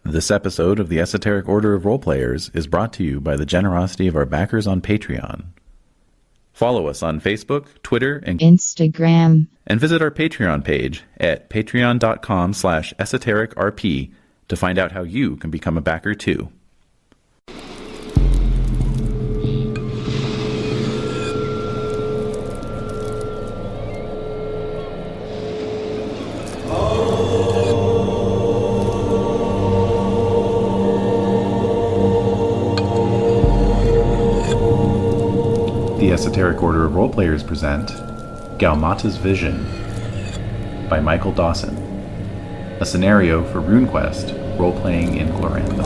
This episode of the Esoteric Order of Roleplayers is brought to you by the generosity of our backers on Patreon. Follow us on Facebook, Twitter, and Instagram. And visit our Patreon page at patreon.com/esotericrp to find out how you can become a backer too. The Esoteric Order of Roleplayers present Gaumata's Vision by Michael Dawson, a scenario for Runequest, role-playing in Glorantha.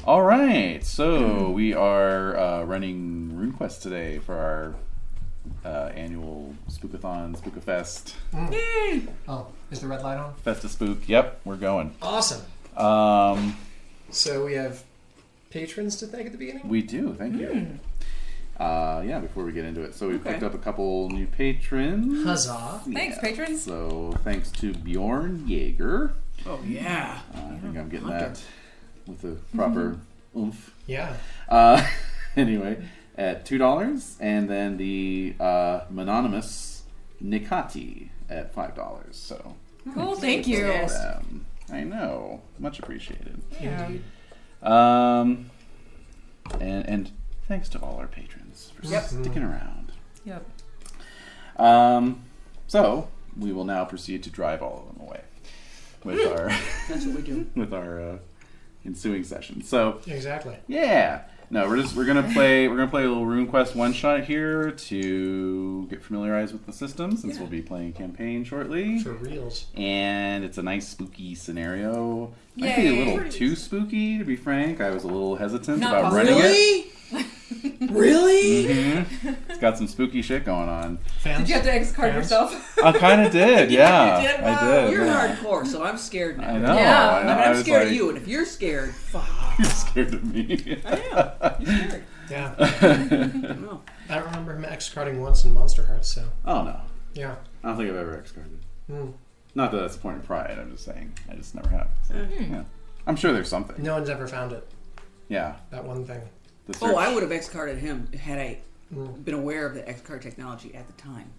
Alright, so we are running Runequest today for our annual Spookathon, Spookafest. Yay! Oh, is the red light on? Festa Spook, yep, we're going. Awesome. So we have patrons to thank at the beginning? We do, thank you. Yeah, before we get into it. So we picked up a couple new patrons. Huzzah. Thanks, patrons. So thanks to Bjorn Jaeger. Oh, yeah. I think I'm getting that with the proper oomph. Yeah. Anyway, at $2, and then the mononymous Nikati at $5. So cool, thank you. I know, much appreciated. Yeah. And thanks to all our patrons for sticking around. Yep. So we will now proceed to drive all of them away with our That's what we do. with our ensuing session. So Exactly. yeah. No, we're gonna play a little RuneQuest one shot here to get familiarized with the system, since we'll be playing a campaign shortly. For reals. And it's a nice spooky scenario. Might be a little too spooky, to be frank. I was a little hesitant about running it. Really? Mm-hmm. It's got some spooky shit going on. Fans? Did you have to X-card yourself? I kind of did, yeah. You did? I Wow. did. You're yeah. hardcore, so I'm scared now. I know. Yeah. I know. I'm was scared like, of you, and if you're scared, fuck. You're scared of me. I am. You're scared. Yeah. No. I don't remember him X-carding once in Monster Hearts, so. Oh, no. Yeah. I don't think I've ever X-carded. Mm. Not that that's a point of pride, I'm just saying. I just never have. So, yeah. I'm sure there's something. No one's ever found it. Yeah. That one thing. The Oh, search- I would have X-carded him had I been aware of the X-card technology at the time.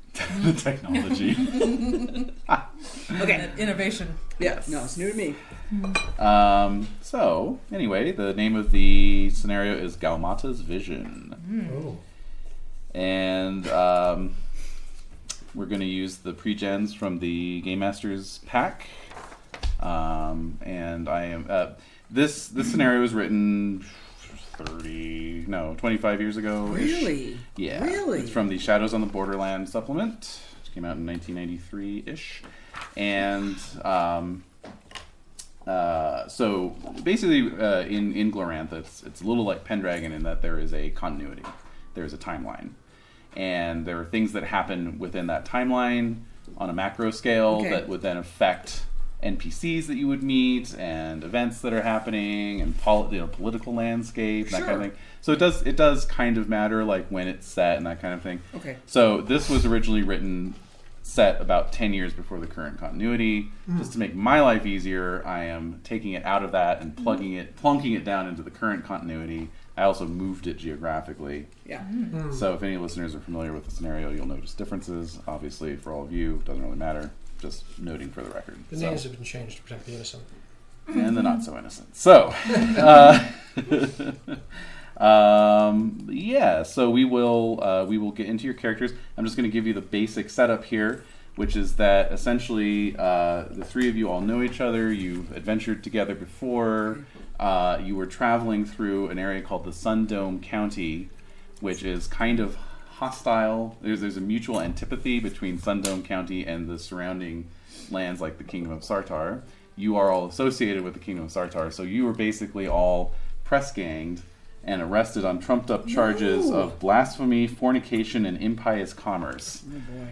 the technology. Okay. Innovation. Yeah, no, it's new to me. So, anyway, the name of the scenario is Gaumata's Vision. Oh. And we're going to use the pre-gens from the Gamemaster's pack. And I am... this scenario was written 25 years ago. Really? Yeah. Really? It's from the Shadows on the Borderland supplement, which came out in 1993-ish. And so basically in Glorantha, it's a little like Pendragon in that there is a continuity. There's a timeline. And there are things that happen within that timeline on a macro scale that would then affect NPCs that you would meet and events that are happening and political landscape and that kind of thing. So it does kind of matter like when it's set and that kind of thing. Okay. So this was originally written set about 10 years before the current continuity. Just to make my life easier, I am taking it out of that and plunking it down into the current continuity. I also moved it geographically. Yeah. So if any listeners are familiar with the scenario, you'll notice differences. Obviously, for all of you, it doesn't really matter. Just noting for the record. The names have been changed to protect the innocent. And the not so innocent. So, yeah. So we will get into your characters. I'm just going to give you the basic setup here, which is that essentially the three of you all know each other. You've adventured together before. You were traveling through an area called the Sundome County, which is kind of hostile. There's a mutual antipathy between Sundome County and the surrounding lands like the Kingdom of Sartar. You are all associated with the Kingdom of Sartar, so you were basically all press ganged and arrested on trumped up charges of blasphemy, fornication, and impious commerce. Oh boy.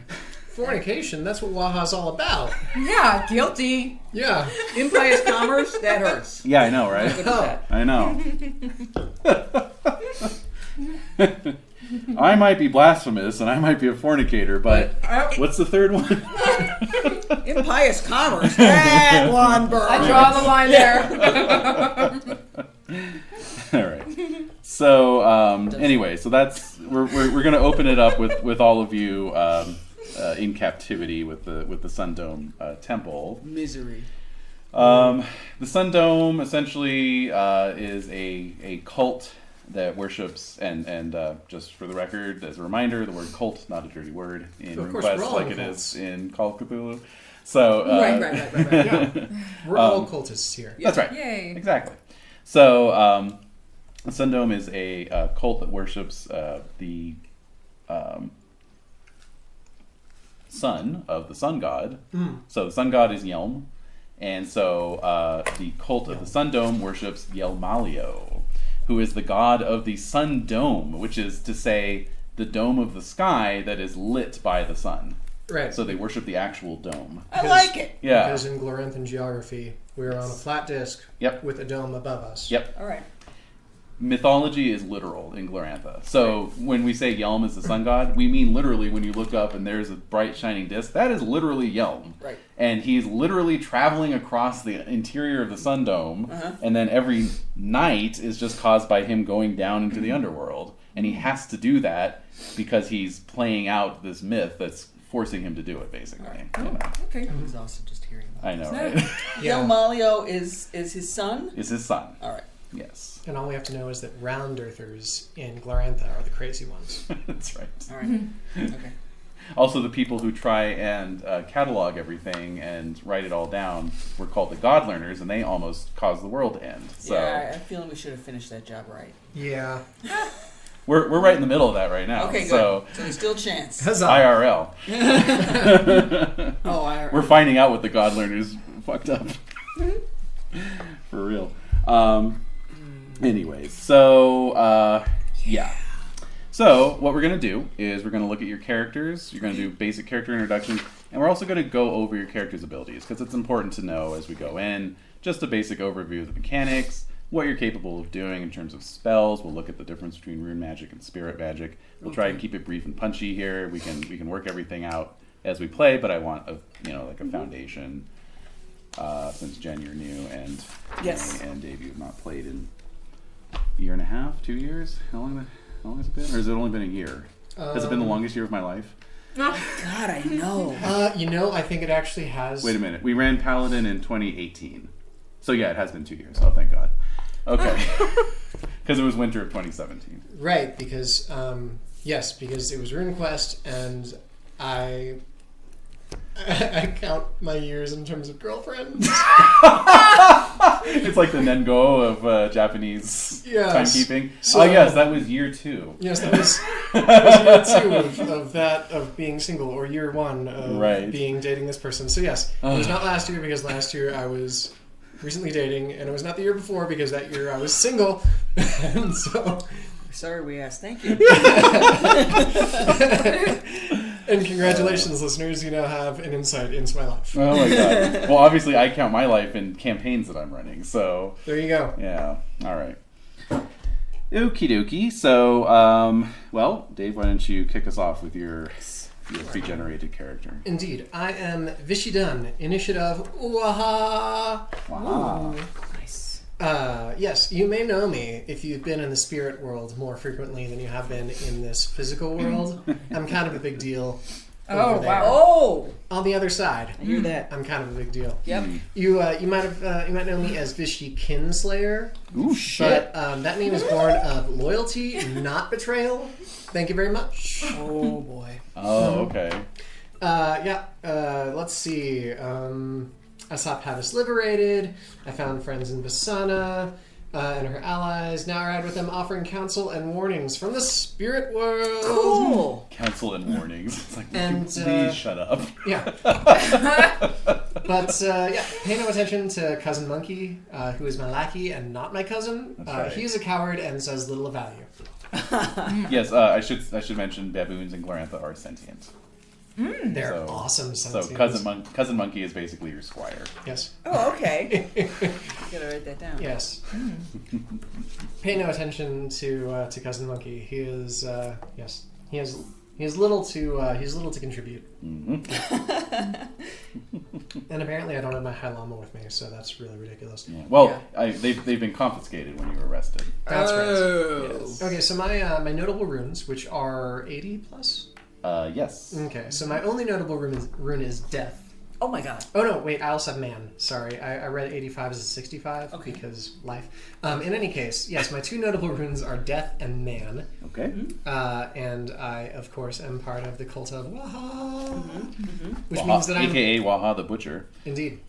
Fornication, that's what Waha's all about. Yeah, guilty. Yeah. Impious commerce, that hurts. Yeah, I know, right? Good with that. I know. I might be blasphemous and I might be a fornicator, but what's the third one? Impious commerce, that one burns. I draw the line there. All right. So anyway, so that's we're going to open it up with all of you in captivity with the Sun Dome temple. Misery. The Sun Dome essentially is a cult that worships and just for the record, as a reminder, the word cult not a dirty word in Of course, we're Runequest all like in it cults. is in Call of Cthulhu. So Right. Yeah. We're all cultists here. That's right. Yay. Exactly. So the Sun Dome is a cult that worships the son of the sun god. So the sun god is Yelm, and so the cult of the Sun Dome worships Yelmalio, who is the god of the Sun Dome, which is to say the dome of the sky that is lit by the sun. Right. So they worship the actual dome. I like it. Yeah. Because in Gloranthan geography, we're on a flat disk Yep. with a dome above us. Yep. All right. Mythology is literal in Glorantha. So when we say Yelm is the sun god, we mean literally when you look up and there's a bright shining disk, that is literally Yelm. Right. And he's literally traveling across the interior of the Sun Dome, and then every night is just caused by him going down into the underworld. And he has to do that because he's playing out this myth that's forcing him to do it, basically. You know. Okay. I'm exhausted just hearing about I know, that- right? Yeah. Yelmalio is his son? Is his son. All right. Yes. And all we have to know is that round earthers in Glorantha are the crazy ones. That's right. All right. Okay. Also, the people who try and catalog everything and write it all down were called the God Learners, and they almost caused the world to end. So Yeah, I'm feeling we should have finished that job right. Yeah. we're right in the middle of that right now. Okay, good. So there's still a chance. Huzzah. IRL. Oh, I We're finding out what the God Learners fucked up. For real. Anyways, so yeah. So what we're going to do is we're going to look at your characters. You're going to do basic character introductions, and we're also going to go over your character's abilities because it's important to know as we go in. Just a basic overview of the mechanics, what you're capable of doing in terms of spells. We'll look at the difference between rune magic and spirit magic. We'll try and keep it brief and punchy here. We can work everything out as we play, but I want a foundation. Since Jen, you're new, and Yes. Renae and Dave, you have not played in a year and a half, 2 years. How long has it been? Or has it only been a year? Has it been the longest year of my life? God, I know. I think it actually has. Wait a minute. We ran Paladin in 2018. So yeah, it has been 2 years. Oh, thank God. Okay. Because it was winter of 2017. Right, because, because it was Runequest, and I count my years in terms of girlfriends. It's like the Nengo of Japanese Yes. timekeeping. So- yes, that was year 2. Yes, that was year 2 of being single, or year 1 of Right. dating this person. So yes, it was not last year because last year I was recently dating, and it was not the year before because that year I was single. And so, Sorry we asked. Thank you. and congratulations, listeners, you now have an insight into my life. Oh my God. Well, obviously I count my life in campaigns that I'm running, so There you go. yeah. All right. Okie dokie. So, well, Dave, why don't you kick us off with your pre-generated character? Indeed, I am Vishidan, Initiative Waha. Wow. Nice. Yes, you may know me if you've been in the spirit world more frequently than you have been in this physical world. I'm kind of a big deal. Oh, over there. wow. Oh, On the other side, I hear that. I'm kind of a big deal. Yep. You might know me as Vishy Kinslayer, Ooh, shit. but that name is born of loyalty, not betrayal. Thank you very much. Oh boy. Oh, okay. Let's see. Asap Havis liberated. I found friends in Vasana and her allies. Now I ride with them, offering counsel and warnings from the spirit world. Cool. Counsel and warnings. It's like, And, please shut up. Yeah. But, pay no attention to Cousin Monkey, who is my lackey and not my cousin. That's right. He is a coward and says little of value. Yes, I should mention baboons and Glorantha are sentient. They're So- awesome So sentients. cousin monkey is basically your squire. Yes. Oh, okay. Gotta write that down. Yes. Pay no attention to Cousin Monkey. He is yes. He has little to contribute. Mm-hmm. And apparently I don't have my high llama with me, so that's really ridiculous. Yeah. Well, they've been confiscated when you were arrested. That's right. Oh. Yes. Okay, so my notable runes, which are 80 plus. Yes. Okay, so my only notable rune is death. Oh my god. Oh no, wait, I also have man. Sorry, I read 85 as a 65 Okay. because life. In any case, yes, my two notable runes are death and man. Okay. And I, of course, am part of the cult of Waha, which Waha, means that I'm AKA Waha the Butcher. indeed,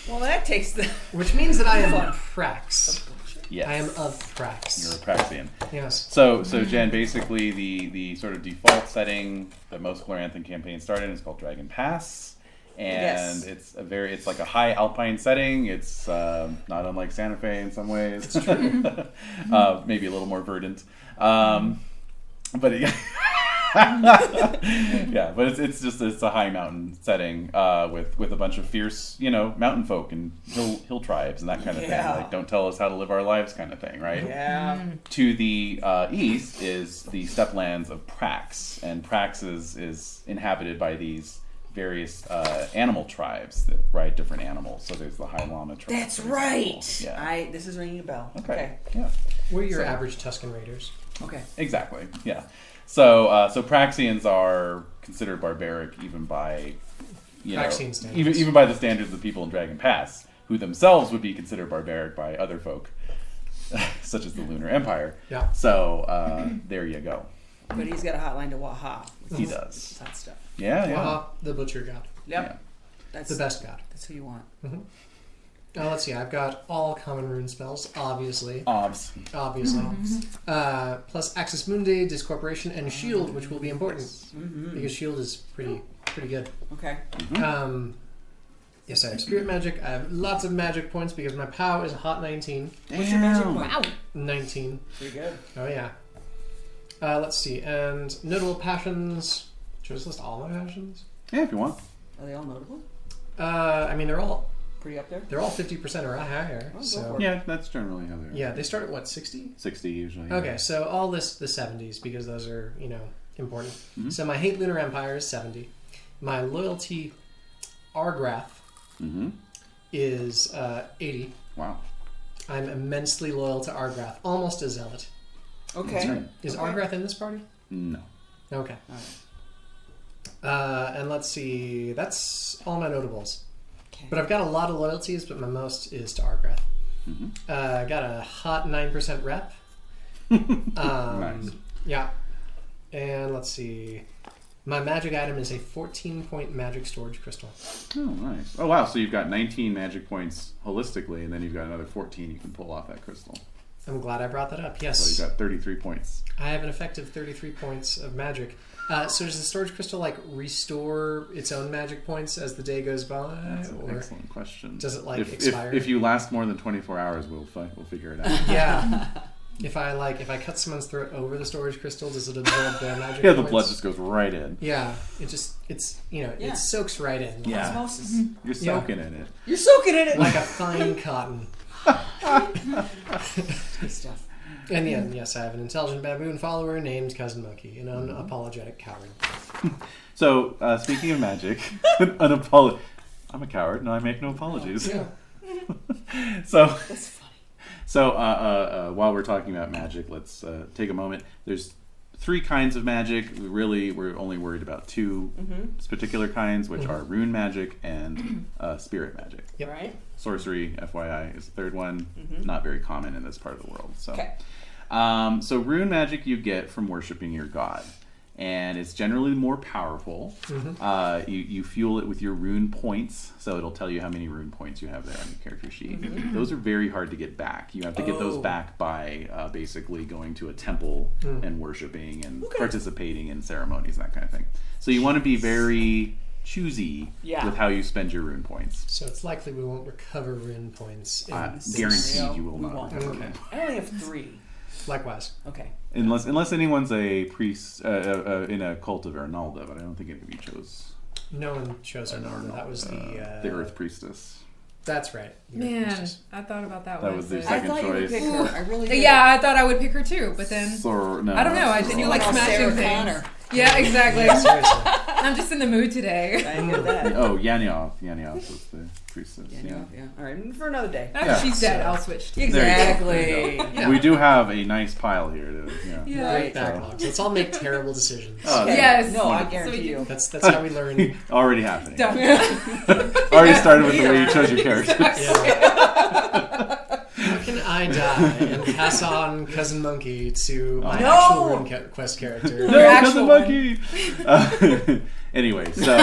Well, that takes the. which means that I am Fun. Prax. Yes. I am of Prax. You're a Praxian. Yes. So Jen, basically the sort of default setting that most Gloranthan campaigns start in is called Dragon Pass. And Yes. it's like a high alpine setting. It's not unlike Santa Fe in some ways. It's true. Maybe a little more verdant. But yeah, but it's a high mountain setting with a bunch of fierce, mountain folk and hill tribes and that kind of thing. Yeah. Like, don't tell us how to live our lives kind of thing, right? Yeah. To the east is the steplands of Prax, and Prax is inhabited by these various animal tribes that ride different animals. So there's the High Llama tribe. That's for example. right. Yeah. This is ringing a bell. Okay. Yeah. We're your So- average Tuscan Raiders. Okay. Exactly. Yeah. So Praxians are considered barbaric even by Praxian standards. even by the standards of people in Dragon Pass, who themselves would be considered barbaric by other folk, such as the Lunar Empire. Yeah. So there you go. But he's got a hotline to Waha. He does. That stuff. Yeah. Waha, the butcher god, Yep. Yeah. That's the best god. That's who you want. Let's see. I've got all common rune spells, obviously. Obs. Plus Axis Mundi, Discorporation, and Shield, which will be important because Shield is pretty good. Okay. Yes, I have Spirit Magic. I have lots of magic points because my POW is a hot 19. What's your magic point? Wow. 19. Pretty good. Oh yeah. Let's see. And notable passions. Should I just list all my passions? Yeah, if you want. Are they all notable? I mean, they're all Pretty up there? 50% or higher. Oh, go So for it. Yeah, that's generally how they're. yeah, they start at what, 60? 60 usually. Okay, so I'll list the 70s because those are, important. So my Hate Lunar Empire is 70. My Loyalty Argrath Mm-hmm. is 80. Wow. I'm immensely loyal to Argrath, almost a zealot. Okay. That's right. Is Okay. Argrath in this party? No. Okay. Alright. And let's see, that's all my notables. Okay. But I've got a lot of loyalties, but my most is to Argrath. Mm-hmm. I got a hot 9% rep. Nice. Yeah. And let's see. My magic item is a 14-point magic storage crystal. Oh, nice. Oh, wow. So you've got 19 magic points holistically, and then you've got another 14 you can pull off that crystal. I'm glad I brought that up. So Yes. you've got 33 points. I have an effective 33 points of magic. So does the storage crystal restore its own magic points as the day goes by? That's an or excellent question. does it if, expire? If you last more than 24 hours, we'll figure it out. Yeah. If I cut someone's throat over the storage crystal, does it absorb their magic Yeah, the points? blood just goes right in. Yeah. It Yeah. soaks right in. Yeah. Osmosis. You're soaking in it. You're soaking in it. Like a fine cotton. Good stuff. And yeah, yes, I have an intelligent baboon follower named Cousin Monkey, an unapologetic coward. So, speaking of magic, I'm a coward and I make no apologies. Yeah. So, That's funny. so while we're talking about magic, let's take a moment. There's 3 kinds of magic. We're only worried about 2 particular kinds, which are rune magic and spirit magic. Yep. Right? Sorcery, FYI, is the third one. Not very common in this part of the world. So, Okay. so rune magic you get from worshiping your god, and it's generally more powerful. You fuel it with your rune points, so it'll tell you how many rune points you have there on your character sheet. Those are very hard to get back. You have to get those back by basically going to a temple and worshiping and participating in ceremonies and that kind of thing. So you want to be very choosy with how you spend your rune points. So it's likely we won't recover rune points. In this Guaranteed scenario, you will we not won't. recover Okay. them. I only have 3. Likewise. Okay. Unless anyone's a priest in a cult of Arnalda, but I don't think any of you chose No one chose Arnalda. That was the Earth Priestess. That's right. The Earth Man, Priestess. I thought about that That one. was the I second thought you would choice. pick her. I really did. Yeah, I thought I would pick her too, but then No, I don't know. I think you like Oh, smashing Sarah things. Connor. Yeah, exactly. Yeah, seriously. I'm just in the mood today. I hear that. Oh, Yanioth. Yanioth was the priestess. Yeah. All right, for another day. After Yeah. she's dead, So- I'll switch. There you go. Exactly. Yeah. We do have a nice pile here. Yeah. Yeah. Right. Backlogs. Let's all make terrible decisions. Oh, Okay. Yes. No, I So guarantee we you. That's how we learn. Already happening. Done. Already started with the way you chose your characters. Yeah. How can I die and pass on Cousin Monkey to my No! actual Runequest character? No, actual cousin monkey. Anyway, so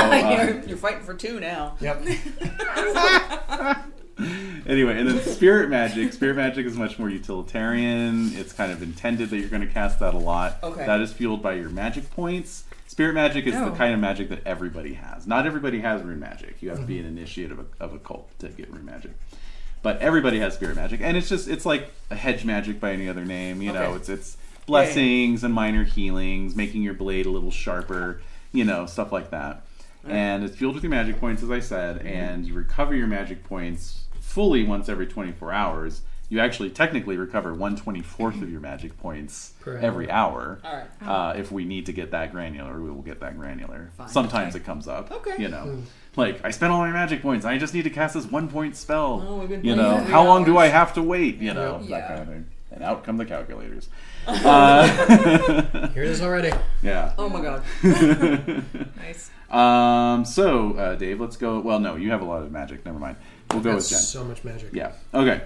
You're fighting for two now. Yep. anyway, and then spirit magic. Spirit magic is much more utilitarian. It's kind of intended that you're going to cast that a lot. Okay. That is fueled by your magic points. Spirit magic is the Oh. kind of magic that everybody has. Not everybody has rune magic. You have to be an initiate of a cult to get rune magic. But everybody has spirit magic, and it's like a hedge magic by any other name. You know, Okay. it's blessings and minor healings, making your blade a little sharper. You know, stuff like that. And it's fueled with your magic points, as I said, and you recover your magic points fully once every 24 hours. You actually technically recover 1/24 of your magic points Per every hour. All right. If we need to get that granular, we will get that granular. Fine. Sometimes it comes up. Okay. You know, like I spent all my magic points. I just need to cast this 1-point spell. Oh, we've been You playing know, for 3 how long do I hours. have to wait? You know, Yeah. that kind of thing. And out come the calculators. Here it is already. Yeah. Oh my god. Nice. So, Dave, let's go. Well, no, you have a lot of magic. Never mind. We'll go with That's Jen. so much magic. Yeah. Okay.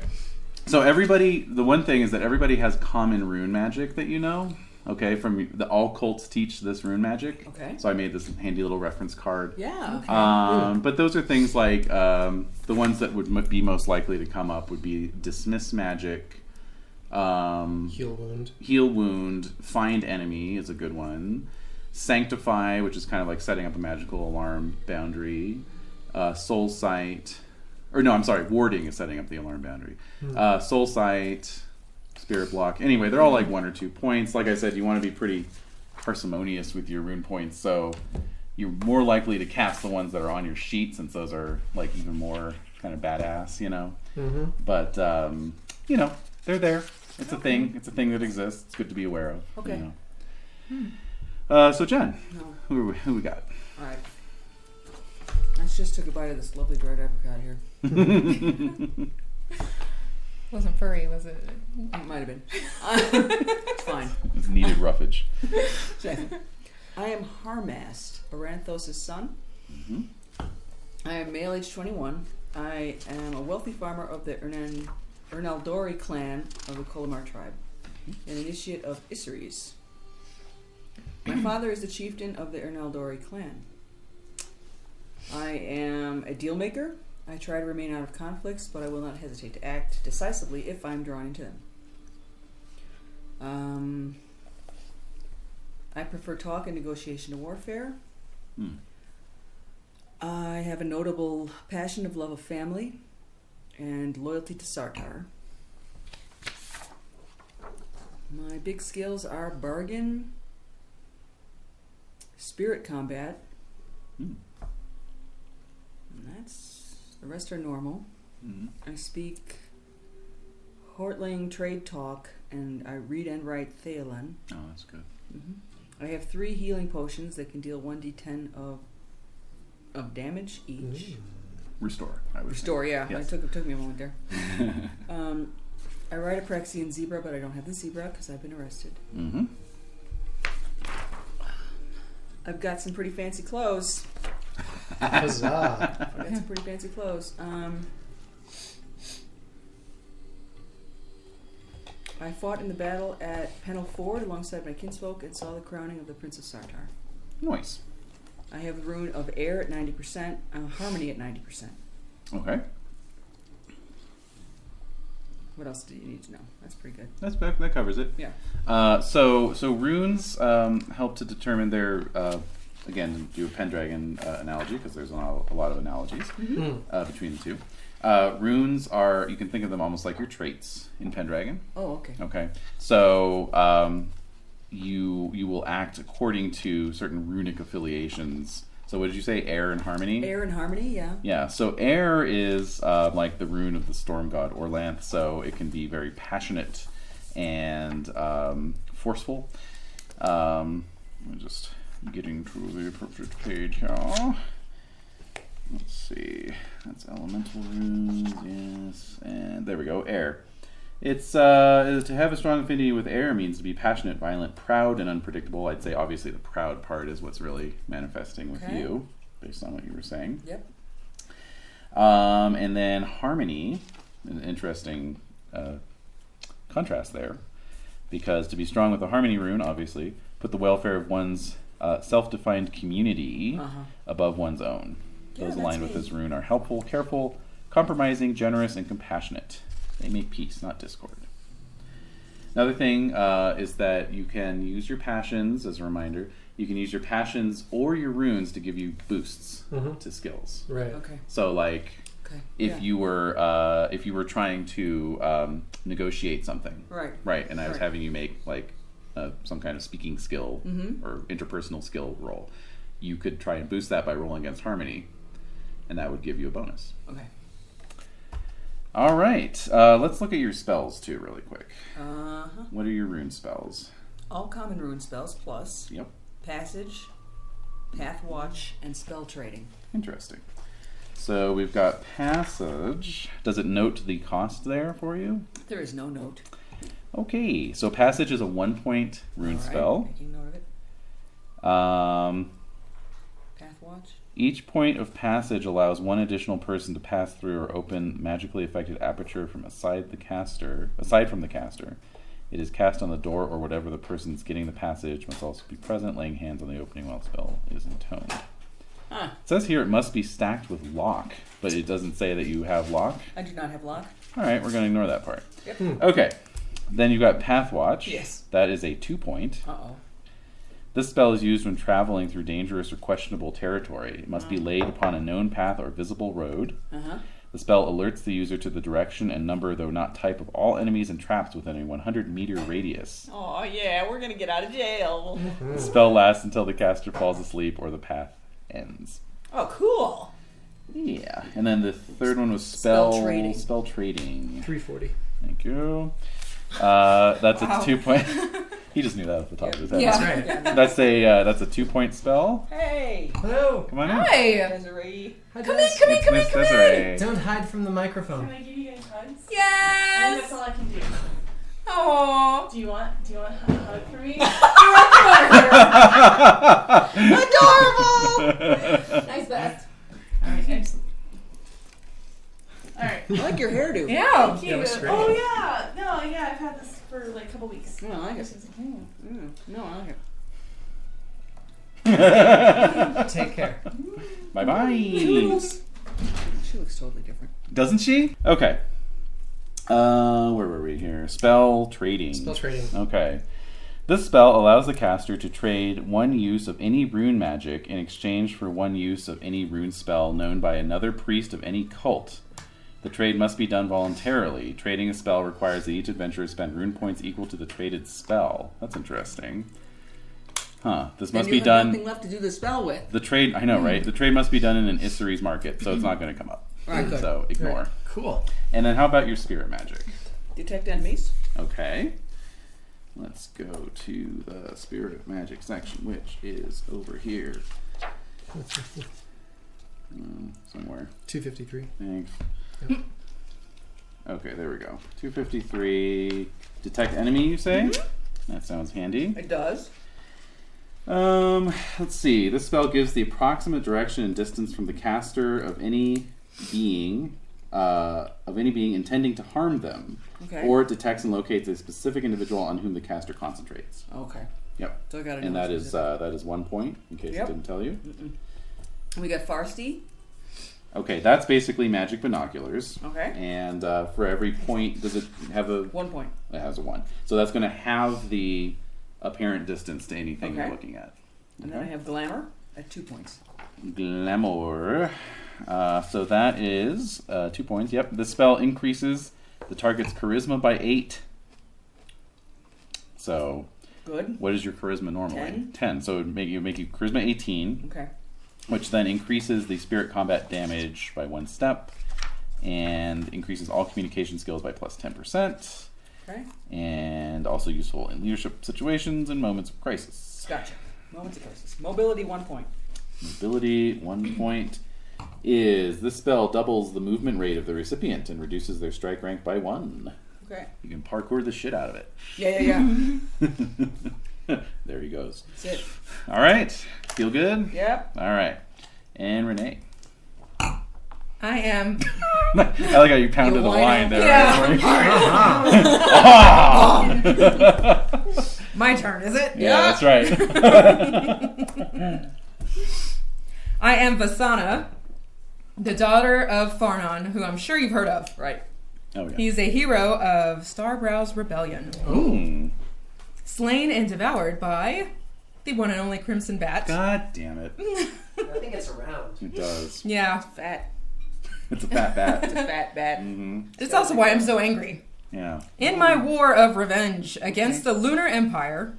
So everybody, the one thing is that everybody has common rune magic that you know. Okay, from all cults teach this rune magic. Okay. So I made this handy little reference card. Yeah. Okay. But those are things like the ones that would be most likely to come up would be dismiss magic, Heal wound. heal wound, find enemy is a good one, sanctify, which is kind of like setting up a magical alarm boundary, soul sight, or no, I'm sorry, warding is setting up the alarm boundary, soul sight, spirit block. Anyway, they're all like 1 or 2 points. Like I said, you want to be pretty parsimonious with your rune points, so you're more likely to cast the ones that are on your sheet, since those are like even more kind of badass, you know. Mm-hmm. But you know, they're there. It's a thing. It's a thing that exists. It's good to be aware of. Okay. You know. So Jen, No. who we got? All right. I just took a bite of this lovely dried apricot here. Wasn't furry, was it? It might have been. It's fine. It's needed roughage. I am Harmast, Aranthos' son. Mm-hmm. I am male, age 21. I am a wealthy farmer of the Ernaldori clan of the Colomar tribe, an initiate of Isseries. My father is the chieftain of the Ernaldori clan. I am a deal maker. I try to remain out of conflicts, but I will not hesitate to act decisively if I'm drawn into them. I prefer talk and negotiation to warfare. I have a notable passion of love of family and loyalty to Sartar. My big skills are bargain, spirit combat, and the rest are normal. I speak Hortling trade talk, and I read and write Thalen. Oh, that's good. I have 3 healing potions that can deal 1d10 of damage each. Restore. I would Restore, yeah. Yes. It took me a moment there. I ride a Praxian zebra, but I don't have the zebra because I've been arrested. Mm-hmm. I've got some pretty fancy clothes. Huzzah. I've got some pretty fancy clothes. I fought in the battle at Pennell Ford alongside my kinsfolk and saw the crowning of the Prince of Sartar. Nice. I have the rune of air at 90%, harmony at 90%. Okay. What else do you need to know? That's pretty good. That covers it. Yeah. So runes help to determine their again, do a Pendragon analogy, because there's a lot of analogies between the two. Runes are, you can think of them almost like your traits in Pendragon. Oh, okay. Okay. So you will act according to certain runic affiliations. So what did you say? Air and Harmony? Air and Harmony, yeah. Yeah, so air is like the rune of the storm god Orlanth, so it can be very passionate and forceful. I'm just getting to the appropriate page here. Let's see. That's elemental runes, yes. And there we go, air. It's to have a strong affinity with air means to be passionate, violent, proud, and unpredictable. I'd say obviously the proud part is what's really manifesting with you, based on what you were saying. Yep. And then harmony, an interesting contrast there, because to be strong with the harmony rune, obviously, put the welfare of one's self-defined community above one's own. Those aligned with this rune are helpful, careful, compromising, generous, and compassionate. They make peace, not discord. Another thing is that you can use your passions, as a reminder, you can use your passions or your runes to give you boosts to skills. Right. Okay. So, like, if you were trying to negotiate something, right, and I was having you make like some kind of speaking skill or interpersonal skill roll, you could try and boost that by rolling against harmony, and that would give you a bonus. Okay. All right, let's look at your spells too, really quick. What are your rune spells? All common rune spells plus passage, path watch, and spell trading. Interesting. So we've got passage. Does it note the cost there for you? There is no note. Okay, so passage is a 1-point rune spell. Making note of it. Path watch. Each point of passage allows one additional person to pass through or open magically affected aperture from aside from the caster. It is cast on the door or whatever the person's getting the passage must also be present, laying hands on the opening while the spell is intoned. It says here it must be stacked with lock, but it doesn't say that you have lock. I do not have lock. All right, we're going to ignore that part. Yep. Okay, then you've got path watch. Yes. That is a 2-point. Uh-oh. This spell is used when traveling through dangerous or questionable territory. It must be laid upon a known path or visible road. The spell alerts the user to the direction and number, though not type, of all enemies and traps within a 100-meter radius. Oh, yeah, we're going to get out of jail. The spell lasts until the caster falls asleep or the path ends. Oh, cool. Yeah. And then the third one was spell trading. Spell trading. 340. Thank you. That's a 2-point. He just knew that off the top of his head. Yeah. That's right. That's a 2-point spell. Hey. Hello. Come on in. Hi. Desiree. Hi, Come Des. in, come in, come in, Miss come in. Desiree. Don't hide from the Can microphone. I give you guys hugs? And Yes. that's all I can do. Aww. Do you want a hug from me? Adorable. Nice vest. Alright. Alright. I like your hairdo. Yeah. Thank you. Yeah, it was great. Oh yeah. No, yeah, I've had this for like a couple weeks. No, I like it. No, I like it. Take care. Bye-bye. She looks totally different. Doesn't she? Okay. Where were we here? Spell trading. Spell trading. Okay. This spell allows the caster to trade one use of any rune magic in exchange for one use of any rune spell known by another priest of any cult. The trade must be done voluntarily. Trading a spell requires that each adventurer spend rune points equal to the traded spell. That's interesting. Huh. This must And be you have done... nothing left to do the spell with. The trade... I know, right? The trade must be done in an Isseries market, so it's not going to come up. Right, good. So, ignore. Right. Cool. And then how about your spirit magic? Detect enemies. Okay. Let's go to the spirit magic section, which is over here. Somewhere. 253. Thanks. Yep. Okay, there we go. 253. Detect enemy, you say? That sounds handy. It does. Let's see. This spell gives the approximate direction and distance from the caster of any being intending to harm them, Okay. or it detects and locates a specific individual on whom the caster concentrates. Okay. Yep. So I got to And that is 1 point, in case Yep. I didn't tell you. We got Farsty. Okay, that's basically magic binoculars. Okay. And for every point, does it have a... 1 point. It has a 1. So that's going to have the apparent distance to anything you're Okay. looking at. And then I have Glamour at 2 points. Glamour. So that is 2 points. Yep. This spell increases the target's charisma by 8. So, Good. what is your charisma normally? 10. 10. So it would make you charisma 18, Okay. which then increases the spirit combat damage by 1 step, and increases all communication skills by plus 10%, Okay. and also useful in leadership situations and moments of crisis. Gotcha. Moments of crisis. Mobility 1 point. Mobility 1 point is this spell doubles the movement rate of the recipient and reduces their strike rank by 1. Okay. You can parkour the shit out of it. Yeah. There he goes. That's it. All right. Feel good? Yep. All right. And Renae. I am. I like how you pounded the whining. line there. Yeah. Right? My turn, is it? Yeah, that's right. I am Vasana, the daughter of Farnon, who I'm sure you've heard of. Right. Oh, yeah. He's a hero of Starbrow's Rebellion, Ooh. slain and devoured by the one and only Crimson Bat. God damn it. I think it's around. It does. Yeah, Fat. It's a fat bat. It's a fat bat. Mm-hmm. it's also why I'm so angry. Yeah. In my war of revenge against the Lunar Empire,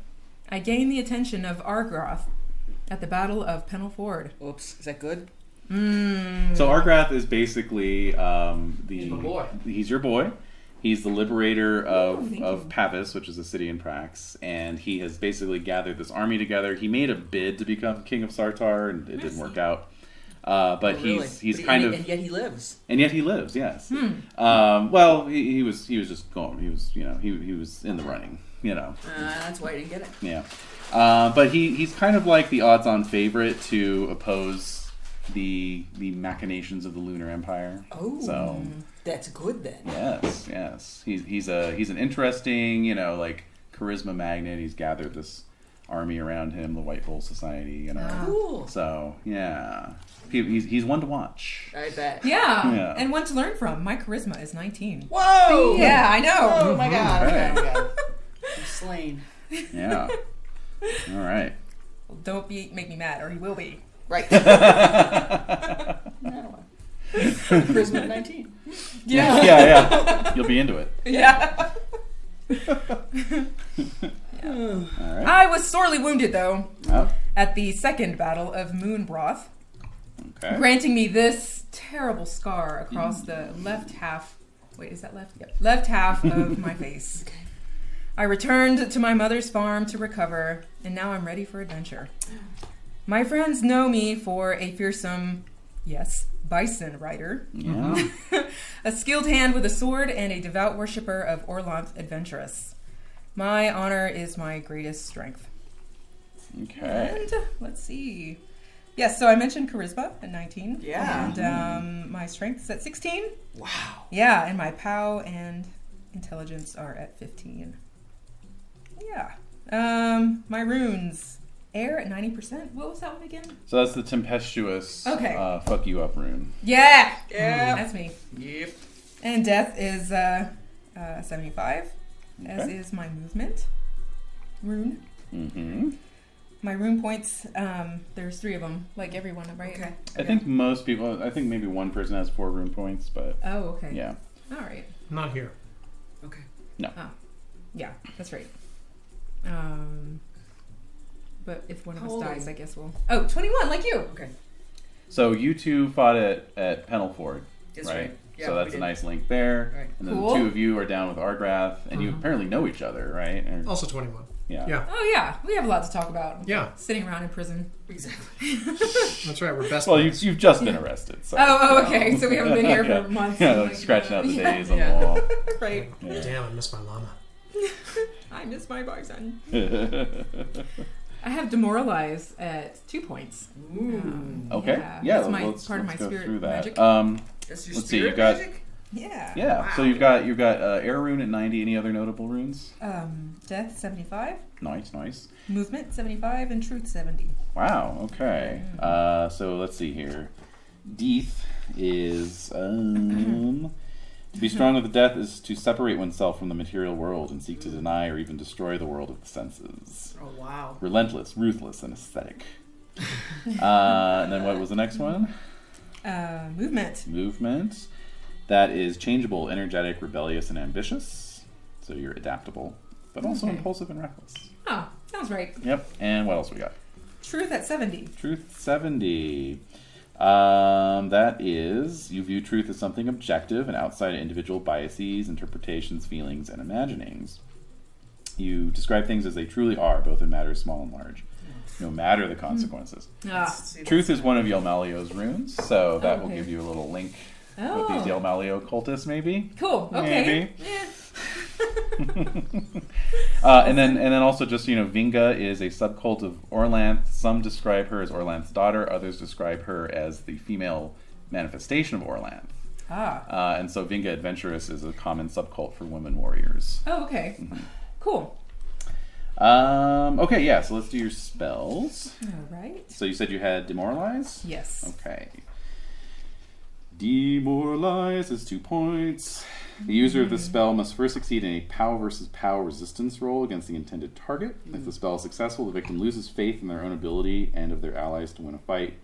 I gained the attention of Argroth at the Battle of Pennell Ford. Oops. Is that good? So Argrath is basically He's my boy. He's your boy. He's the liberator of Pavis, which is a city in Prax, and he has basically gathered this army together. He made a bid to become king of Sartar, and it didn't work out. But Oh, really? he's But kind of, and yet he lives. and yet he lives. Yes. Well, he was just going. He was he was in the running. That's why I didn't get it. Yeah. But he's kind of like the odds-on favorite to oppose the machinations of the Lunar Empire. Oh. So That's good then. yes. He's an interesting, like charisma magnet. He's gathered this army around him, the White Bull Society, Cool. So yeah, he's one to watch. I bet. Yeah, and one to learn from. My charisma is 19. Whoa! Yeah, I know. Oh my god. Okay. I'm slain. Yeah. All right. Well, don't make me mad, or you will be. Right. Charisma 19. Yeah. You'll be into it. Yeah. All right. I was sorely wounded, though, Oh, at the second battle of Moonbroth, okay. granting me this terrible scar across the left half. Wait, is that left? Yep. Left half of my face. Okay. I returned to my mother's farm to recover, and now I'm ready for adventure. My friends know me for a fearsome, yes, bison rider, Yeah. a skilled hand with a sword, and a devout worshiper of Orlanth adventurous. My honor is my greatest strength. Okay. And let's see. Yes, so I mentioned charisma at 19. Yeah. And my strength is at 16. Wow. Yeah, and my POW and intelligence are at 15. Yeah. My runes. Air at 90%. What was that one again? So that's the tempestuous. Okay. Fuck you up rune. Yeah! Yeah. That's me. Yep. And death is 75, as Okay. is my movement rune. Mm-hmm. My rune points, there's 3 of them, like everyone, right? Okay. I think most people. I think maybe one person has 4 rune points, but Oh, okay. yeah. All right. Not here. Okay. Yeah, that's right. But if one of How us old are dies, you? I guess we'll... Oh, 21, like you! Okay. So you two fought at Pennell Ford, That's right? right. Yeah, so we that's a did. nice link there. Right. And then Cool. the 2 of you are down with Argrath, and you apparently know each other, right? Or- Also 21. yeah. Yeah, Oh, yeah, we have a lot to talk about. yeah, Sitting around in prison. Exactly. that's right. We're best Well, friends. you've just been arrested. So. Oh, okay, so we haven't been here Yeah. for months. Yeah, Oh like my scratching God. out the Yeah. days on Yeah. the wall. Right. Yeah. Damn, I miss my llama. I miss my bison. I have demoralize at 2 points. Ooh. Okay. Yeah, Yeah. that's my let's part of my go spirit through that. magic. That's your Let's see, spirit you got- magic? Yeah. Yeah. So Wow. you've got air rune at 90. Any other notable runes? Death 75, Nice. movement 75, and truth 70. Wow. Okay. So let's see here. Death is to be strong with the death is to separate oneself from the material world and seek to deny or even destroy the world of the senses. Oh, wow. Relentless, ruthless, and aesthetic. And then what was the next one? Movement. Movement. That is changeable, energetic, rebellious, and ambitious. So you're adaptable, but also Okay. impulsive and reckless. Oh, sounds right. Yep. And what else we got? Truth at 70. Truth 70. That is, you view truth as something objective and outside of individual biases, interpretations, feelings, and imaginings. You describe things as they truly are, both in matters small and large, no matter the consequences. Truth is one of Yelmalio's runes, so that will Okay. give you a little link with Oh, these Yelmalio cultists, maybe. cool. Okay. Maybe. Yeah. And then also just, Vinga is a subcult of Orlanth. Some describe her as Orlanth's daughter. Others describe her as the female manifestation of Orlanth. And so Vinga Adventurous is a common subcult for women warriors. Oh, okay. Cool. Okay, yeah, so let's do your spells. All right. So you said you had Demoralize? Yes. Okay. Demoralize is 2 points. The user of the spell must first succeed in a POW versus POW resistance roll against the intended target. If the spell is successful, the victim loses faith in their own ability and of their allies to win a fight,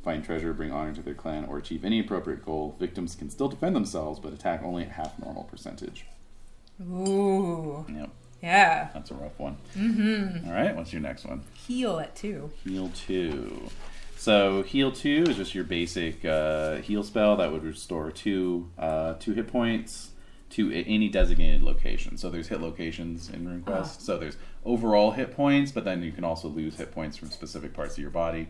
find treasure, bring honor to their clan, or achieve any appropriate goal. Victims can still defend themselves, but attack only at half normal percentage. Ooh. Yep, Yeah. that's a rough one. Mm-hmm. All right, what's your next one? Heal at 2. Heal 2. So heal 2 is just your basic heal spell that would restore 2 hit points to any designated location. So there's hit locations in Runequest. So there's overall hit points, but then you can also lose hit points from specific parts of your body.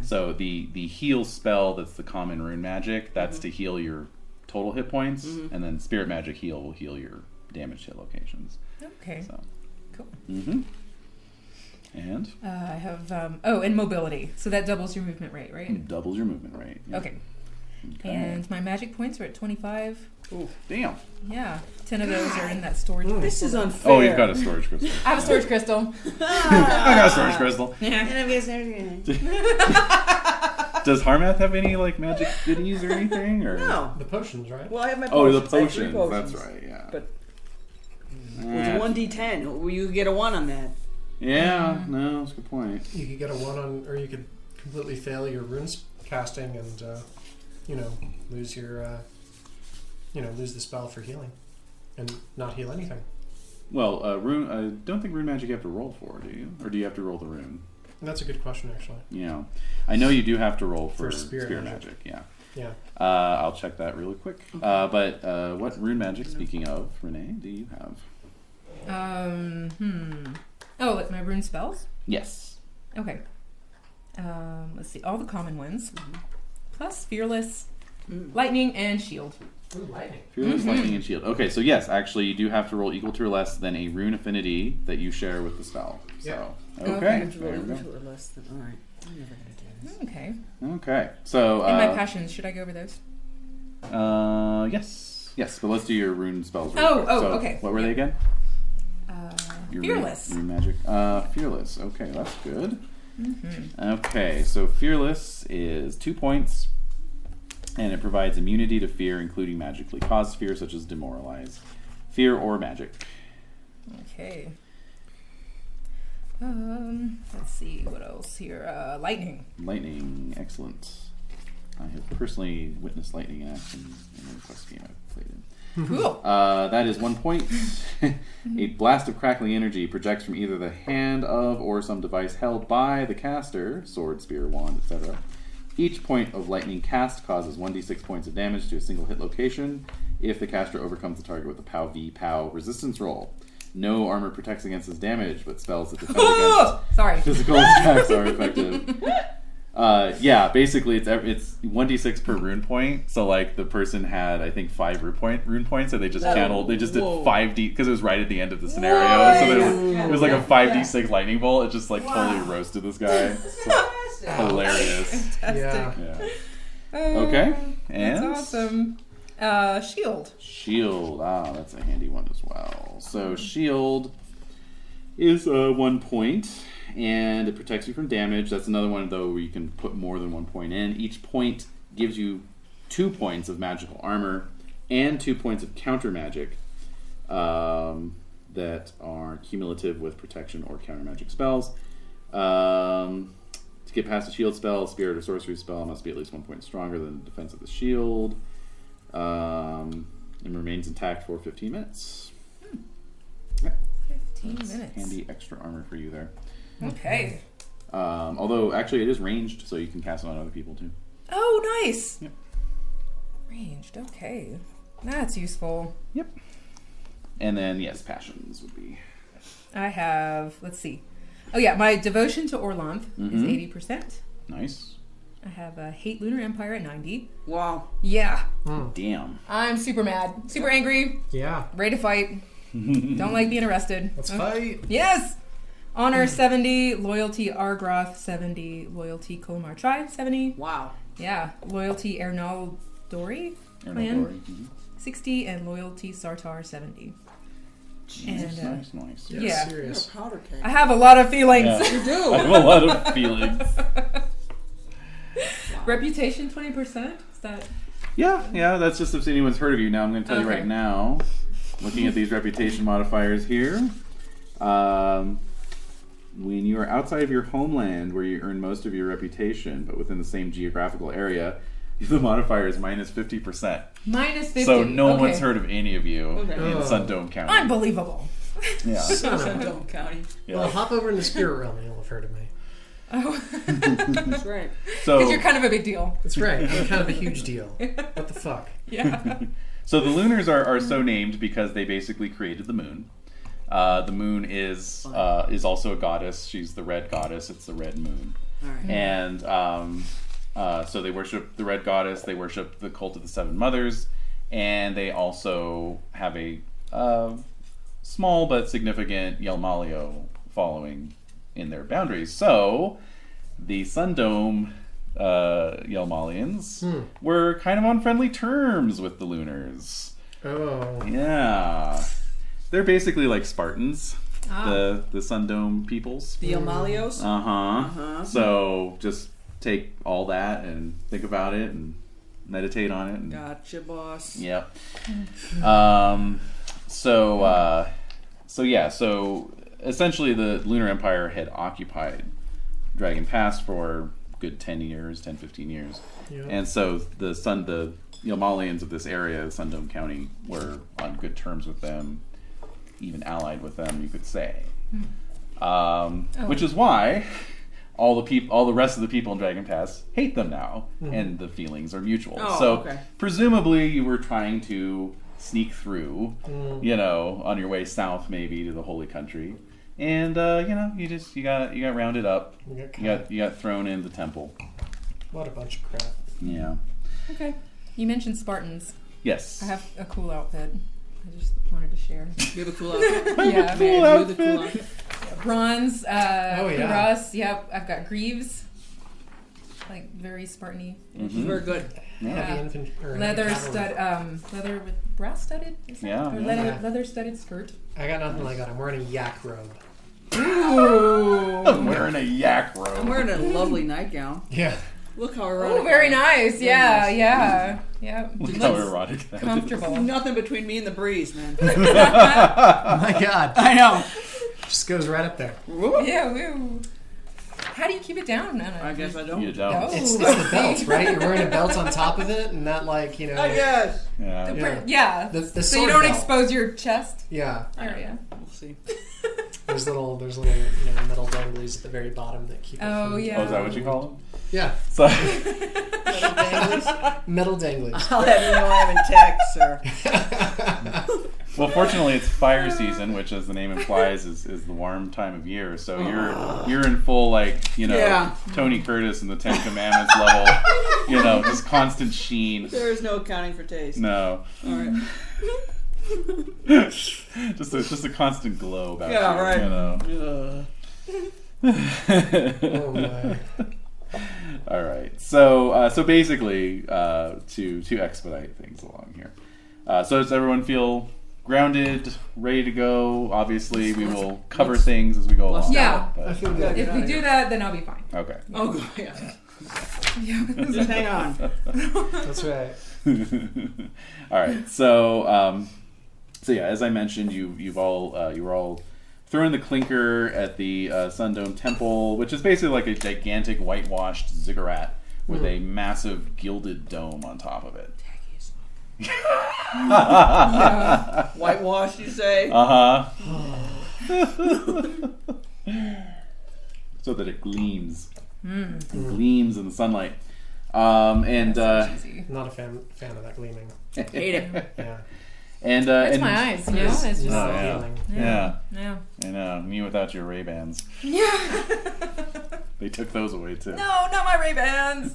So the heal spell that's the common rune magic, that's to heal your total hit points, and then spirit magic heal will heal your damaged hit locations. Okay. So. Cool. Mm-hmm. And? I have, and mobility. So that doubles your movement rate, right? Doubles your movement rate. Yep. Okay. And my magic points are at 25. Ooh, damn. Yeah. 10 of those are in that storage. This is unfair. Oh, you've got a storage crystal. I have a storage crystal. I got a storage crystal. Yeah. And I'm guessing Does Harmath have any magic goodies or anything? Or no. The potions, right? Well, I have my Oh, potions. the I have 3 potions. potions. That's right. Yeah. But with 1d10, you get a 1 on that. Yeah. No, that's a good point. You could get a 1 on, or you could completely fail your runes casting and, lose your, lose the spell for healing, and not heal anything. Well, rune. I don't think rune magic you have to roll for, do you? Or do you have to roll the rune? And that's a good question, actually. Yeah. I know you do have to roll for spirit magic. Yeah. Yeah. I'll check that really quick. But what rune magic, speaking of, Renae, do you have? Oh, like my rune spells? Yes. Okay. Let's see. All the common ones. Plus Fearless, Lightning, and Shield. Ooh, lightning. Fearless, Lightning, and Shield. Okay, so yes, actually, you do have to roll equal to or less than a rune affinity that you share with the spell. So, Okay. okay. Equal There we go. or less than. All right. I'm never gonna do this. Okay. Okay. So, And my passions, should I go over those? yes. Yes, but let's do your rune spells. Oh, quick. oh, So, okay. What were they again? Your Fearless. Rune magic. Fearless. Okay, that's good. Okay, so Fearless is 2 points, and it provides immunity to fear, including magically caused fear, such as demoralize, fear, or magic. Okay. Let's see what else here. Lightning. Lightning, excellent. I have personally witnessed lightning in action in a Runequest game I've played in. Cool. That is 1 point. A blast of crackling energy projects from either the hand of or some device held by the caster, sword, spear, wand, etc. Each point of lightning cast causes 1d6 points of damage to a single hit location if the caster overcomes the target with a POW v POW resistance roll. No armor protects against this damage, but spells that defend against Sorry. physical attacks are effective. Yeah, basically it's 1d6 per rune point. So the person had, I think, 5 rune points, so they just channeled. They just did 5d because it was right at the end of the scenario. Whoa. So it was like a 5d6 lightning bolt. It just totally roasted this guy. So, hilarious. Fantastic. Yeah. Yeah. Okay. And That's awesome. Shield. Shield. That's a handy one as well. So shield is 1 point, and it protects you from damage. That's another one, though, where you can put more than 1 point in. Each point gives you 2 points of magical armor and 2 points of counter magic that are cumulative with protection or counter magic spells. To get past a shield spell, a spirit or sorcery spell must be at least 1 point stronger than the defense of the shield. And remains intact for 15 minutes. 15 That's minutes. handy extra armor for you there. Okay. Although, actually, it is ranged, so you can cast it on other people, too. Oh, nice. Yep. Ranged. Okay. That's useful. Yep. And then, yes, passions would be... I have, let's see. Oh, yeah, my devotion to Orlanth is 80%. Nice. I have hate Lunar Empire at 90. Wow. Yeah. Damn. I'm super mad. Super angry. Yeah. Ready to fight. Don't like being arrested. Let's fight. Yes! Honor 70, loyalty Argroth 70, loyalty Kolomar Tribe 70. Wow. Yeah, loyalty Ernal Dori clan Ernal 60, and loyalty Sartar 70. Nice, And, nice. Yeah, Yeah. You're a serious. powder keg. I have a lot of feelings. Yeah. You do. I have a lot of feelings. Reputation 20%? Is that... Yeah, that's just if anyone's heard of you. Now I'm going to tell you Okay. right now, looking at these reputation modifiers here, when you are outside of your homeland where you earn most of your reputation, but within the same geographical area, the modifier is minus 50%. Minus 50. So no Okay. one's heard of any of you Okay. in Oh. Sundome County. Unbelievable. Yeah. Sundome County. Yeah. Well, hop over in the spirit realm and you'll have heard of me. Oh. That's right. So, Because you're kind of a big deal. That's right. I'm kind of a huge deal. What the fuck? Yeah. so the Lunars are so named because they basically created the moon. The moon is also a goddess. She's the red goddess. It's the red moon. All right. And so they worship the red goddess. They worship the cult of the seven mothers, and they also have a small but significant Yelmalio following in their boundaries. So the Sundome Yelmalians were kind of on friendly terms with the Lunars. Oh. Yeah, they're basically like Spartans. Ah. The Sundome peoples. The Amalios. Uh-huh. So just take all that and think about it and meditate on it. And, Gotcha, boss. Yep. So essentially the Lunar Empire had occupied Dragon Pass for a good 10 years, 10, 15 years. Yeah. And so the Yelmalians of this area, Sundome County, were on good terms with them, even allied with them, you could say. Which is why all the rest of the people in Dragon Pass hate them now, and the feelings are mutual. Oh, so okay. presumably you were trying to sneak through, on your way south maybe to the Holy Country, and you got rounded up. You got thrown in the temple. What a bunch of crap. Yeah. Okay. You mentioned Spartans. Yes. I have a cool outfit. I just wanted to share. You have a cool outfit. Yeah, Cool man. You're the cool outfit. Bronze, yeah. cuirass. Yep, I've got greaves. Like very Spartan-y. Very good. Heavy infantry. or Leather cavalry. leather with brass studded. Is that? Yeah, Or yeah. leather studded skirt. I got nothing like that. I'm wearing a yak robe. Ooh. I'm wearing a yak robe. I'm wearing a lovely nightgown. Yeah. Look how erotic. Oh, very I am. nice. Yeah, nice. yeah, yeah. Look how Looks erotic that is. comfortable. Nothing between me and the breeze, man. Oh my god. I know. Just goes right up there. Yeah. Woo. How do you keep it down? I guess I don't. You don't. No. It's the belt, right? You're wearing a belt on top of it, and that, like, you know. I guess. Yeah. Yeah. Yeah. The So you sword don't belt. expose your chest Yeah. area. We'll see. There's little metal danglies at the very bottom that keep it Oh, from- yeah. Oh, is that what you call them? Yeah. So, Metal danglies. I'll have you know I'm in tech, sir. well, fortunately, it's fire season, which, as the name implies, is the warm time of year. So you're in full Yeah. Tony Curtis and the Ten Commandments level, just constant sheen. There is no accounting for taste. No, All right. just a constant glow about Yeah, you, right. Oh my. All right. So basically, to expedite things along here. So does everyone feel grounded, ready to go? Obviously, we will cover things as we go along. Yeah. I But, feel good. If we do that, then I'll be fine. okay. Oh, God, yeah. Yeah. Just hang on. That's right. All right. So yeah, as I mentioned, you were all throwing the clinker at the Sundome Temple, which is basically like a gigantic whitewashed ziggurat with a massive gilded dome on top of it. Yeah. Whitewash, you say? So that it gleams. It gleams in the sunlight. And Cheesy. Not a fan of that gleaming. Hate it. Yeah. and It's my eyes, you know? It's just... Oh, yeah. Healing. Yeah. Yeah. I know. Me without your Ray-Bans. Yeah. They took those away too. No, not my Ray-Bans.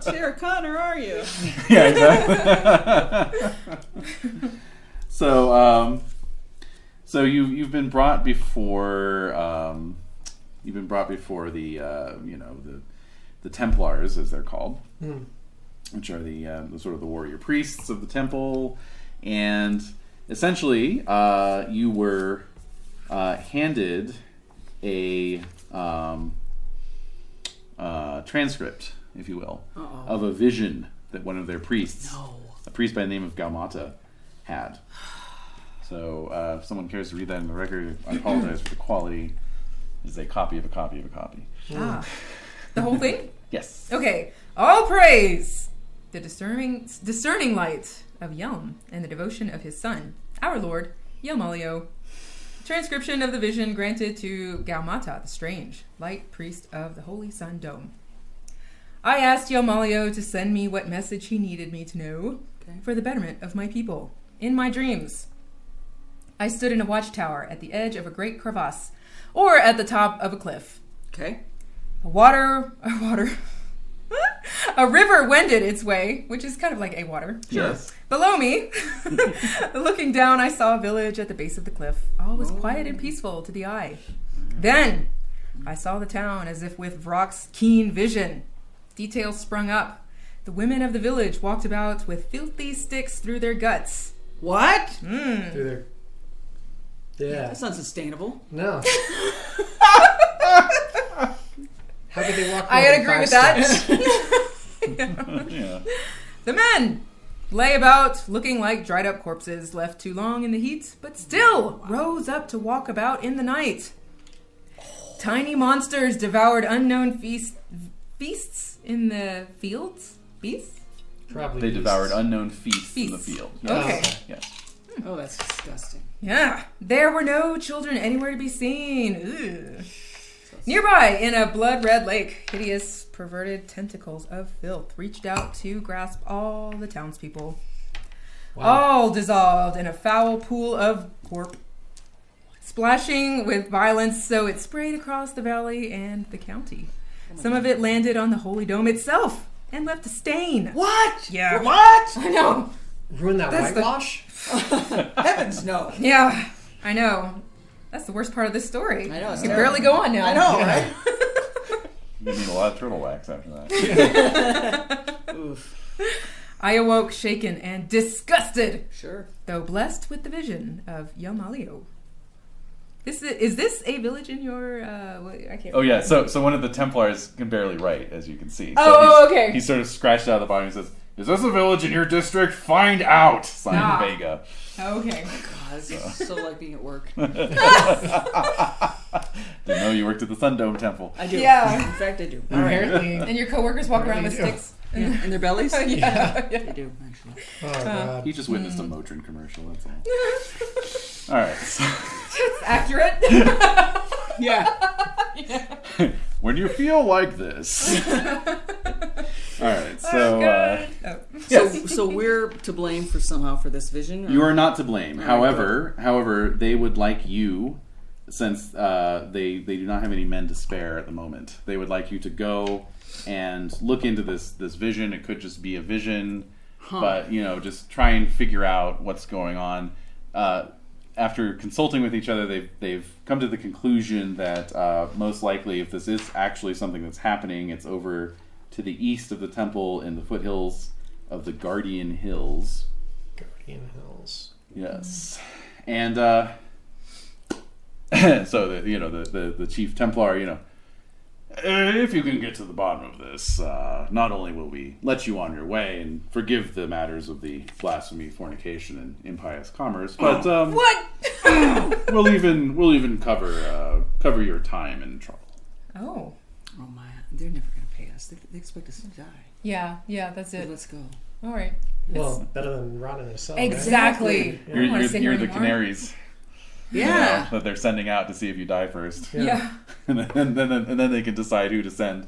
Sarah Connor, are you? Yeah, exactly. So you've been brought before the Templars, as they're called, which are the sort of the warrior priests of the temple, and essentially you were handed a transcript, if you will, of a vision that one of their priests, a priest by the name of Gaumata, had. So if someone cares to read that in the record, I apologize for the quality. It is a copy of a copy of a copy. Ah. The whole thing? Yes. Okay. All praise the discerning light of Yelm and the devotion of his son, our Lord, Yelmalio. Transcription of the vision granted to Gaumata, the strange, light priest of the Holy Sun Dome. I asked Yelmalio to send me what message he needed me to know for the betterment of my people. In my dreams, I stood in a watchtower at the edge of a great crevasse, or at the top of a cliff. Okay. A river wended its way, which is kind of like a water. Yes. Below me, looking down, I saw a village at the base of the cliff. All was quiet and peaceful to the eye. Then, I saw the town as if with Vrock's keen vision. Details sprung up. The women of the village walked about with filthy sticks through their guts. What? Through their... Yeah. That's not sustainable. No. How could they walk? I more would than agree 5 with that. steps? Yeah. The men lay about, looking like dried up corpses left too long in the heat, but still rose up to walk about in the night. Tiny monsters devoured unknown feasts in the fields. Beasts? Probably. They beasts. devoured unknown feasts in the Feasts. field. Okay. Yes. Oh, that's disgusting. Yeah. There were no children anywhere to be seen. Ugh. Nearby, in a blood-red lake, hideous, perverted tentacles of filth reached out to grasp all the townspeople. Wow. All dissolved in a foul pool of corp, splashing with violence so it sprayed across the valley and the county. Some of it landed on the Holy Dome itself and left a stain. What? Yeah. What? I know. Ruin that That's the- whitewash? Heavens no. Yeah, I know. That's the worst part of this story. I know, it's You can terrible. barely go on now. I know, right? You need a lot of turtle wax after that. Oof. I awoke shaken and disgusted, Sure. though blessed with the vision of Yelmalio. Is this a village in your? I can't. Oh yeah. So one of the Templars can barely write, as you can see. So Oh, okay. He sort of scratched out of the bottom and says, "Is this a village in your district? Find out." Signed Ah. Vega. Okay. God, this is so like being at work. Didn't know you worked at the Sundome Temple. I do. Yeah. In fact, I do. Apparently. And your coworkers walk around with Really do. sticks. Yeah. In their bellies? Yeah. They do, actually. Oh, God. He just witnessed a Motrin commercial. That's all. All right. So, It's accurate. Yeah. when you feel like this. All right. So So we're to blame for somehow for this vision? Or? you are not to blame. All right, However, they would like you, since they do not have any men to spare at the moment. They would like you to go and look into this vision. It could just be a vision, but just try and figure out what's going on. After consulting with each other, they've come to the conclusion that most likely, if this is actually something that's happening, it's over to the east of the temple in the foothills of the Guardian Hills. Guardian Hills. Yes, and so the Chief Templar, if you can get to the bottom of this, not only will we let you on your way and forgive the matters of the blasphemy, fornication, and impious commerce, but What? We'll even cover your time in trouble. Oh. Oh my, they're never going to pay us. They expect us to die. Yeah, that's So it. let's go. All right. Well, better than rotting in a cell. Right? Exactly. I don't wanna sit here You're the anymore. canaries. Yeah. That they're sending out to see if you die first, Yeah. and then they can decide who to send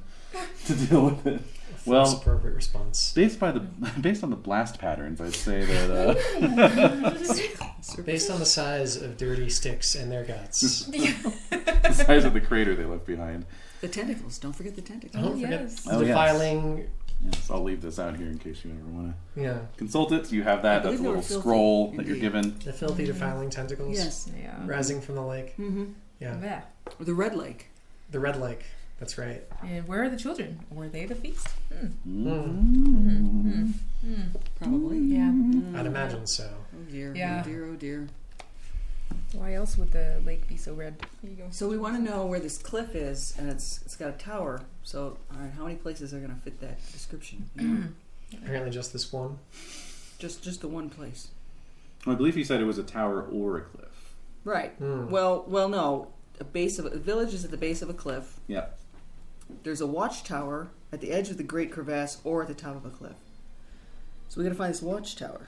to deal with it. First Well, appropriate response. based on the blast patterns, I'd say that Based on the size of dirty sticks and their guts. the size of the crater they left behind. The tentacles. Don't forget the tentacles. Don't forget yes. the Oh, yes. defiling. Yes, I'll leave this out here in case you ever want to Yeah, consult it. You have that. I That's believe a they were little filthy, scroll that you're indeed. given. the filthy defiling tentacles. Yes. Yeah. Rising from the lake. Mm-hmm. Yeah. Yeah. Or the Red Lake. The Red Lake. That's right. And where are the children? Were they the feast? Probably. Yeah. Mm. I'd imagine so. Oh dear. Yeah. Oh dear. Oh dear. Why else would the lake be so red? Here you go. So we want to know where this cliff is, and it's got a tower. So, all right, how many places are going to fit that description? You know? Apparently just this one. just the one place. I believe he said it was a tower or a cliff. Right. Hmm. Well, no. A village is at the base of a cliff. Yeah. There's a watchtower at the edge of the Great Crevasse or at the top of a cliff. So we got to find this watchtower.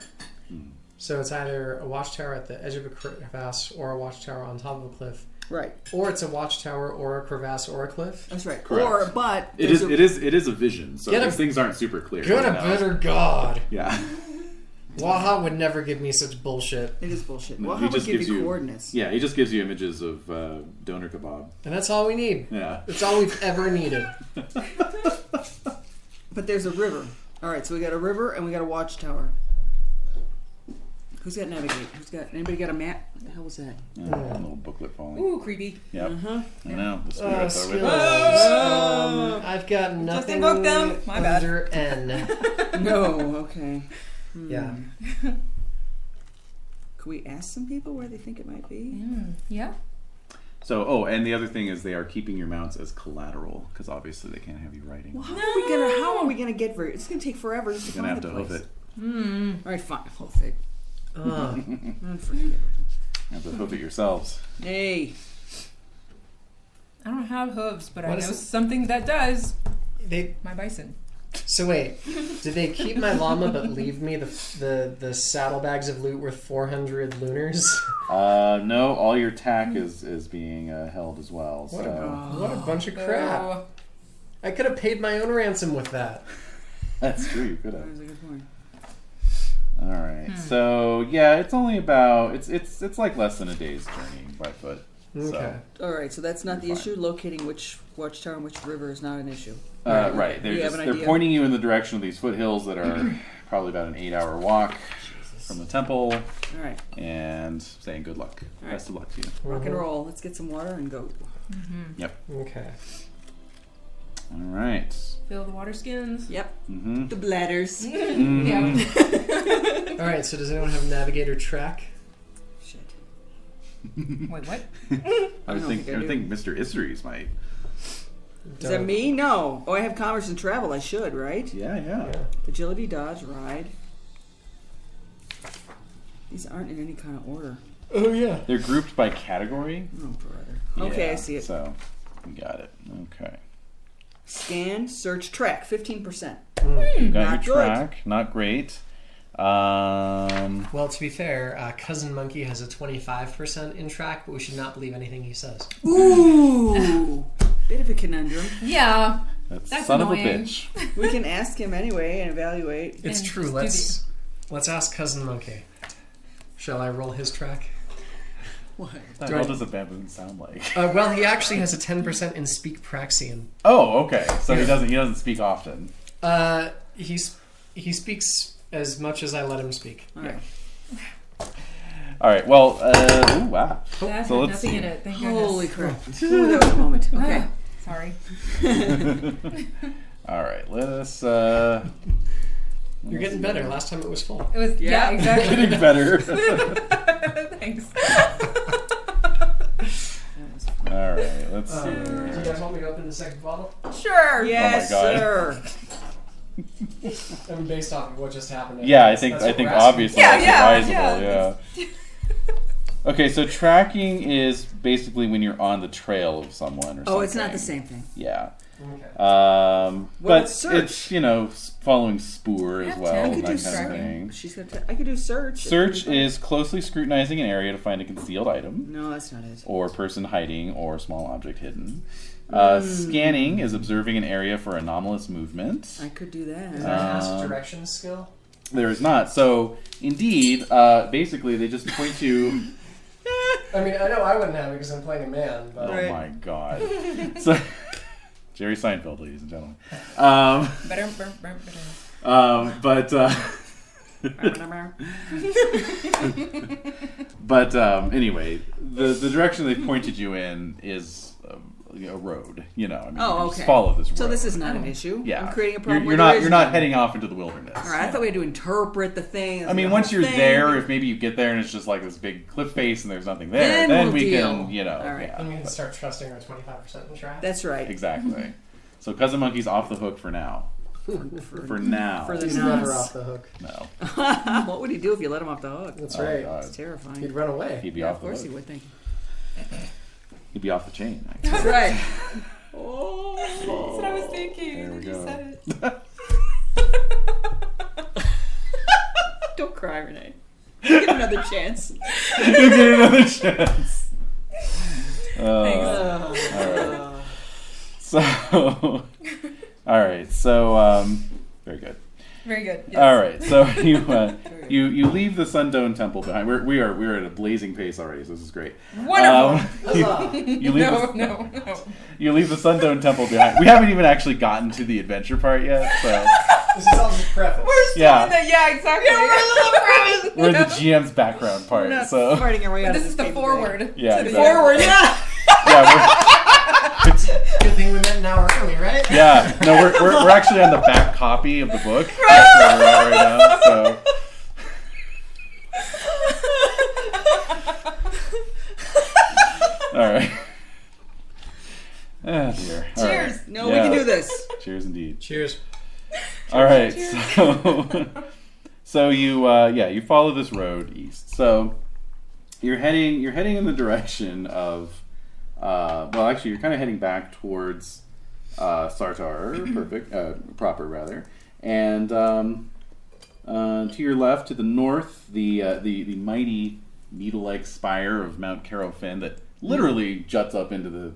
So it's either a watchtower at the edge of a crevasse or a watchtower on top of a cliff. Right. Or it's a watchtower or a crevasse or a cliff. That's right. Correct. Or, but It there's is a vision. So Get a- these things aren't super clear. Good you a know? better God. Yeah. Waha would never give me such bullshit. It is bullshit. No, Well, he how would just give gives you you- coordinates? Yeah. He just gives you images of doner kebab. And that's all we need. Yeah. It's all we've ever needed. But there's a river. All right, so we got a river and we got a watchtower. Who's got navigate? Anybody got a map? What the hell was that? Yeah, a little booklet falling. Ooh, creepy. Yep. Uh-huh. I know. The spirits are Skills. with us. I've got nothing invoke them. My bad. under N. No, okay. Yeah. Could we ask some people where they think it might be? Yeah. So, and the other thing is they are keeping your mounts as collateral because obviously they can't have you riding. Well, how are we gonna get very? It's gonna take forever just to You're gonna find have the to place. hoof it. All right, fine, hoof it. Unforgivable. You have to hoof it yourselves. Hey, I don't have hooves, but I What know is it? something that does. They. My bison. So wait, did they keep my llama but leave me the saddlebags of loot worth 400 lunars? No, all your tack is being held as well. What So what a bunch of crap! Oh, I could have paid my own ransom with that. that's true. You could that have. was a good point. All right. So yeah, it's only about it's like less than a day's journey by foot. Okay. All right, so that's not the You're fine. issue. Locating which watchtower and which river is not an issue. Right. Do you have an They're idea? pointing you in the direction of these foothills that are probably about an 8-hour walk from the temple, All right, and saying good luck. All right. Best of luck to you. rock and roll. Let's get some water and go. Okay. All right. fill the water skins. Yep, Mm-hmm. the bladders. Yeah. All right. So does anyone have navigator track? Shit. Wait, what? I don't think think I do. Mr. Isseries might. Is that me? No. Oh, I have commerce and travel. I should, right? Yeah. Yeah. Agility, dodge, ride. These aren't in any kind of order. Oh yeah. They're grouped by category. Oh, brother. Okay, Yeah, I see it. So, you got it. Okay. Scan, search, track. 15%. You got Not your good. track. Not great. Well, to be fair, Cousin Monkey has a 25% in track, but we should not believe anything he says. Ooh. Bit of a conundrum. Yeah. That's That's son annoying. of a bitch. We can ask him anyway and evaluate. It's And true. just do Let's ask Cousin Monkey. Shall I roll his track? What? What Do I- does a baboon sound like? Well, he actually has a 10% in Speak Praxian. Oh, okay. So Yeah. he doesn't speak often. He speaks as much as I let him speak. All right. All right. Well, ooh, wow. That So had let's nothing see. in it. Thank Holy goodness. crap. Ooh, that was a moment. Okay. Ah, sorry. All right. Let us. You're getting better. Last time it was full. It was Yeah. exactly. Getting better. Thanks. All right. Let's see. Do you guys want me to open the second bottle? Sure. Yes, Oh my God. sir. I mean, based off of what just happened. Yeah, I think That's what we're asking. obviously Yeah, that's yeah, advisable. yeah. Yeah. Okay, so tracking is basically when you're on the trail of someone or something. Oh, it's not the same thing. Yeah. Okay. What But about search? it's, following spoor as Yeah, well, I that could kind do of tracking. thing. She's got. I could do search. Search is closely scrutinizing an area to find a concealed item, No, that's not it. or person hiding, or small object hidden. Scanning is observing an area for anomalous movement. I could do Is that. that an ask directions skill? There is not. So, indeed, basically, they just point to... I mean, I know I wouldn't have it because I'm playing a man, but... Oh my god. So, Jerry Seinfeld, ladies and gentlemen. But anyway, the direction they pointed you in is a road. I mean, Oh, you just okay. follow this road. So this is not an issue. Yeah, I'm creating a problem. You're where there not. is You're not none. heading off into the wilderness. All right, I thought we had to interpret the thing. I mean, once you're there, if maybe you get there and it's just like this big cliff face and there's nothing there, Then we'll we deal. can, All right. yeah. And we can start trusting our 25% in track. That's right. Exactly. So Cousin Monkey's off the hook for now. For now. For the He's never off the hook. No. What would he do if you let him off the hook? That's Oh, right. God. It's terrifying. He'd run away. He'd be Yeah, off of the course hook. he would. Thank you. He'd be off the chain. Actually. That's right. That's what I was thinking. There we You go. said it. Don't cry, Renee. Give another chance. You get another chance. Thanks. Alright. So, alright. So, very good. Very good. Yes. All right, so you leave the Sundome Temple behind. We're at a blazing pace already, so this is great. Wonderful. Huzzah! You leave No. you leave the Sundome Temple behind. We haven't even actually gotten to the adventure part yet, so This is all just preface. We're still Yeah. in the, exactly. we're in the GM's background part. We're not So fighting our way out This of is the game forward. Yeah, to the exactly. Forward, yeah. yeah, Good thing we met an hour early, right? we're actually on the back copy of the book. That's where we're at right now. So. All right. Oh dear. All Cheers. right. No, we can do this. Cheers indeed. Cheers. All right. So you follow this road east. So you're heading in the direction of well, actually you're kind of heading back towards Sartar, proper rather. And to your left, to the north, the mighty needle-like spire of Mount Carofin that literally juts up into the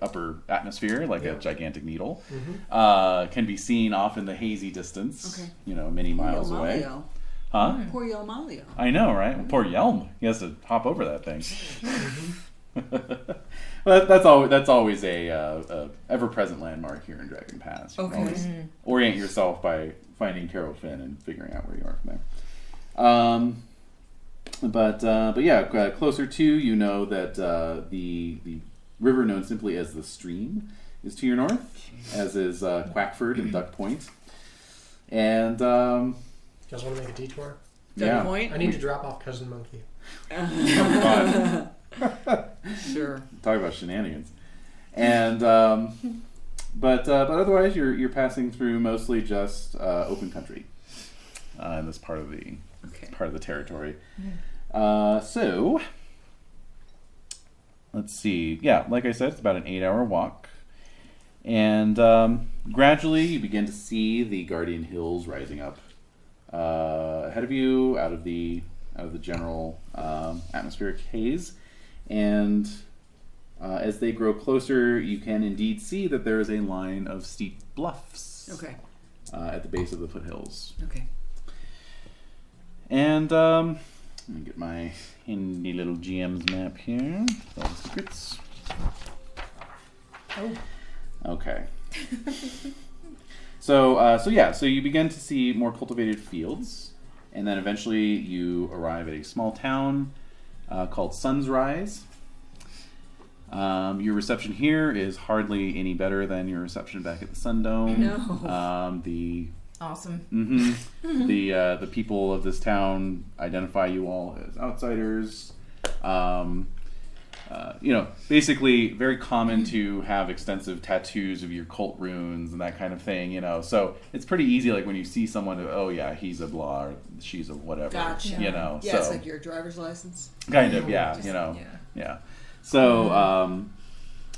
upper atmosphere like a gigantic needle, can be seen off in the hazy distance. Okay. Many miles away. Yelmalio. Huh? Poor Yelmalio. I know, right? Poor Yelm. He has to hop over that thing. Well, that's always a ever-present landmark here in Dragon Pass. You can Okay. always orient yourself by finding Carofin and figuring out where you are from there. But yeah, closer to, you know that the river known simply as the Stream is to your north, as is Quackford and Duck Point. And You guys want to make a detour? yeah, Point? I need to drop off Cousin Monkey. fun. Sure. Talk about shenanigans. And but otherwise, you're passing through mostly just open country in this part of the territory. So let's see. Yeah, like I said, it's about an 8-hour walk, and gradually you begin to see the Guardian Hills rising up ahead of you, out of the general atmospheric haze. And as they grow closer, you can indeed see that there is a line of steep bluffs Okay. at the base of the foothills. Okay. And let me get my handy little GM's map here. With all the secrets. Oh. Okay. So you begin to see more cultivated fields, and then eventually you arrive at a small town called Sun's Rise. Your reception here is hardly any better than your reception back at the Sundome. No. Awesome. The people of this town identify you all as outsiders. basically very common to have extensive tattoos of your cult runes and that kind of thing, So it's pretty easy, like when you see someone, oh yeah, he's a blah, or she's a whatever, Gotcha. Yeah, Yeah, it's like your driver's license. kind of, yeah, yeah. So,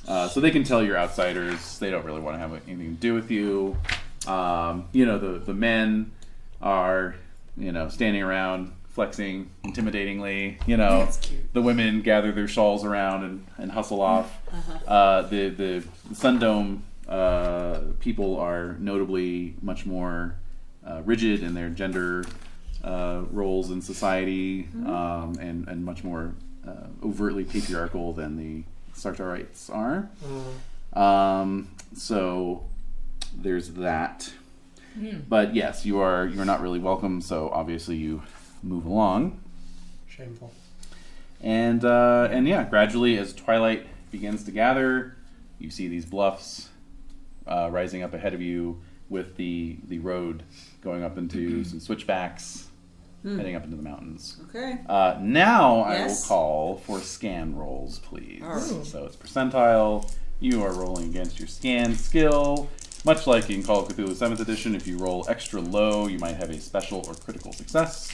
so they can tell you're outsiders. They don't really want to have anything to do with you. The men are, standing around, flexing intimidatingly. That's cute. The women gather their shawls around and hustle off. The Sundome people are notably much more rigid in their gender roles in society, and much more overtly patriarchal than the Sartorites are. So there's that. But yes, you're not really welcome. So obviously you move along. Shameful. And yeah, gradually as twilight begins to gather, you see these bluffs rising up ahead of you with the road going up into some switchbacks, heading up into the mountains. Okay. Now I will Yes. call for scan rolls, please. All right. So it's percentile. You are rolling against your scan skill. Much like in Call of Cthulhu 7th edition, if you roll extra low, you might have a special or critical success.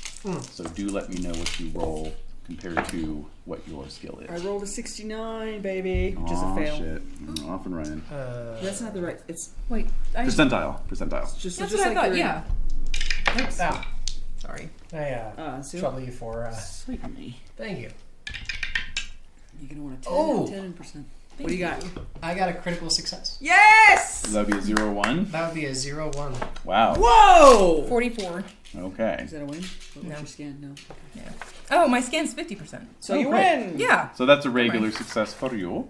So do let me know what you roll compared to what your skill is. I rolled a 69, baby, which is a Aw, fail. shit. Off and running. That's not the right. It's Wait, Percentile. just that's just what I like thought. your- Yeah. Oops. Ah, Sorry. I so trouble you for. certainly. Thank you. You're gonna want a 10, Oh. 10%. What do you got? I got a critical success. Yes. So that would be a 0-1. That would be a 0-1. Wow. Whoa! 44. Okay. Is that a win? What No. was your scan? No. Yeah. Oh, my scan's 50%. So Oh, you great. win. Yeah. So that's a regular success for you.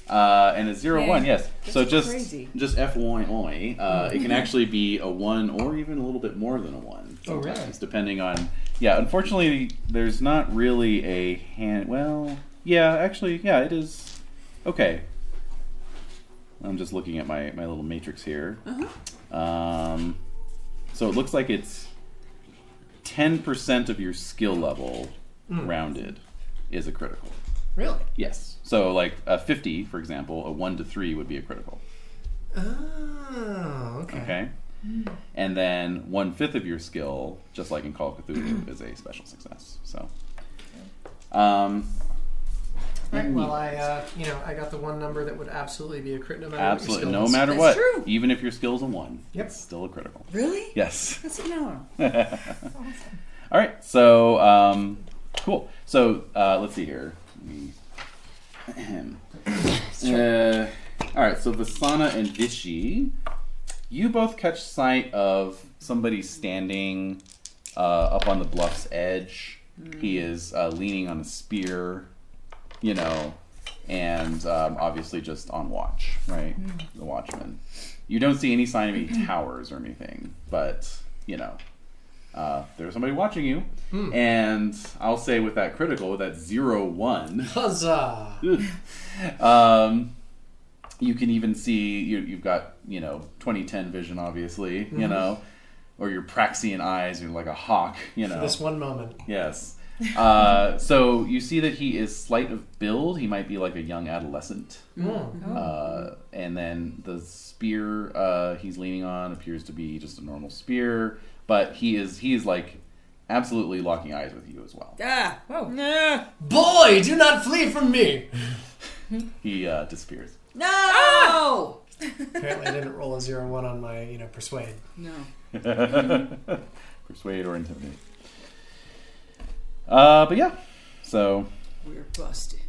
And a 0-1, Yay. yes. So That's crazy. just FYI, it can actually be a 1 or even a little bit more than a 1. Oh, really? Sometimes, depending on... Yeah, unfortunately, there's not really a hand... Well, yeah, actually, yeah, it is... Okay. I'm just looking at my little matrix here. So it looks like it's 10% of your skill level rounded is a critical. Really? Yes. So like a 50, for example, a 1 to 3 would be a critical. Oh, okay. Okay. And then 1/5 of your skill, just like in Call of Cthulhu, is a special success. So, Right, well, I got the one number that would absolutely be a crit no matter absolutely, what your no skill is. matter That's what, true. even if your skill's a 1, Yep. it's still a critical. Really? Yes. That's phenomenal. All right. So, cool. So, let's see here. All right. So, Vasana and Vishy, you both catch sight of somebody standing up on the bluff's edge. He is leaning on a spear, and obviously just on watch, right? The watchman. You don't see any sign of any towers or anything, but, there's somebody watching you. And I'll say with that critical, with that 0-1, Huzzah! you can even see, you've got, 2010 vision, obviously, or your Praxian eyes, you're like a hawk, For this one moment. Yes. So you see that he is slight of build. He might be like a young adolescent. And then the spear he's leaning on appears to be just a normal spear, but he is like absolutely locking eyes with you as well. Ah. Whoa. Nah. Boy, do not flee from me! He disappears. No. Apparently I didn't roll a 0-1 on my, persuade. No. Persuade or intimidate. But yeah, so We're busted.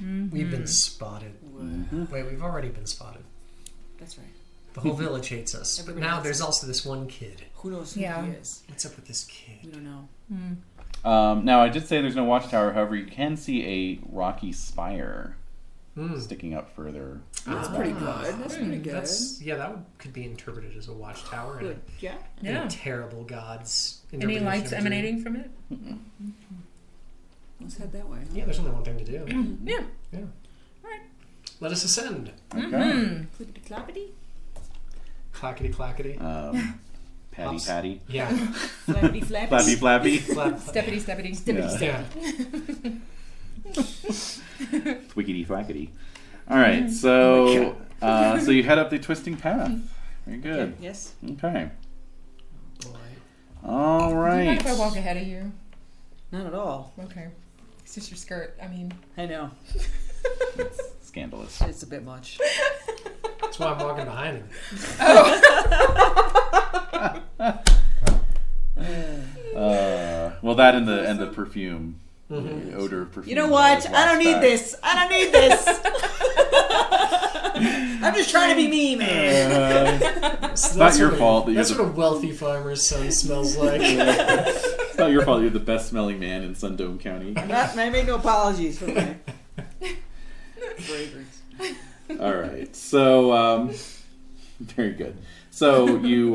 We've been spotted. Wow. Wait, we've already been spotted. That's right. The whole village hates us. But Everybody now hates there's us. also this one kid. Who knows who Yeah. he is? What's up with this We kid? don't know. now I did say there's no watchtower. However, you can see a rocky spire sticking up further. That's pretty good. That's pretty good. Could be interpreted as a watchtower. Good. Yeah. And Yeah. a terrible god's Any interpretation lights of a dream. emanating from it? Let's head that way. Huh? Yeah, there's only one thing to do. Yeah. Yeah. Right. Let us ascend. Okay. Clippity clappity. Clackety clackety. Patty Ups. patty. Yeah. Flappity flappy. Flappy flappy. Flap. Steppity, steppity. Yeah. Yeah. Squeaky Flickety flackety. All right, so so you head up the twisting path. Very good. Okay, yes. Okay. Boy. All Do you right. mind if I walk ahead of you? Not at all. Okay. It's just your skirt. I mean. I know. Scandalous. It's a bit much. That's why I'm walking behind him. Well, that and the perfume, Mhm. the odor of perfume. You know what? I don't need this. I don't need this. I'm just trying to be me, man. It's not your fault that you're That's what a wealthy farmer's son smells like. It's not your fault you're the best smelling man in Sundome County. I make no apologies for my fragrance. All right, so very good. So you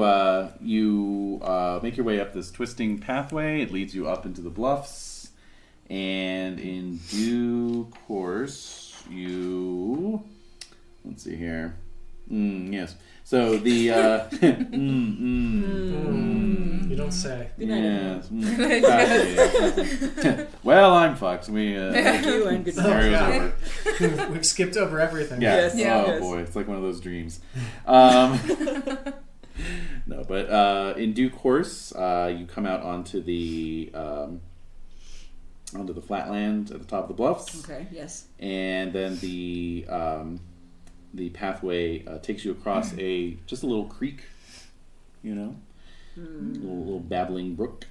make your way up this twisting pathway. It leads you up into the bluffs, and in due course, let's see here. Yes. So the You don't say. yes. Well, I'm fucked. Thank you and good Scenario's God. over. We've skipped over everything. Yeah. Yes, Oh yes. boy, it's like one of those dreams. No, but in due course, you come out onto the flatland at the top of the bluffs, Okay, yes. and then the pathway takes you across just a little creek, a little babbling brook.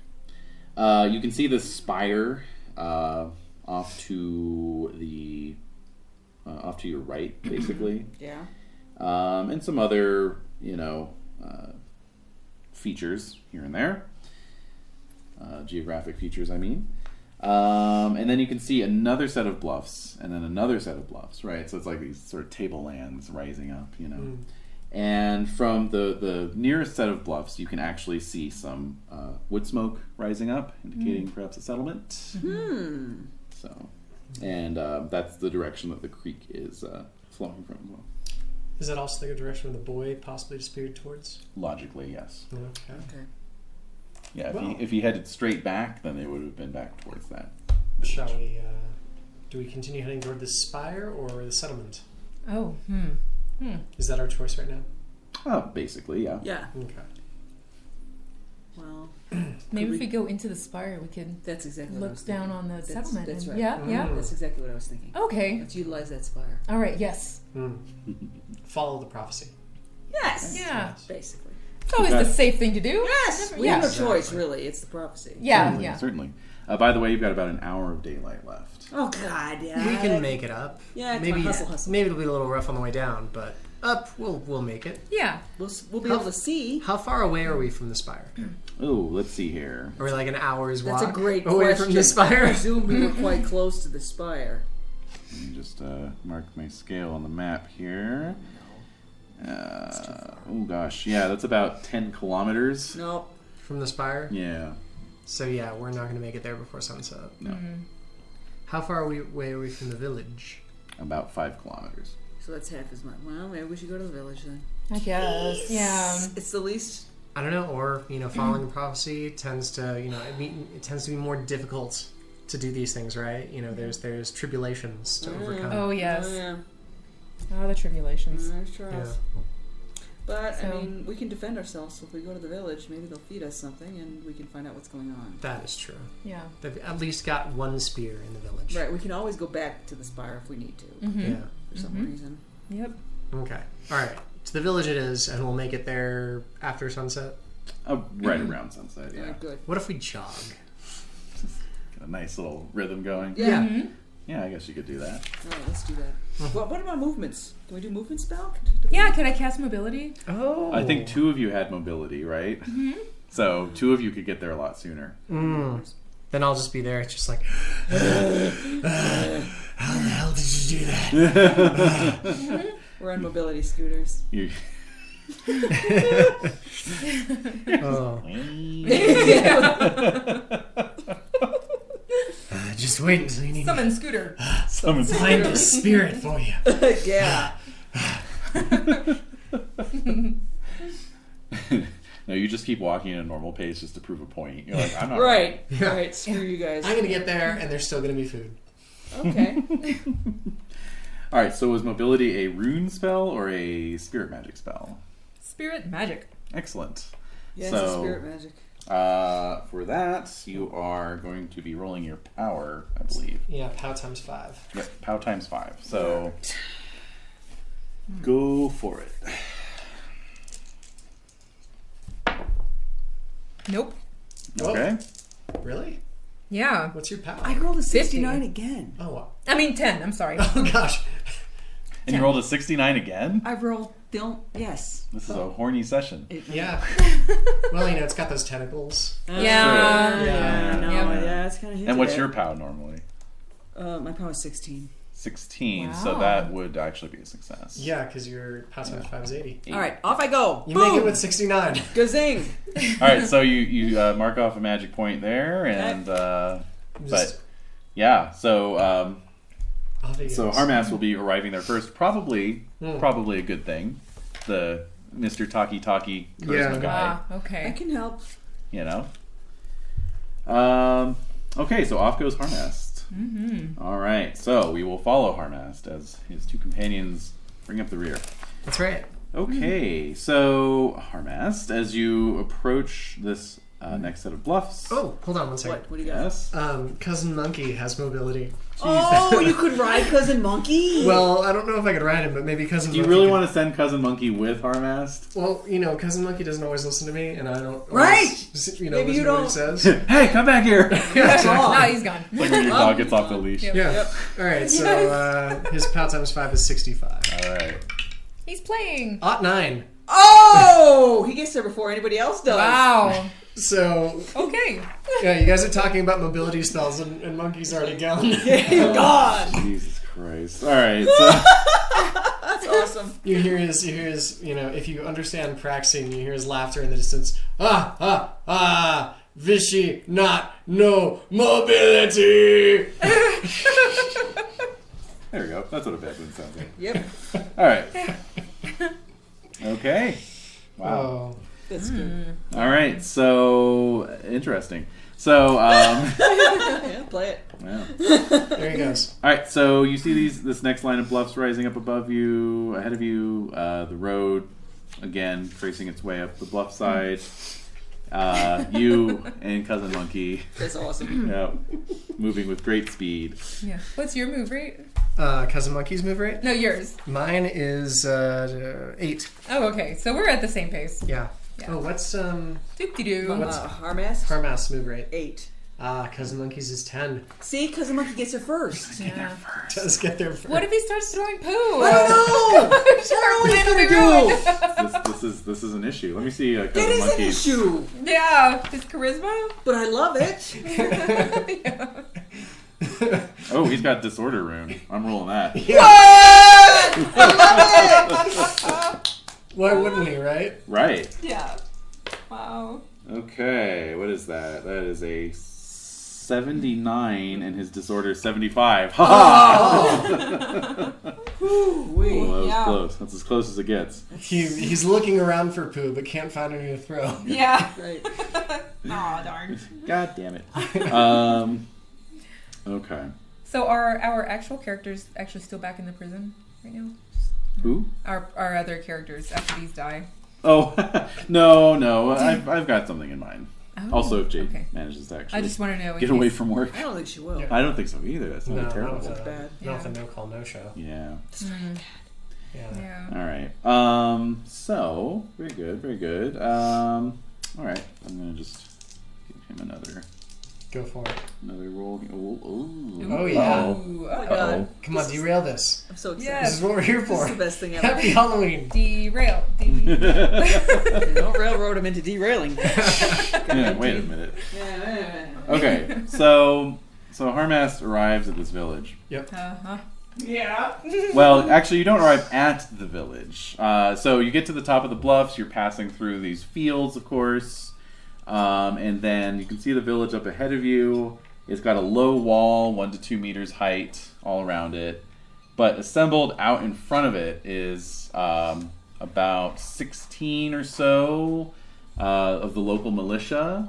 You can see the spire off to your right, basically. Yeah. And some other, features here and there. Geographic features, I mean. And then you can see another set of bluffs, and then another set of bluffs, right? So it's like these sort of tablelands rising up, And from the nearest set of bluffs, you can actually see some wood smoke rising up, indicating perhaps a settlement. So, and that's the direction that the creek is flowing from as well. Is that also the direction where the boy possibly disappeared towards? Logically, yes. Okay. Yeah, Well- if he headed straight back, then they would have been back towards that. Shall we, do we continue heading toward the spire or the settlement? Oh. Is that our choice right now? Oh, basically, yeah. Yeah. Okay. Well, Maybe if we go into the spire, we could that's exactly what I look was down thinking. on the That's- settlement. that's and- right. Yeah, yeah. That's exactly what I was thinking. Okay. Let's utilize that spire. All right. Yes. Follow the prophecy. Yes. Yeah. Basically. It's always the safe thing to do. Yes. We Yeah. have no choice, really. It's the prophecy. Yeah. Certainly. By the way, you've got about an hour of daylight left. Oh God. Yeah. We can make it up. Yeah. Come Maybe on, hustle. maybe it'll be a little rough on the way down, but up we'll make it. Yeah. We'll be able to see. How far away are we from the spire? Oh, let's see here. Are we like an hour's walk That's a great away question. from the I spire? presume we were quite close to the spire. Let me just mark my scale on the map here. Oh gosh, yeah, that's about 10 kilometers. Nope. From the spire? Yeah, So yeah, we're not going to make it there before sunset. no, How far away are we from the village? about 5 kilometers. So that's half as much. Well, maybe we should go to the village then. I guess. Yeah. It's the least. I don't know, or following the prophecy tends to, it tends to be more difficult to do these things, right? There's tribulations to overcome. Oh yes. Oh, yeah. Oh, the tribulations. There's trials. But, I So- mean, we can defend ourselves. So if we go to the village, maybe they'll feed us something and we can find out what's going on. That is true. Yeah. They've at least got one spear in the village. Right, we can always go back to the spire if we need to, Yeah. for some reason. Yep. Okay. All right. To the village it is, and we'll make it there after sunset. Right around sunset, yeah. Alright, good. What if we jog? Got a nice little rhythm going. Yeah. Yeah, I guess you could do that. Alright, let's do that. What about movements? Can we do movement spell? Yeah. Can I cast mobility? Oh. I think 2 of you had mobility, right? So 2 of you could get there a lot sooner. Then I'll just be there. It's just like, how the hell did you do that? We're on mobility scooters. You- Oh. Just wait until you need Summon Scooter. Someone's find a spirit for you. Yeah. No, you just keep walking at a normal pace just to prove a point. You're like, I'm not Right. Yeah. Right. Screw you guys. I'm gonna get there, and there's still gonna be food. Okay. All right. So was mobility a rune spell or a spirit magic spell? Spirit magic. Excellent. Yeah, So- it's a spirit magic. For that, you are going to be rolling your power, I believe. Yeah, POW times 5. Yep, pow times 5. So go for it. Nope. Whoa. Okay. Really? Yeah. What's your POW? I rolled a 50. 69 again. Oh, wow. I mean 10. I'm sorry. Oh, gosh. And you rolled a 69 again? I rolled. Yes. This is a horny session. Yeah. Well, it's got those tentacles. Yeah. Yeah. No. Yep. Yeah. It's kind of. And what's your pow normally? My power is 16. 16. So Wow. that would actually be a success. Yeah, because your POW times 5 is 80. Eight. All right, off I go. You Boom! make it with 69. Gazing. All right. So you mark off a magic point there, and but yeah. So Off he so goes. Harmas will be arriving there first. Probably Hmm. a good thing. The Mr. Talkie charisma Yeah. guy. Ah, okay. I can help. You know. Okay, so off goes Harmast. Mm-hmm. All right, so we will follow Harmast as his two companions bring up the rear. That's right. Okay, so Harmast, as you approach this next set of bluffs. Oh, hold on one second. What do you got? Yes. Cousin Monkey has mobility. Oh, you could ride Cousin Monkey? Well, I don't know if I could ride him, but maybe Cousin Do you Monkey really could- want to send Cousin Monkey with Harmast? Well, Cousin Monkey doesn't always listen to me, and I don't Right! always, Maybe listen you to what he don't- says. Hey, come back here! Yeah, No, he's gone. Like when your dog gets off the leash. Yep. Yeah. Yep. All right, so his POW times 5 is 65. All right. He's playing. 9. Oh! He gets there before anybody else does. Wow. So, Okay. yeah, you guys are talking about mobility spells, and Monkey's already gone. God! Jesus Christ. All right, so... That's awesome. You hear his, if you understand Praxine, you hear his laughter in the distance. Vichy not no mobility. There we go. That's what a baboon sounds like. Yep. All right. Okay. Wow. Oh. That's good. All right. So interesting. So Yeah, play it. yeah. There he goes. All right. So you see this next line of bluffs rising up above you, ahead of you. The road again tracing its way up the bluff side. You and Cousin Monkey, That's awesome. yeah, moving with great speed. Yeah. What's your move rate? Cousin Monkey's move rate? No, yours. Mine is 8. Oh, okay. So we're at the same pace. Yeah. Yeah. Oh, what's Doop-de-doo. Harmast? Harmas move rate? 8. Cousin Monkey's is 10. See, Cousin Monkey gets it first. Yeah. Does get there first. What if he starts throwing poo? I don't know! What are we gonna do? This is an issue. Let me see That Cousin is an Monkey's. issue, Yeah. His charisma? but I love it. Yeah. Oh, he's got disorder rune. I'm rolling that. Why wouldn't he, right? Right. Yeah. Wow. Okay, what is that? That is a 79, and his disorder is 75. Ha ha! Well, that was Yeah. close. That's as close as it gets. He's looking around for poo, but can't find any to throw. Yeah. Right. Aw, darn. God damn it. Okay. So are our actual characters actually still back in the prison right now? Who? Our other characters after these die? Oh, no. I've got something in mind. Oh, Also, if Jade okay. manages to actually I just want to know. get away from work. I don't think she will. Yeah. I don't think so either. That's not terrible. Not bad. Not the no call, no show. Yeah. Yeah. Yeah. All right. So very good. All right. I'm gonna just give him another Go for it. roll. Oh, yeah. Oh Ooh, my God. Come on, derail this. I'm so excited. Yeah. This is what we're here This for. is the best thing ever. Happy Halloween. Derail. Don't railroad him into derailing. Yeah, wait a minute. Yeah. Okay, so Harmast arrives at this village. Uh-huh. Yeah. Well, actually, you don't arrive at the village. So you get to the top of the bluffs. You're passing through these fields, of course, and then you can see the village up ahead of you. It's got a low wall, 1 to 2 meters height, all around it. But assembled out in front of it is about 16 or so of the local militia.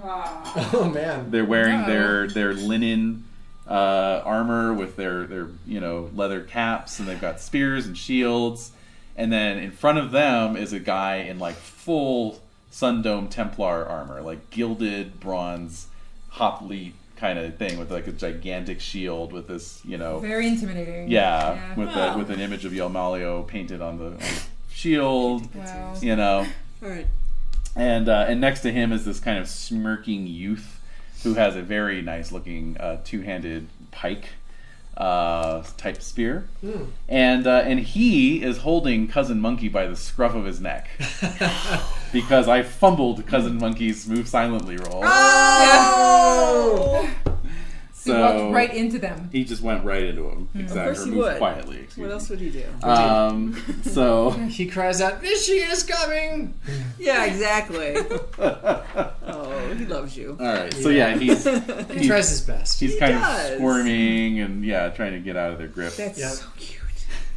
Oh, man. They're wearing Wow. their linen armor with their leather caps, and they've got spears and shields. And then in front of them is a guy in like full Sundome Templar armor, like gilded bronze hoplite kind of thing, with like a gigantic shield with this, Very intimidating. yeah, Yeah. with an image of Yelmalio painted on the shield. Wow. All right. And next to him is this kind of smirking youth who has a very nice looking two-handed pike type spear, and he is holding Cousin Monkey by the scruff of his neck because I fumbled Cousin Monkey's move silently roll. Oh! So he walked right into them. He just went right into him. Exactly. Of course he Moved would. quietly. Excuse What me. else would he do? So He cries out, "Vishy is coming!" Yeah, exactly. Oh, he loves you. all right. So yeah, he's He tries his best. he's He kind does. of squirming and trying to get out of their grip. That's Yeah. so cute.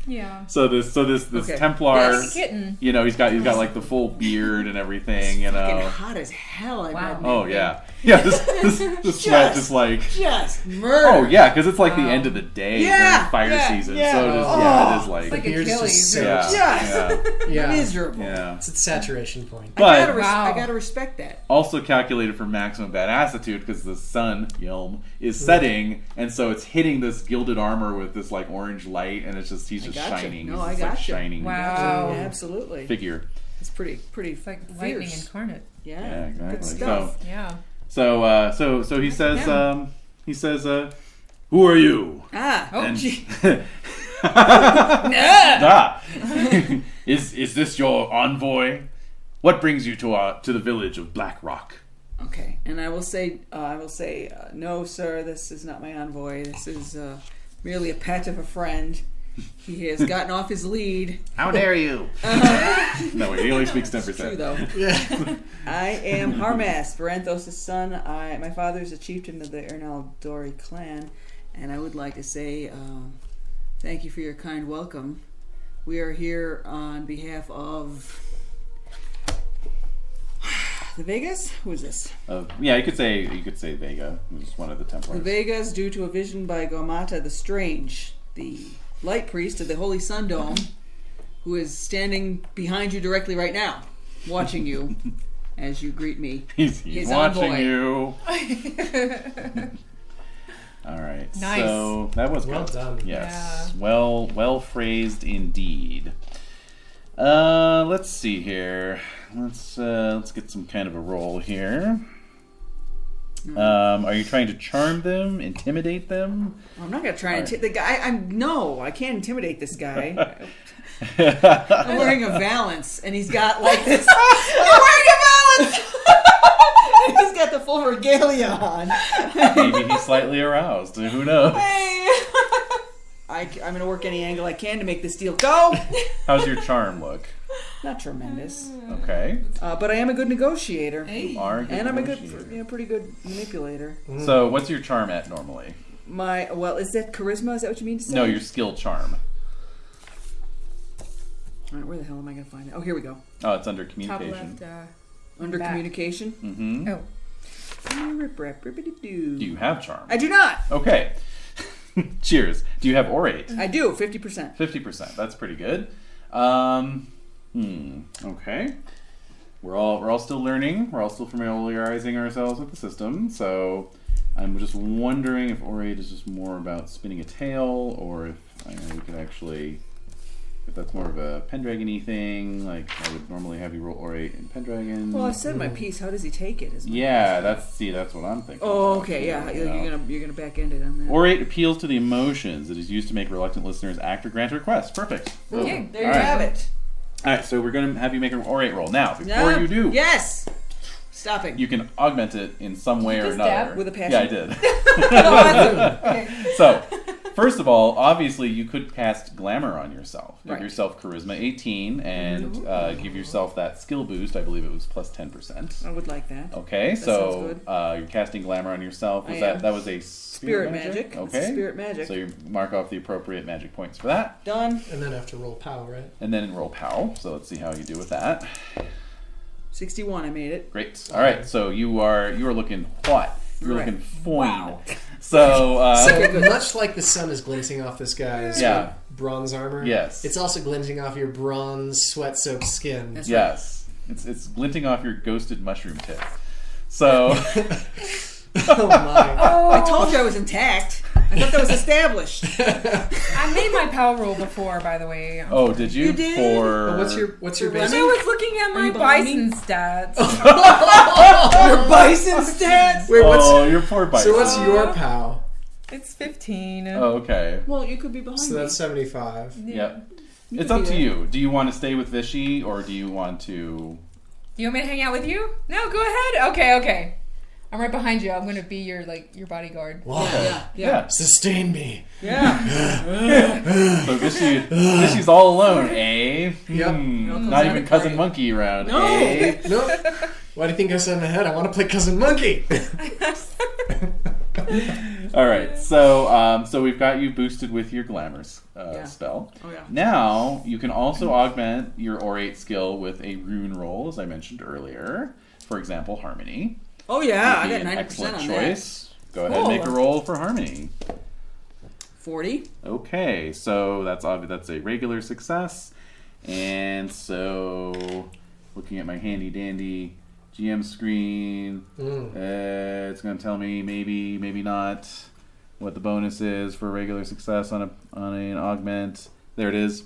Yeah. So this Okay. Templar, Yes. Kitten. he's got like the full beard and everything, Fucking hot as hell. I Wow. bet. Oh yeah. The sweat just like. Just murder. Oh yeah, because it's like the Wow. end of the day Yeah, during fire yeah, season, yeah. so it is. Oh. Yeah, it is like. It's like Beard's just Achilles. so- yeah, Yes. Yeah. Miserable. yeah. It's its saturation point. But Wow. I gotta respect that. also calculated for maximum badassitude because the sun, Yelm, is setting, and so it's hitting this gilded armor with this like orange light, and he's just gotcha. shining. No, He's I this, like, gotcha. shining Wow. Yeah, absolutely. figure. It's pretty It's like lightning fierce. incarnate. Yeah, Yeah, exactly. good stuff. Yeah. So he says, "Who are you?" Ah, Oh, gee. Ah. Is this your envoy? What brings you to the village of Black Rock? Okay, and I will say, no, sir. This is not my envoy. This is merely a pet of a friend. He has gotten off his lead. How dare you? No, wait, he only speaks 10%. True though. Yeah. I am Harmas, Baranthos' son. My father is a chieftain of the Ernaldori clan, and I would like to say thank you for your kind welcome. We are here on behalf of the Vegas. Who is this? Yeah, you could say Vega, who's one of the Templars. The Vegas, due to a vision by Gaumata the Strange, the light priest of the Holy Sun Dome, who is standing behind you directly right now, watching you as you greet me. He's His watching envoy. you. All right. Nice. So that was Well good. done. Yes. Well phrased indeed. Let's see here. Let's get some kind of a roll here. Are you trying to charm them, intimidate them? I'm not gonna try and Alright. the guy. I can't intimidate this guy. I'm wearing a valance, and he's got like this. I'm wearing a valance. He's got the full regalia on. Maybe he's slightly aroused. Who knows? Hey. I'm gonna work any angle I can to make this deal go. How's your charm look? Not tremendous, Okay. but I am a good negotiator, Hey. Are and I'm a negotiator. pretty good manipulator. So what's your charm at normally? Is that charisma? Is that what you mean to say? No, your skill charm. All right, where the hell am I gonna find it? Oh, here we go. Oh, it's under Top communication. left. Under Back. communication. Mm-hmm. Oh. Do you have charm? I do not. Okay. Cheers. Do you have orate? I do 50%. 50%. That's pretty good. Okay. We're all still learning. We're all still familiarizing ourselves with the system. So I'm just wondering if orate is just more about spinning a tail, or if we could actually, if that's more of a Pendragon-y thing. Like I would normally have you roll orate in Pendragon. Well, I said my piece. How does he take it? Is my Yeah, that's what I'm thinking. Oh, about, okay, yeah. you know. You're gonna back end it on that. Orate appeals to the emotions. It is used to make reluctant listeners act or grant a request. Perfect. Okay. There you All right. have it. All right, so we're going to have you make an orate roll. Now, before you do, Yes. Stopping. you can augment it in some way or just another. dab? With a passion? Yeah, I did. Okay. So, first of all, obviously, you could cast Glamour on yourself. Give Right. yourself Charisma 18 and give yourself that skill boost. I believe it was plus 10%. I would like that. Okay, sounds so good. you're casting Glamour on yourself. I Was am. that was a spirit magic. It's Okay. spirit magic. So you mark off the appropriate magic points for that. Done. And then I have to roll power, right? And then roll POW. So let's see how you do with that. 61. I made it. Great. All right. So you are looking what? You're Right. looking fine. Wow. So, Much like the sun is glinting off this guy's bronze armor, yes, it's also glinting off your bronze sweat-soaked skin. That's yes, it's glinting off your ghosted mushroom tip. So, Oh my! I told you I was intact. I thought that was established. I made my pal roll before, by the way. oh, did you? You did? For What's your For basic? I was looking at Are my you behind me? bison stats. Your bison stats. Wait, what's your poor bison. so? What's your POW? It's 15. Oh, okay. Well, you could be behind So me. that's 75. Yep. You It's could up be to there. you. Do you want to stay with Vichy or do you want to? Do you want me to hang out with you? No, go ahead. Okay. I'm right behind you. I'm gonna be your bodyguard. Wow. Yeah. Sustain me. Yeah. So Vichy's all alone, eh? Yep. Not even Cousin Monkey around, No. eh? Nope. Why do you think I said in the head? I want to play Cousin Monkey. All right. So we've got you boosted with your glamours spell. Oh yeah. Now you can also augment your orate skill with a rune roll, as I mentioned earlier. For example, Harmony. Oh yeah. I Would be got an 90% excellent on choice. Go ahead and make a roll for Harmony. that. 40. Okay, so that's a regular success, and so looking at my handy dandy GM screen, it's going to tell me maybe not what the bonus is for regular success on an augment. There it is.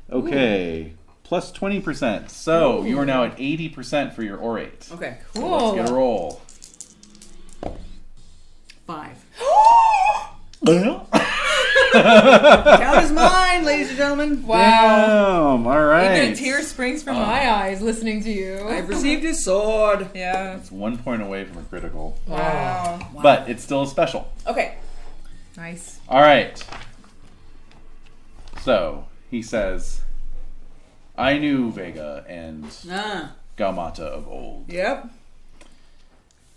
Okay, plus 20%. So you are now at 80% for your orate. Okay. So Cool. let's get a roll. 5. Count is mine, ladies and gentlemen. Wow. Damn, all right. Even a tear springs from my eyes listening to you. I've received his sword. Yeah. It's 1 point away from a critical, Wow. but it's still a special. Okay. Nice. All right. So he says, "I knew Vega and Gaumata of old. Yep.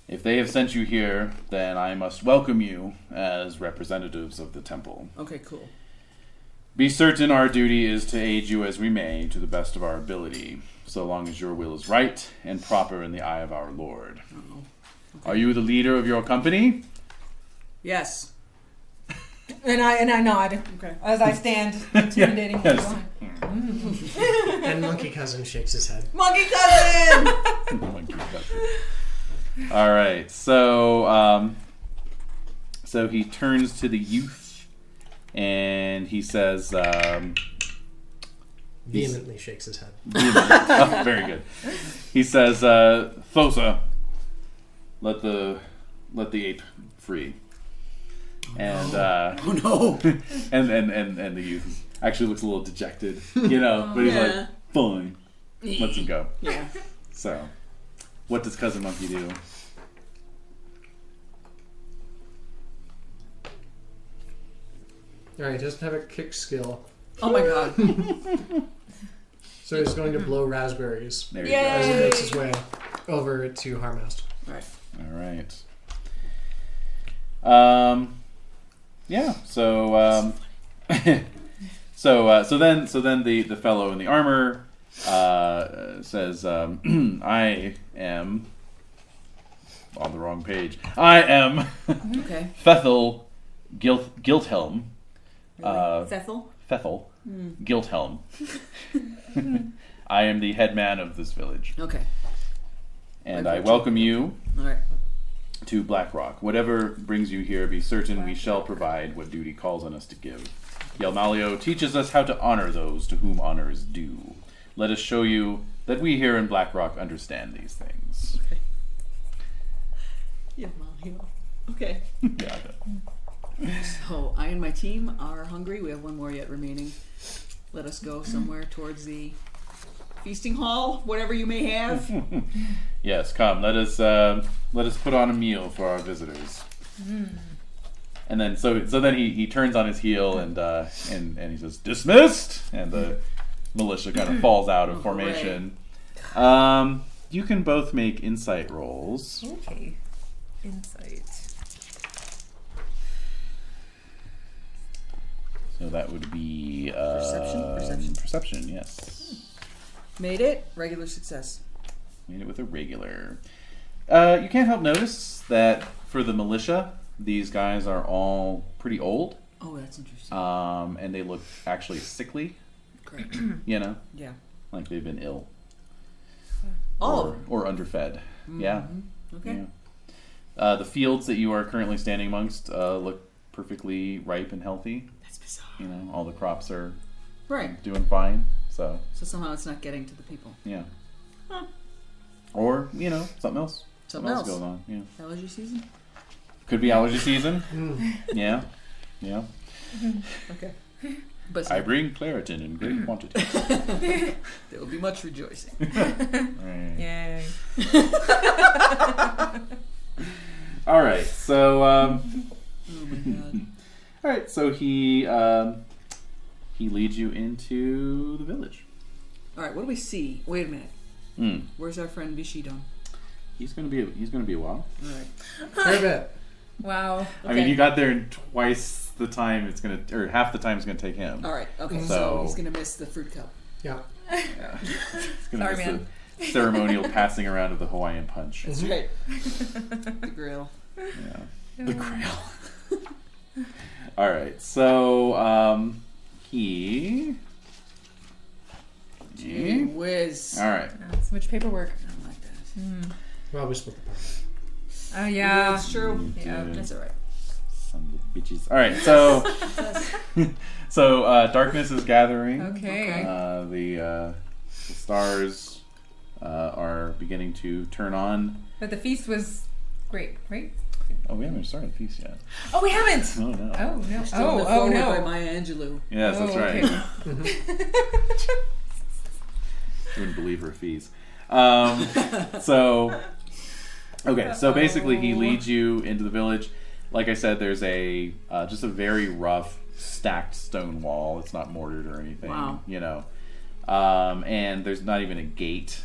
If they have sent you here, then I must welcome you as representatives of the temple. Okay, cool. Be certain our duty is to aid you as we may, to the best of our ability, so long as your will is right and proper in the eye of our Lord. Okay. Are you the leader of your company?" Yes. And I nod Okay. as I stand intimidating. Yes. And Monkey Cousin shakes his head. Monkey cousin. Monkey cousin. All right, so he turns to the youth and he says, Vehemently shakes his head. oh, very good. He says, "Thosa, let the ape free." And Oh no. and the youth actually looks a little dejected, but he's like, "Fine," lets him go. Yeah. So, what does Cousin Monkey do? Alright, he doesn't have a kick skill. Oh my god. So he's going to blow raspberries There you as he Yay. makes his way over to Harmast. Right. go. All right. Yeah. So so then the fellow in the armor says, "I am on the wrong page. I am Okay. Fethel Gilthelm. Really? Cethel? Fethel Gilthelm. I am the head man of this village, Okay. and I welcome you All right. to Black Rock. Whatever brings you here, be certain we shall provide what duty calls on us to give. Yelmalio teaches us how to honor those to whom honor is due. Let us show you that we here in Black Rock understand these things." Yeah, well, okay. Yeah, So I and my team are hungry. We have one more yet remaining. Let us go somewhere towards the feasting hall, whatever you may have. yes, come. Let us put on a meal for our visitors. And then so then he turns on his heel and he says, "Dismissed," and the militia kind of falls out of formation. You can both make insight rolls. Okay. Insight. So that would be Perception? Perception, yes. Made it. Regular success. Made it with a regular. You can't help notice that for the militia, these guys are all pretty old, Oh, that's interesting. and they look actually sickly. Great. You know, Yeah. like they've been ill All of them. or underfed. Yeah. Okay. Yeah. The fields that you are currently standing amongst look perfectly ripe and healthy. That's bizarre. You know, all the crops are Right. doing fine. So So somehow it's not getting to the people. yeah. Huh. Or something else. Something else. going on. Yeah. Allergy season? Could be allergy season. Yeah. Yeah. Okay. But I bring Claritin in great quantities. there will be much rejoicing. Right. Yay. All right. So Oh my god. all right. So he leads you into the village. Alright, what do we see? Wait a minute. Hmm. Where's our friend Bishidon? He's gonna be a while. Alright. Fair bit. Wow. I mean, you got there in twice the time it's gonna, or half the time it's gonna take him. Alright, okay. So- So he's gonna miss the fruit cup. Yeah. Yeah. It's gonna Sorry, miss man. the ceremonial passing around of the Hawaiian punch. That's right. The grill. Yeah. The Grail. All right. So he. Gee whiz. All right. So much paperwork. I don't like that. Well, we split the party. Oh yeah. That's true. Yeah. That's alright. Son of bitches. All right. So darkness is gathering. Okay. The stars are beginning to turn on. But the feast was great, right? Oh, we haven't started the feast yet. Oh, we haven't. Oh no. Oh no. Still Oh, the oh forward no. by Maya Angelou. Yes, that's Oh, right. okay. Wouldn't believe her fees. So basically he leads you into the village. Like I said, there's a just a very rough stacked stone wall. It's not mortared or anything. Wow. And there's not even a gate.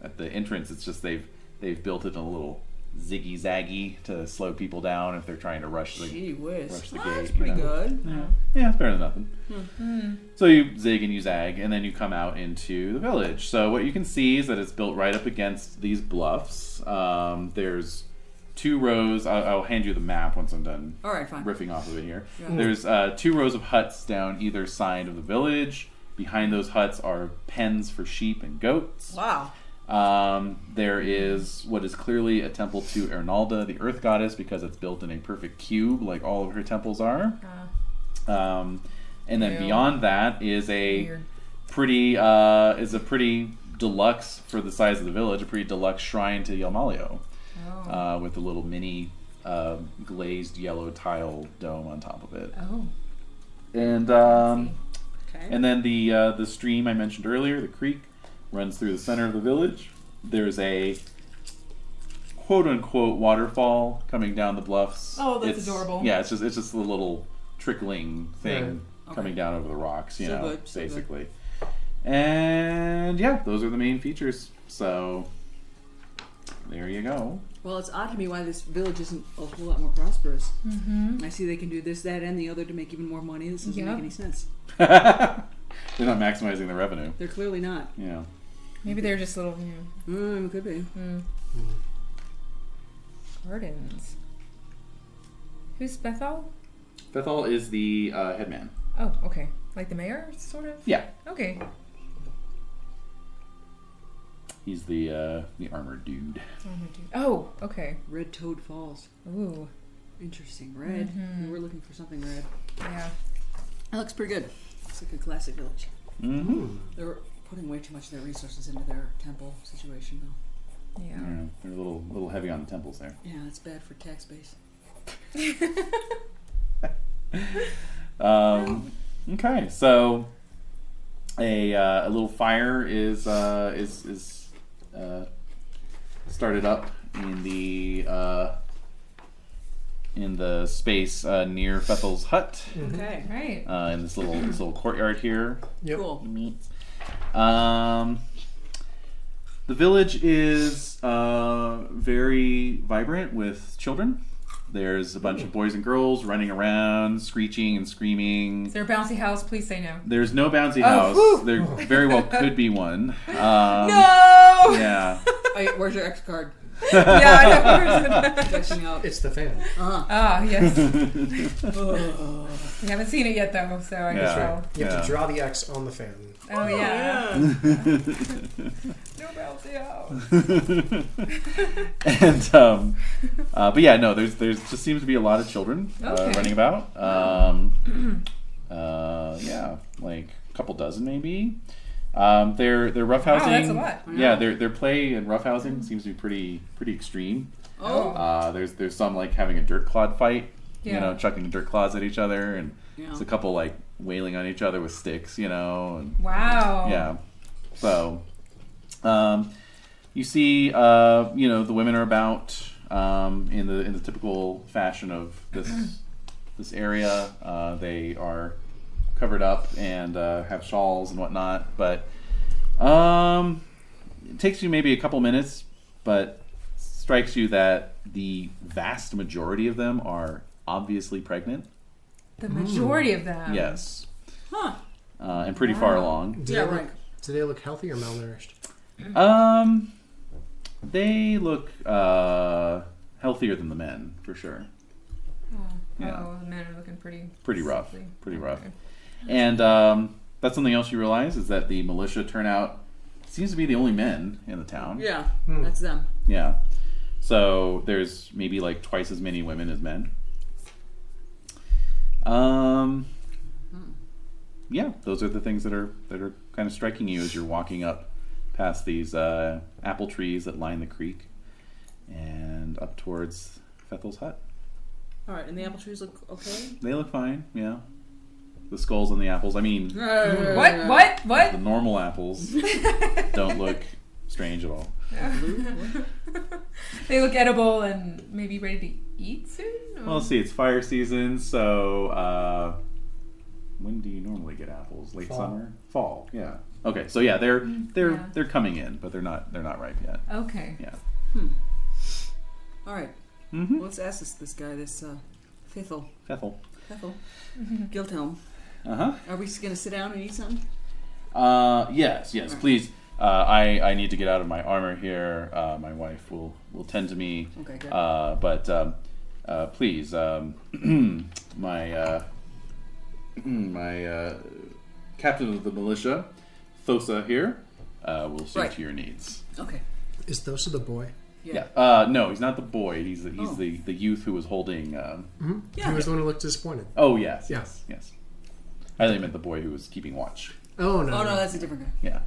At the entrance, it's just they've built it a little ziggy zaggy to slow people down if they're trying to rush the Gee whiz. rush the Well, gate. that's pretty good. Yeah, it's better than nothing. So you zig and you zag, and then you come out into the village. So what you can see is that it's built right up against these bluffs. There's 2 rows. I'll hand you the map once I'm done Alright, fine. riffing off of it here. Yeah. There's 2 rows of huts down either side of the village. Behind those huts are pens for sheep and goats. Wow. There is what is clearly a temple to Ernalda, the Earth Goddess, because it's built in a perfect cube, like all of her temples are. And then Ew. beyond that is a Weird. pretty deluxe, for the size of the village, a pretty deluxe shrine to Yalmalio, Oh. with a little mini glazed yellow tile dome on top of it. Oh. And Okay. and then the stream I mentioned earlier, the creek, runs through the center of the village. There's a quote-unquote waterfall coming down the bluffs. Oh, that's It's- adorable. Yeah, it's just a little trickling thing Right. coming down over the rocks, So good, so good. basically. And yeah, those are the main features. So there you go. Well, it's odd to me why this village isn't a whole lot more prosperous. Mm-hmm. I see they can do this, that, and the other to make even more money. This doesn't Yep. make any sense. They're not maximizing the revenue. They're clearly not. Yeah. Maybe they're just little Could be. gardens. Who's Bethel? Bethel is the headman. Oh, okay. Like the mayor, sort of? Yeah. Okay. He's the armored dude. Oh, my dude. Oh, okay. Red Toad Falls. Ooh. Interesting. Red. We were looking for something red. Yeah. That looks pretty good. It's like a classic village. Mm-hmm. They're putting way too much of their resources into their temple situation, though. Yeah. Yeah, they're a little heavy on the temples there. Yeah, that's bad for tax base. Okay, so a little fire is started up in the space near Bethel's hut, Okay. Right. in this little courtyard here. Yep. Cool. The village is very vibrant with children. There's a bunch of boys and girls running around, screeching and screaming. Is there a bouncy house? Please say no. There's no bouncy Oh, house. whew. There very well could be one. No! Yeah. Wait, where's your X card? Yeah, I know. Stretching out. It's the fan. Ah, yes. Oh. We haven't seen it yet, though, so I guess Yeah. so. You have Yeah. to draw the X on the fan. Oh, yeah. No bouncy out. And but yeah, no, there's just seems to be a lot of children Okay. running about. Yeah, like a couple dozen maybe. They're roughhousing. Wow, that's a lot. Yeah, their play and roughhousing seems to be pretty extreme. Oh. There's some like having a dirt clod fight. Yeah. You know, chucking dirt clods at each other, and Yeah. there's a couple like wailing on each other with sticks. You know, and Wow. yeah. So, you see, the women are about in the typical fashion of this area. They are covered up and have shawls and whatnot. But it takes you maybe a couple minutes, but strikes you that the vast majority of them are obviously pregnant. The majority of them. Yes, Huh. and pretty far along. Do Yeah, they look, right. do they look healthy or malnourished? They look healthier than the men for sure. Oh, Yeah. oh, the men are looking Pretty rough. sickly. Pretty rough. Okay. And that's something else you realize is that the militia turnout seems to be the only men in the town. Yeah, that's them. Yeah. So there's maybe like twice as many women as men. Yeah, those are the things that are kind of striking you as you're walking up past these apple trees that line the creek and up towards Fethel's hut. All right, and the apple trees look okay? They look fine, yeah. The skulls on the apples. I mean, What? the normal apples don't look strange at all. They look edible and maybe ready to eat soon? Or- Well, let's see. It's fire season, so when do you normally get apples? Late Fall. summer, fall. Yeah. Okay, so yeah, they're Yeah. they're coming in, but they're not ripe yet. Okay. Yeah. All right. Mm-hmm. Well, let's ask this guy, this Fethel. Fethel. Guildhelm. Uh huh. Are we going to sit down and eat something? Yes, please. I need to get out of my armor here. My wife will tend to me. Okay, good. But please, my my captain of the militia, Thosa here, will see Right. to your needs. Okay. Is Thosa the boy? Yeah. No, he's not the boy. He's Oh. the youth who was holding. Mm-hmm. Yeah. He was the one who looked disappointed. Oh yes, Yeah. yes. I think I meant the boy who was keeping watch. Oh, no. Oh, no, that's a different guy. Yeah.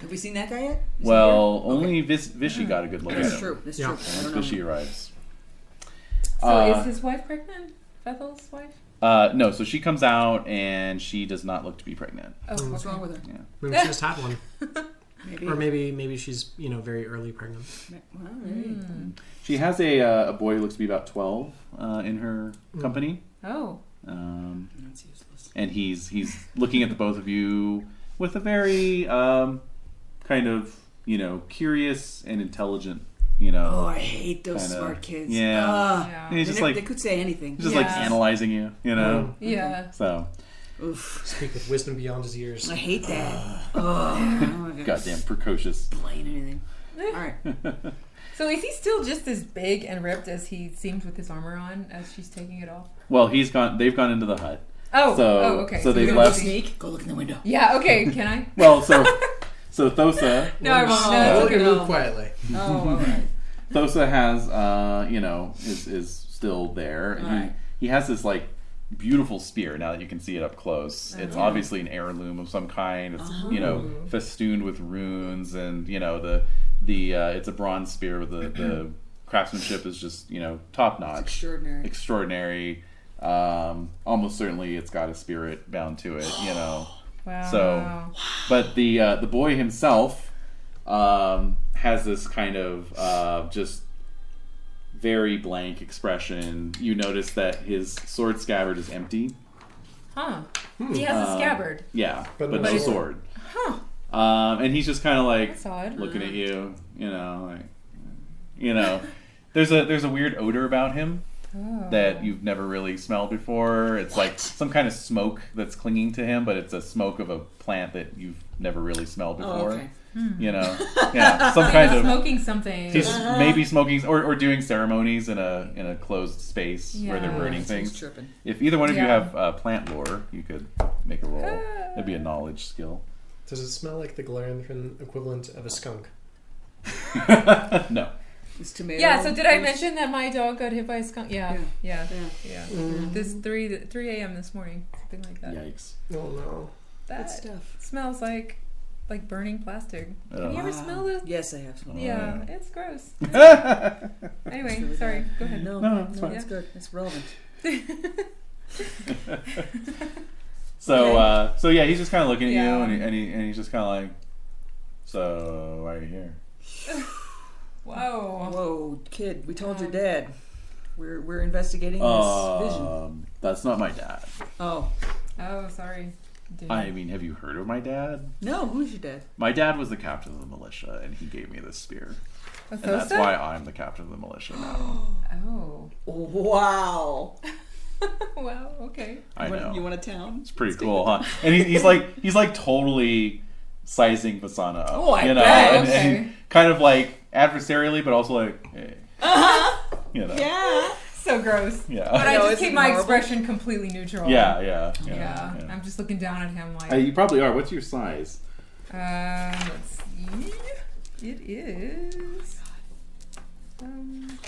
Have we seen that guy yet? Is he Well, here? only Vishy got a good look at That's him. true. That's Yeah. true. I Once don't know. Vishy arrives. So is his wife pregnant? Fethel's wife? No, so she comes out and she does not look to be pregnant. Oh, What's okay. wrong with her? Maybe she just had one. Maybe. Or maybe she's, very early pregnant. Well, maybe. She has a boy who looks to be about 12 in her company. Oh. That's useless. And he's looking at the both of you with a very kind of, curious and intelligent, Oh, I hate those kinda- smart kids. yeah. Yeah. And he's just they like could say anything. just like Yeah. analyzing you, Yeah. So, Oof. Speak with wisdom beyond his years. I hate that. Oh my gosh. goddamn precocious. Plain anything. All right. So is he still just as big and ripped as he seems with his armor on as she's taking it off? Well, they've gone into the hut. Oh, So- okay. so they've you're left- gonna sneak? Go look in the window. Yeah, okay, can I? Well, so Thosa No, I won't. No, Oh, it's we okay. can move quietly. Oh, all right. Thosa has is still there, and Alright. he has this like beautiful spear. Now that you can see it up close, it's obviously an heirloom of some kind. It's festooned with runes, and it's a bronze spear with the craftsmanship is just top notch, Extraordinary. extraordinary. Almost certainly it's got a spirit bound to it. Wow. So, but the boy himself has this kind of just very blank expression. You notice that his sword scabbard is empty. Huh. He has a scabbard. Yeah, But but no no sword. sword. And he's just kind of like That's odd. looking at you. There's a weird odor about him. that you've never really smelled before. It's like some kind of smoke that's clinging to him, but it's a smoke of a plant that you've never really smelled before. Oh, okay. You know, yeah, some kind of smoking something. he's maybe smoking or doing ceremonies in a closed space where they're Yeah. burning He's things. tripping. If either one of you Yeah. have plant lore, you could make a roll. That'd be a knowledge skill. Does it smell like the Glorantha equivalent of a skunk? No. It's tomato. Yeah, so did I mention that my dog got hit by a skunk? Yeah. Yeah. This 3 a.m. this morning, something like that. Yikes. Oh no. That Good stuff. smells like burning plastic. Have you ever smelled it? Yes, I have smelled it. Yeah, it's gross. so Anyway, It's really sorry. bad. Go ahead. No, it's fine. it's good. It's relevant. yeah, he's just kind of looking at Yeah. you, and he's just kind of like, so why are you here? Whoa. Whoa, kid, we told your dad. We're investigating this vision. That's not my dad. Oh. Oh, sorry. Dude. I mean, have you heard of my dad? No, who's your dad? My dad was the captain of the militia, and he gave me this spear. And that's Othosa? why I'm the captain of the militia now. Oh. Wow. Wow, okay. I know. You want a town? It's pretty cool, huh? And he's like totally sizing Vasana up. Oh, I you know, bet. and Okay. kind of like adversarially, but also like, hey, you know, Yeah. So gross. yeah, But I know, just isn't keep it my horrible? expression completely neutral. yeah. I'm just looking down at him like, You probably are. What's your size? let's see. It is 10.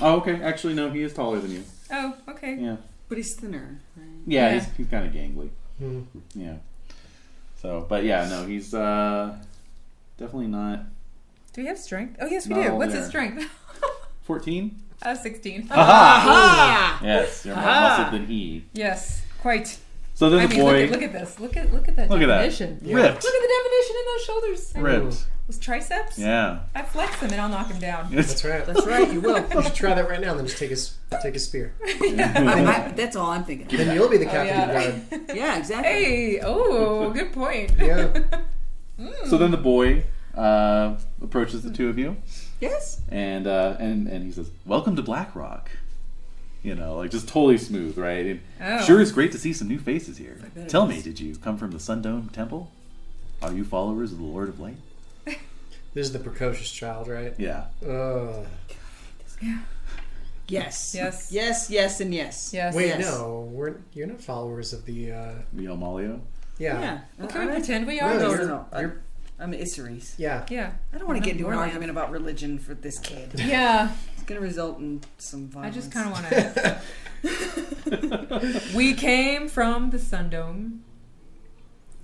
Oh, okay. Actually, no, he is taller than you. Oh, okay. Yeah, But he's thinner, right? yeah, Yeah. he's kind of gangly. Hmm. Yeah. So, but yeah, no, he's definitely not Do we have strength? Oh, yes, we Not do. all What's there. his strength? 14. 16. Ah! Yes, you're more Ah! muscled than he. Yes, quite. So then I the mean, boy look at this. Look at that Look at that. definition. Yeah. ripped, Look at the definition in those shoulders. ripped. Those triceps. Yeah. I flex them and I'll knock him down. That's right. That's right, you will. You should try that right now, and then just take a spear. That's all I'm thinking. Then you'll be the Oh, captain yeah. of the guard. Yeah, exactly. Hey, oh, good point. Yeah. So then the boy approaches the two of you, Yes. and he says, "Welcome to Black Rock." You know, like just totally smooth, right? And Oh. sure, it's great to see some new faces here. I bet it Tell is. me, did you come from the Sundome Temple? Are you followers of the Lord of Light? This is the precocious child, right? Yeah. Ugh. Yes. Yes. Yes, yes, and yes. Yes. Wait, Yes. no, you're not followers of the. Real Malio? Yeah. Yeah. Well, can we I- pretend we No, are? No, you're- no, no. you're- I'm Isseries. Yeah. Yeah. I don't want to get into an More like- argument about religion for this kid. Yeah. It's going to result in some I violence. just kind of want to. We came from the Sundome.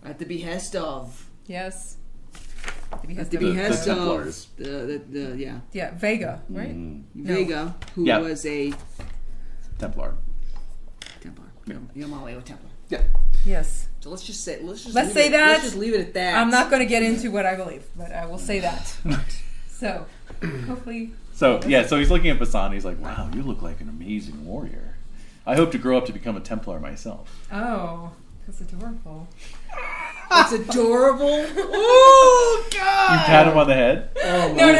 At the behest of. Yes. At the of- behest the of. Templars. The Yeah, Vega, right? Mm, No. Vega, who Yeah. was a Templar. Templar. Yeah. Yomaleo Templar. Yes. So let's just say Let's leave say it, that. Let's just leave it at that. I'm not going to get into what I believe, but I will say that. So, hopefully. So yeah, so he's looking at Basan. He's like, "Wow, you look like an amazing warrior. I hope to grow up to become a Templar myself." Oh, that's adorable. It's adorable. Oh God! You pat him on the head. Oh, No, my. no, no, Oh,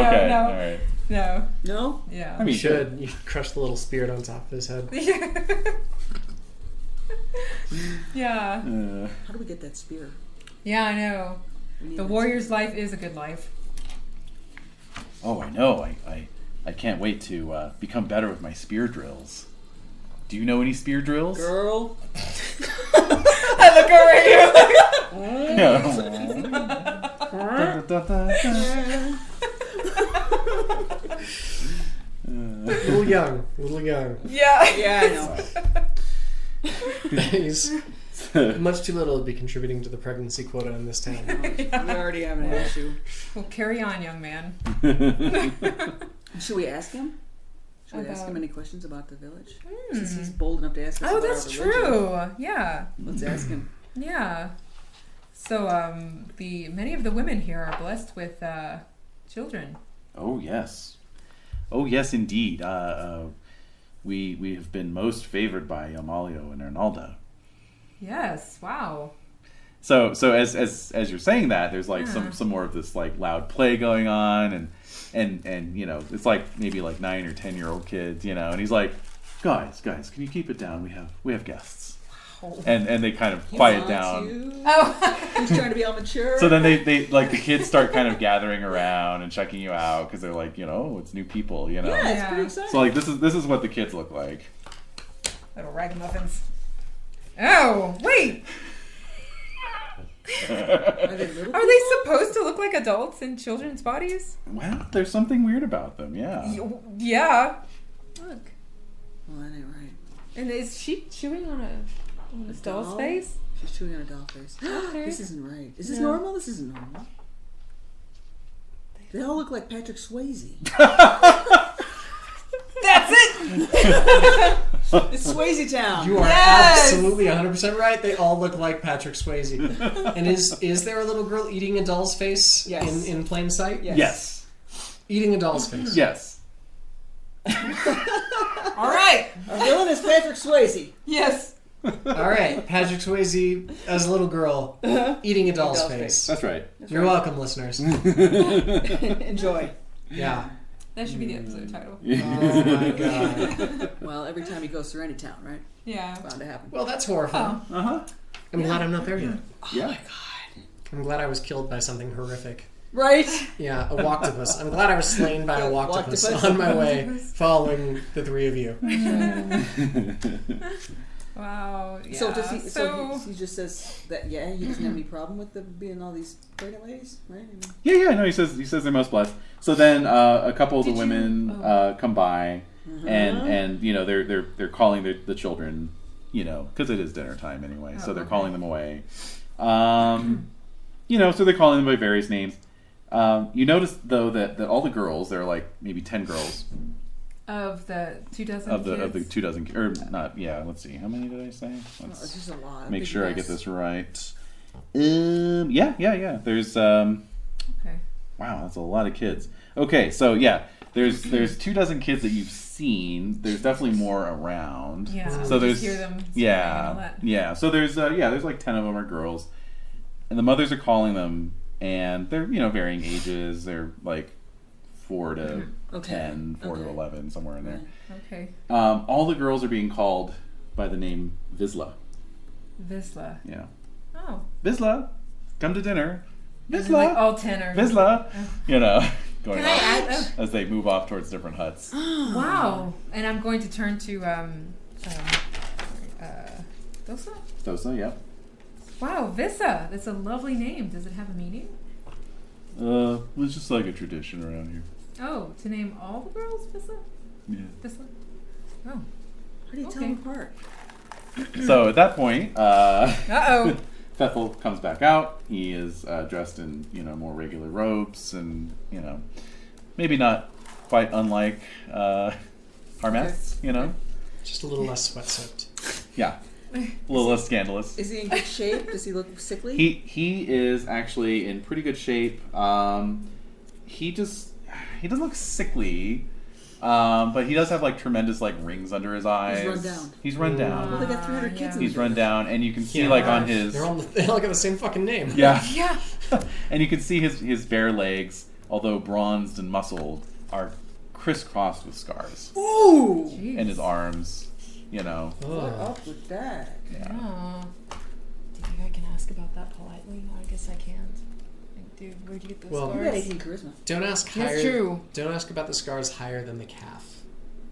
no, okay, no, all no. right. No. No. Yeah. I mean, You should. You crush the little spirit on top of his head. Yeah. How do we get that spear? Yeah, I know. We need The that warrior's life is a good life. Oh, I know. I can't wait to become better with my spear drills. Do you know any spear drills? spear. Girl. I look over at you. Little young. Little young. Yeah. Yeah, I know. He's much too little to be contributing to the pregnancy quota in this town. We already have an issue. Well, carry on, young man. Should we ask him? Should we ask About- him any questions about the village? Since he's bold enough to ask us Oh, about that's our religion. true. Yeah. Let's ask him. Yeah. So, the many of the women here are blessed with children. Oh yes, indeed. We have been most favored by Amalio and Arnaldo. Yes. Wow. So as you're saying that, there's like Yeah. some more of this like loud play going on, and you know, it's like maybe like 9 or 10-year-old kids, you know, and he's like, guys, can you keep it down? We have guests. And they kind of quiet down. Oh. He's trying to be all mature. So then they like the kids start kind of gathering around and checking you out because they're like, you know, it's new people, you know. Yeah, it's Yeah. pretty exciting. So like this is what the kids look like. Little ragamuffins. Oh, wait. Are they little Are they supposed to look like adults in children's bodies? Well, there's something weird about them, yeah. Yeah. Look. Well, that ain't right. And is she chewing on a doll's doll? face? She's chewing on a doll face. Okay. This isn't right. Is this No. normal? This isn't normal. They all look like Patrick Swayze. That's it! It's Swayze Town. You are Yes! absolutely 100% right. They all look like Patrick Swayze. And is there a little girl eating a doll's face Yes. in plain sight? Yes. Yes. Eating a doll's face. Yes. All right. Our villain is Patrick Swayze. Yes. All right, Patrick Swayze as a little girl eating a doll's Doll's face. That's right. You're welcome, listeners. Enjoy. Yeah. That should be the episode title. Oh my god. Well, every time he goes through any town, right? Yeah. Bound to happen. Well, that's horrifying. Oh. Uh-huh. I'm glad I'm not there yet. Yeah. I'm glad I was killed by something horrific. Right? Yeah, a walktopus. I'm glad I was slain by a walktopus Walktopus. on my way, following the three of you. Wow. Yeah. So does he? So he just says that. Yeah, he doesn't have any problem with the being all these pregnant ladies, right? I mean, Yeah. No, he says they're most blessed. So then a couple of the Did you- women come by, and you know they're calling the children, you know, because it is dinner time anyway. So they're calling them away. You know, so they're calling them by various names. You notice though that all the girls, there are like maybe 10 girls Of the 2 dozen of the kids? 2 dozen, or not? Yeah, let's see, how many did I say? well, it's Let's just a lot. make Big sure I mess. get this right. Yeah. There's Okay. wow, that's a lot of kids. Okay, so yeah, there's 2 dozen kids that you've seen. There's definitely more around. Yeah. So we there's just hear them. yeah. So there's there's like 10 of them are girls, and the mothers are calling them, and they're varying ages. They're like 4 to 10, 4 to 11, somewhere in there. Okay. All the girls are being called by the name Vizsla. Vizsla. Yeah, Oh. Vizsla, come to dinner. And then, like, Vizsla, all 10 are. Vizsla. Going Can I off add? as they move off towards different huts. Wow. And I'm going to turn to Dosa? Dosa, yeah. Wow, Vissa. That's a lovely name. Does it have a meaning? It's just like a tradition around here. Oh, to name all the girls Vissa? Yeah. Vissa? Oh. How do you tell Okay. them apart? So at that point, Uh-oh. Fethel comes back out. He is dressed in more regular robes, and maybe not quite unlike Harmeth's. Just a little less sweat-soaked. Yeah, a little less scandalous. Is he in good shape? Does he look sickly? He is actually in pretty good shape. He doesn't look sickly, but he does have like tremendous like rings under his eyes. He's run down. Well, they got 300 kids Yeah. in He's the run down, and you can see like on his They all got the same fucking name. yeah, Yeah. and you can see his bare legs, although bronzed and muscled, are crisscrossed with scars, Ooh! Jeez. and his arms, What Ugh. up with that? yeah. Oh. Do you think I can ask about that politely? I guess I can't. Like, dude, where'd you get those Well, You got scars? 18 charisma. Don't ask higher. That's true. Don't ask about the scars higher than the calf.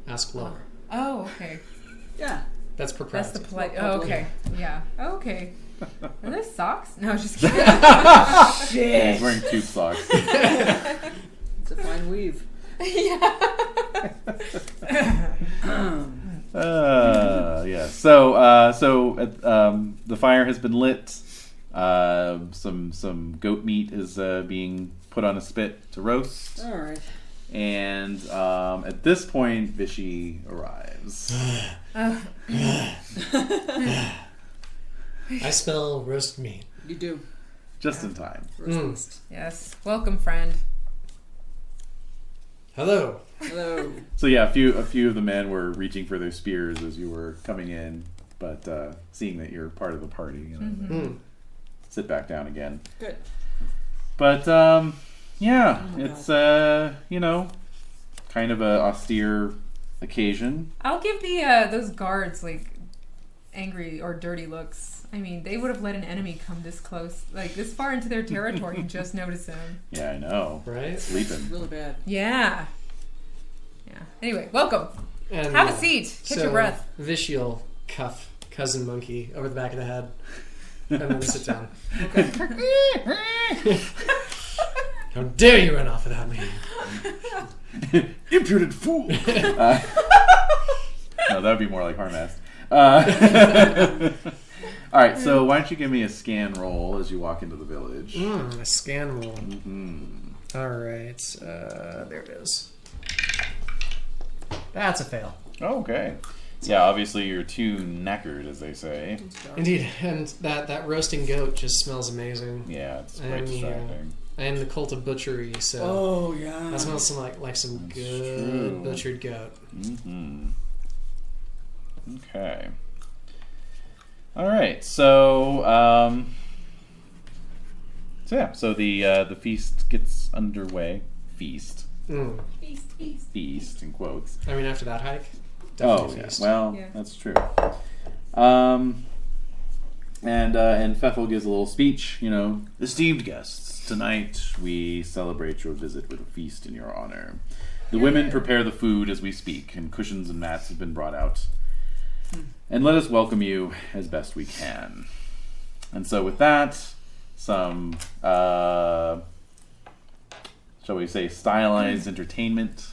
Ask lower. Oh, okay. Yeah. That's That's propriety. the polite. Well, Oh, okay. Yeah. Oh, okay. Are those socks? No, just kidding. He's wearing tube socks. It's a fine weave. Yeah. Yeah. So the fire has been lit. Some goat meat is being put on a spit to roast, All right. and at this point, Vishy arrives. I smell roast meat. You do. Just in time. Roast. Yes. Welcome, friend. Hello. Hello. So yeah, a few of the men were reaching for their spears as you were coming in, but seeing that you're part of the party, they sit back down again. Good. But Yeah, Oh my it's kind of a austere occasion. I'll give the those guards like angry or dirty looks. I mean, they would have let an enemy come this close, like this far into their territory and just notice him. Yeah, I know. Right? Sleeping. Really bad. Yeah. Yeah. Anyway, welcome. And, Have a seat. Catch your breath. Vish will cuff Cousin Monkey over the back of the head. And then sit down. How dare you run off without me? Impudent fool! No, that would be more like Harmast. Alright, so why don't you give me a scan roll as you walk into the village? A scan roll. Mm-hmm. Alright, there it is. That's a fail. Oh, okay. Yeah, obviously you're too knackered, as they say. Indeed, and that roasting goat just smells amazing. Yeah, it's quite And, distracting. I am the cult of butchery, so Oh, yeah. that smells like some That's good true. butchered goat. Mm-hmm. Okay. Alright, so the feast gets underway. Feast. Feast in quotes. I mean, after that hike, Oh, definitely yeah. feast. Well, Yeah. that's true. And Pfeffel gives a little speech, esteemed guests, tonight we celebrate your visit with a feast in your honor. The women prepare the food as we speak, and cushions and mats have been brought out. And let us welcome you as best we can. And so with that, some, shall we say, stylized entertainment,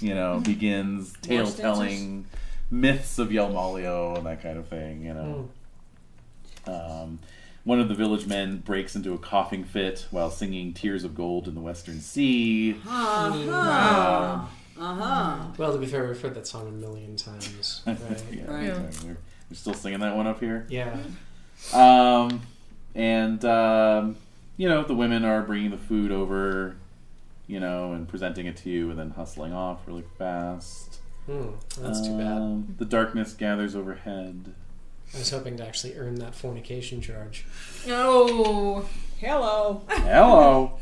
begins, tale-telling, myths of Yelmalio and that kind of thing, One of the village men breaks into a coughing fit while singing Tears of Gold in the Western Sea. Well, to be fair, we've heard that song a million times. Right? Yeah, Right. exactly. We're still singing that one up here. Yeah. The women are bringing the food over, and presenting it to you and then hustling off really fast. That's too bad. The darkness gathers overhead. I was hoping to actually earn that fornication charge. Oh. Hello. Hello.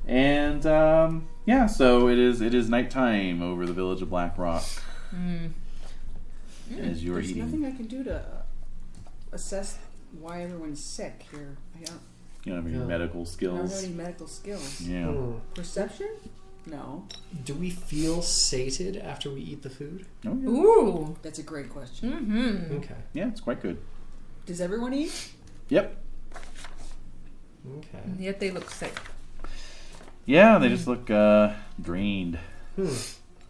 And so it is nighttime over the village of Black Rock as you are There's eating. nothing I can do to assess why everyone's sick here. You don't have any Yeah. medical I don't have skills. any medical skills. Yeah. Perception? No. Do we feel sated after we eat the food? Oh, yeah. Ooh. That's a great question. Mm-hmm. Okay. Yeah, it's quite good. Does everyone eat? Yep. Okay. Yet they look sick. Yeah, they just look drained.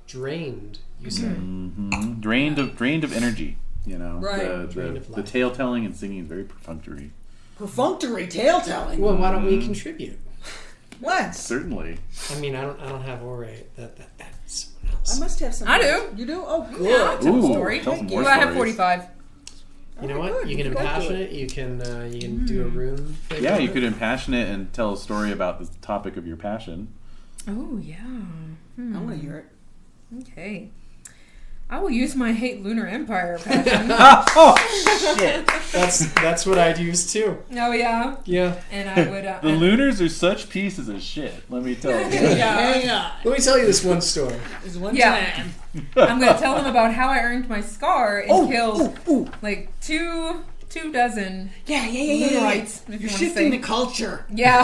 Drained, you say? Mm-hmm. Drained of energy. Right. Drained of The life. tale telling and singing is very perfunctory. Perfunctory tale telling. Well, why don't we contribute? What? Certainly. I mean, I don't have orate. That's someone I else. must have some. I do. You do? Oh, good. Yeah, I'll tell a Ooh, story. tell some more Well, I have stories. 45. You know Okay, what? good. You can Go for impassion it. it. You can do a rune thing. Yeah, on you it. could impassion it and tell a story about the topic of your passion. Oh, yeah. I want to hear it. Okay. I will use my hate Lunar Empire passion. Oh, shit. That's what I'd use too. Oh, yeah. Yeah. And I would... The Lunars are such pieces of shit, let me tell you. Hang on. Let me tell you this one story. There's one Yeah. time. I'm going to tell them about how I earned my scar and killed Ooh. like two dozen Yeah. Lunarites, if you You're want to shifting say. the culture. Yeah.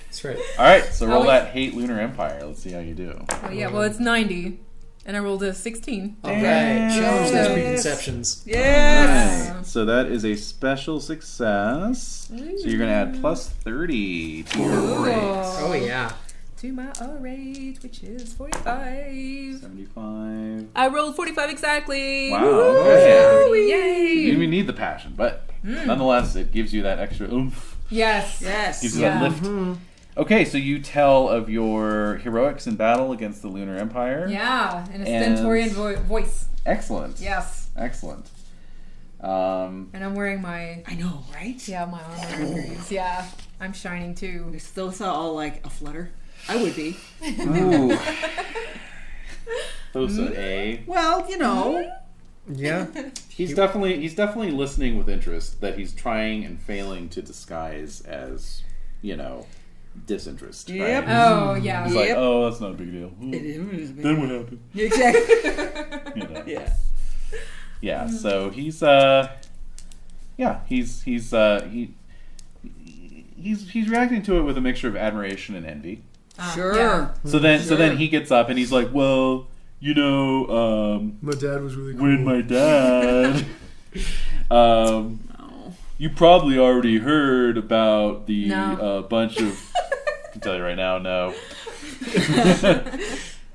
That's right. Alright, so roll Oh, that hate Lunar Empire. Let's see how you do. Well, it's 90. And I rolled a 16. All right. Challenge those Yes. preconceptions. Yes. Alright, so that is a special success. So you're going to add plus 30 to your Ooh. rate. Oh yeah. To my rate, which is 45. 75. I rolled 45 exactly. Wow, Woo! okay. Yay. You didn't even need the passion, but nonetheless, it gives you that extra oomph. Yes. Yes. Gives you Yeah. that lift. Okay, so you tell of your heroics in battle against the Lunar Empire. Yeah, in a And- stentorian voice. Excellent. Yes. Excellent. And I'm wearing my I know, right? my armor and greaves. Yeah, I'm shining too. They still saw all like a flutter. I would be. Ooh. Thosa A. Well, you know. Yeah. He's definitely listening with interest that he's trying and failing to disguise as disinterest. Yep. Right? Oh, yeah. He's like, oh, that's not a big deal. Then what happened? Exactly. Yeah. Yeah. So he's he's reacting to it with a mixture of admiration and envy. Sure. Yeah. So then he gets up and he's like, well, my dad was really cool. when my dad, you probably already heard about the No. bunch of. I can tell you right now, no.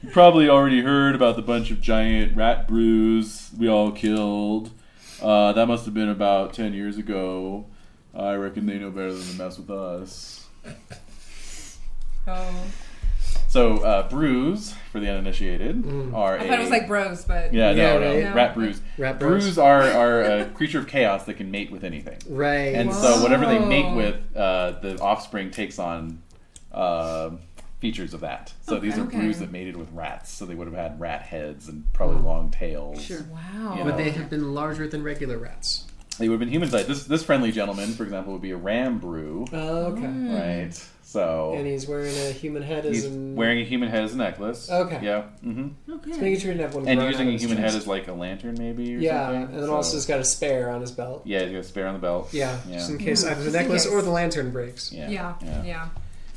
You probably already heard about the bunch of giant rat brews we all killed. That must have been about 10 years ago. I reckon they know better than to mess with us. Oh. So, brews, for the uninitiated, are I thought it was like bros, but... Yeah, no, right. No. rat brews. Rat bros. Brews are a creature of chaos that can mate with anything. Right. And so whatever they mate with, the offspring takes on features of that. So these are Okay. brews that mated with rats. So they would have had rat heads and probably long tails. Sure. Wow. You Would know. they have been larger than regular rats? They would have been human-sized. This friendly gentleman, for example, would be a ram brew. Oh, okay. Right. So And he's wearing a human head as he's an... wearing a human head as a necklace. Okay. Yeah. Mm-hmm. Just making sure he didn't have one And growing using out a of his human head chest. as like a lantern, maybe, or Yeah, something. and then So- also he's got a spare on his belt. Yeah, he's got a spare on the belt. Yeah, Yeah. just in case either the Just in necklace case. or the lantern breaks. Yeah.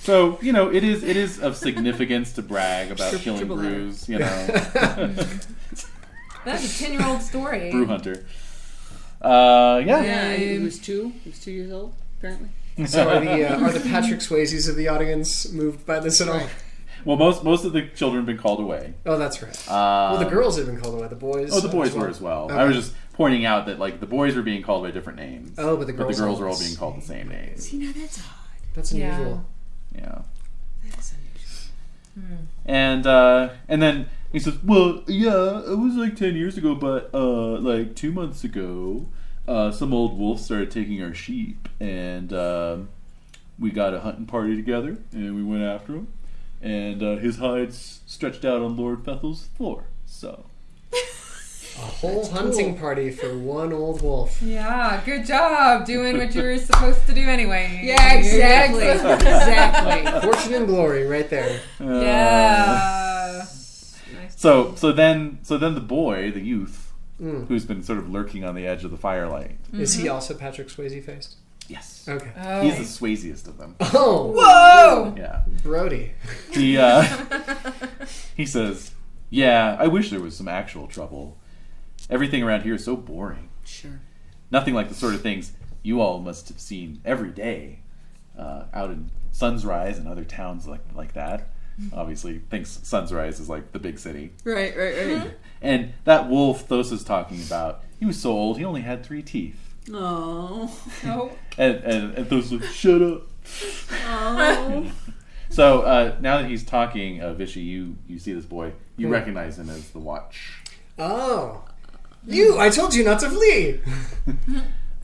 So, it is of significance to brag about killing Triple brews, That's a 10-year-old story. Brew hunter. Yeah. Yeah, he was 2. He was 2 years old, apparently. So are the Patrick Swayzes of the audience moved by this at all? Well, most of the children have been called away. Oh, that's right. Well, the girls have been called away. The boys. Oh, the boys were as well. Okay. I was just pointing out that the boys were being called by different names. Oh, but the girls are all always- being called the same names. See, now that's odd. That's Yeah. unusual. Yeah. That is unusual. And then he says, well, yeah, it was like 10 years ago, but like 2 months ago, some old wolf started taking our sheep, and we got a hunting party together, and we went after him, and his hides stretched out on Lord Bethel's floor, so... A whole hunting party for one old wolf. Yeah, good job doing what you were supposed to do anyway. Yeah, exactly. Exactly. Fortune and glory, right there. Yeah. Nice. So then the boy, the youth, Mm. who's been sort of lurking on the edge of the firelight. Is he also Patrick Swayze faced? Yes. Okay. Oh. He's the Swayziest of them. Oh, Whoa! Yeah. Brody. He says, yeah, I wish there was some actual trouble. Everything around here is so boring. Sure. Nothing like the sort of things you all must have seen every day out in Sunrise and other towns like that. Obviously, thinks Sunrise is like the big city. Right. And that wolf Thos is talking about, he was so old, he only had 3 teeth. Oh. Oh. And Thos is like, shut up. Oh. So now that he's talking, Vishy, you see this boy. You recognize him as the Watch. Oh. I told you not to flee.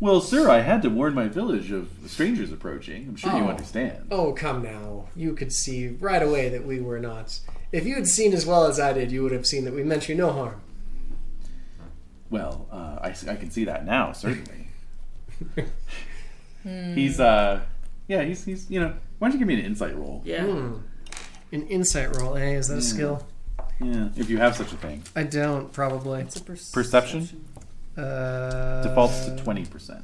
Well, sir, I had to warn my village of strangers approaching. I'm sure you understand. Oh, come now. You could see right away that we were not. If you had seen as well as I did, you would have seen that we meant you no harm. Well, I can see that now, certainly. He's why don't you give me an insight roll? Yeah. An insight roll, eh? Is that a skill? Yeah, if you have such a thing. I don't, probably. It's a Perception? Defaults to 20%.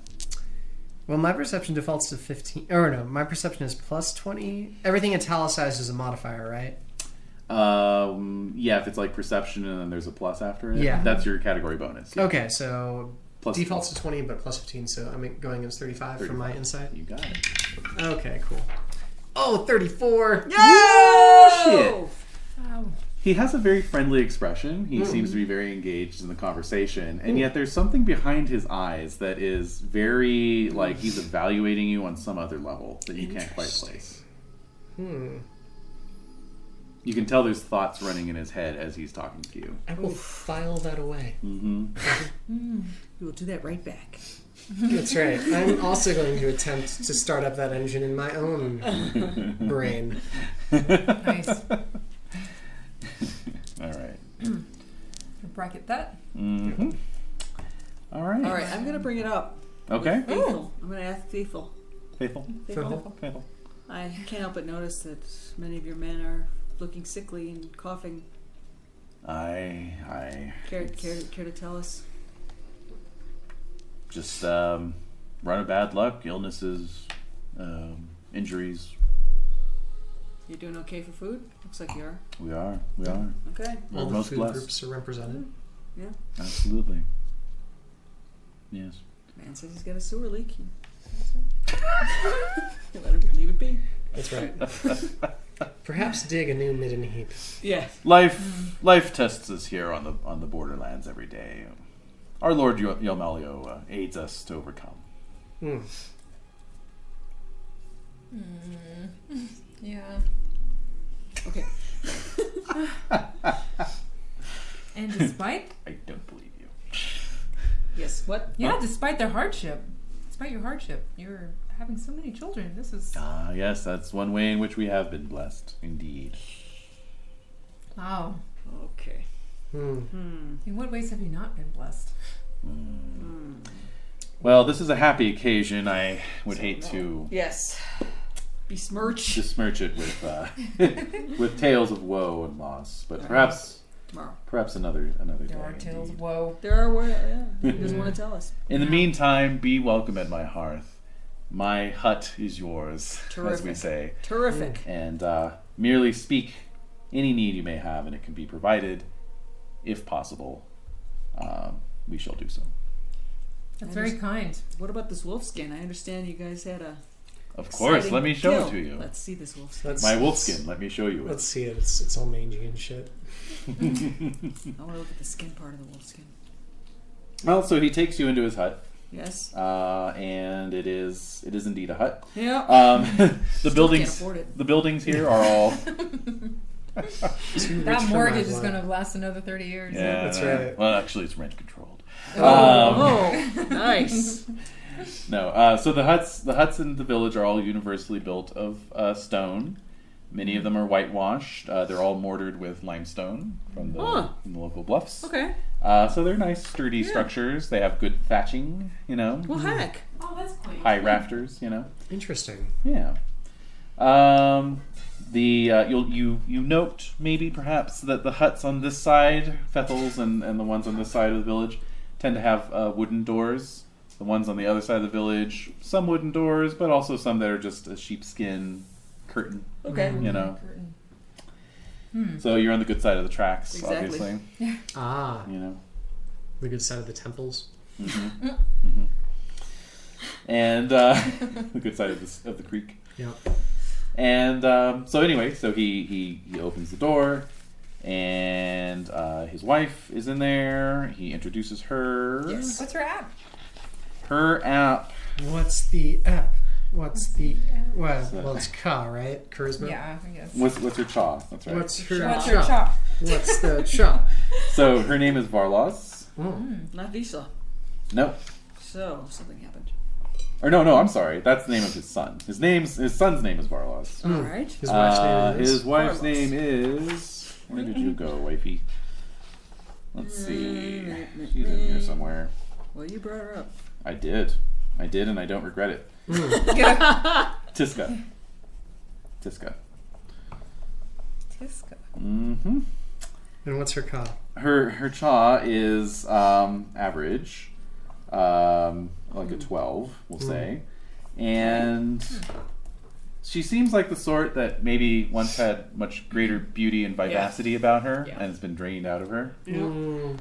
Well, my perception defaults to 15. Or no, my perception is plus 20. Everything italicized is a modifier, right? Yeah, if it's like perception and then there's a plus after it. Yeah. That's your category bonus. Yeah. Okay, so Plus defaults to 20, but plus 15, so I'm going as 35 from my insight. You got it. Okay, cool. Oh, 34! Shit. Wow. He has a very friendly expression. He seems to be very engaged in the conversation. And yet there's something behind his eyes that is very, like, he's evaluating you on some other level that you can't quite place. You can tell there's thoughts running in his head as he's talking to you. I will file that away. We will do that right back. That's right. I'm also going to attempt to start up that engine in my own brain. Nice. All right. Bracket that. Mm-hmm. All right. All right, I'm going to bring it up. Okay. Faithful. I'm going to ask Faithful. Faithful. Faithful. Faithful. I can't help but notice that many of your men are looking sickly and coughing. I Care to tell us? just run of bad luck, illnesses, injuries. You doing okay for food? Looks like you are. We are. Okay. We're All the most food blessed. groups are represented. Yeah. Absolutely. Yes. Man says he's got a sewer leak. Let him leave it be. That's right. Perhaps dig a new midden heap. Yeah. Life tests us here on the borderlands every day. Our Lord Yomalio aids us to overcome. Mm. Yeah. Okay. And despite I don't believe you. Yes. What? despite their hardship, despite your hardship, you're having so many children. This is Yes, that's one way in which we have been blessed, indeed. wow. Okay. Hmm. In what ways have you not been blessed? Well, this is a happy occasion. I would hate to Yes. Besmirch besmirch it with with tales of woe and loss, but perhaps tomorrow. another There day. are tales indeed. of woe. There are. Yeah. He doesn't want to tell us. In the meantime, be welcome at my hearth. My hut is yours, as we Terrific. say. Terrific. And merely speak any need you may have, and it can be provided, if possible. We shall do so. That's very kind. What about this wolf skin? I understand you guys had a. Of course, exciting let me show kill. it to you. Let's see this wolf skin. Let's- My wolf skin, let me show you Let's it. see it. It's all mangy and shit. I want to look at the skin part of the wolf skin. Well, so he takes you into his hut, Yes. and it is indeed a hut. Yeah. The Still buildings, can't afford it. the buildings here are all. Too rich That for mortgage my is blood. going to last another 30 years. Yeah, That's right. Well, actually, it's rent controlled. Oh, nice. No, so the huts in the village are all universally built of stone. Many of them are whitewashed. They're all mortared with limestone from the local bluffs. Okay. So they're nice, sturdy structures. They have good thatching, Well, heck. Oh, that's quaint. high rafters, Interesting. Yeah. You note maybe perhaps that the huts on this side, Fethel's and the ones on this side of the village, tend to have wooden doors. The ones on the other side of the village, some wooden doors, but also some that are just a sheepskin curtain. Okay. Curtain. So you're on the good side of the tracks, Exactly. obviously. Ah, You know. the good side of the temples. And the good side of the creek. Yep. And so anyway, so he opens the door, and his wife is in there. He introduces her. Yes. What's her app? Her app. What's the app? What's the well? So- Well, it's Ka, right? Charisma. Yeah, I guess. What's her chaw? That's right. What's her What's cha? her chop? What's the cha? So her name is Varlos. Not Visa. No. So, something happened. Or no, I'm sorry. That's the name of his son. His son's name is Varlos. All right. His wife's name is. His wife's Varlos. name is. Where did you go, wifey? Let's see. She's in here somewhere. Well, you brought her up. I did, and I don't regret it. Tiska. Tiska. Mm-hmm. And what's her Ka? Her chaw is average, like a 12, we'll say, and she seems like the sort that maybe once had much greater beauty and vivacity about her, Yeah. and has been drained out of her. Mm.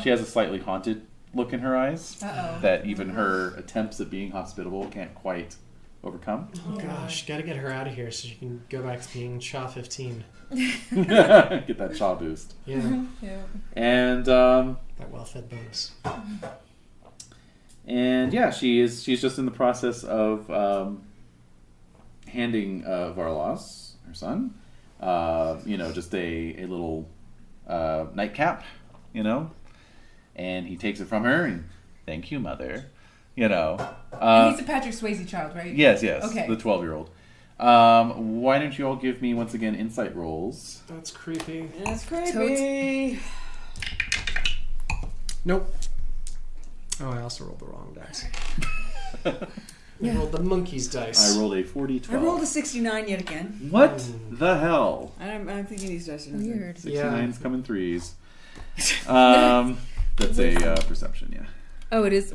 She has a slightly haunted look in her eyes Uh-oh. that even her attempts at being hospitable can't quite overcome. Oh gosh, gotta get her out of here so she can go back to being Cha 15. Get that chaw boost. Yeah, Yeah. And that well-fed bonus. And yeah, she's just in the process of handing Varlos, her son, just a little nightcap, and he takes it from her and thank you, mother, He's a Patrick Swayze child, right? Yes, Okay. the 12-year-old. Why don't you all give me once again insight rolls? That's creepy. That's creepy. Nope. Oh, I also rolled the wrong dice. You Yeah. rolled the monkey's dice. I rolled a 40-12. I rolled a 69 yet again. What Mm. the hell? I'm thinking these dice are not Weird. 69's come in threes. That's a perception, yeah. Oh, it is.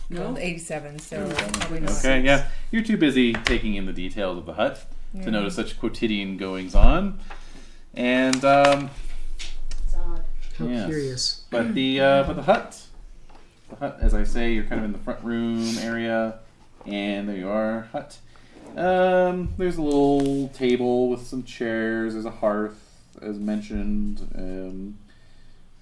No? Rolled 87, so probably not. Okay, yeah. You're too busy taking in the details of the hut Yeah. to notice such quotidian goings on. And It's odd. How yes. curious. But the hut, as I say, you're kind of in the front room area, and there you are, hut. There's a little table with some chairs. There's a hearth, as mentioned.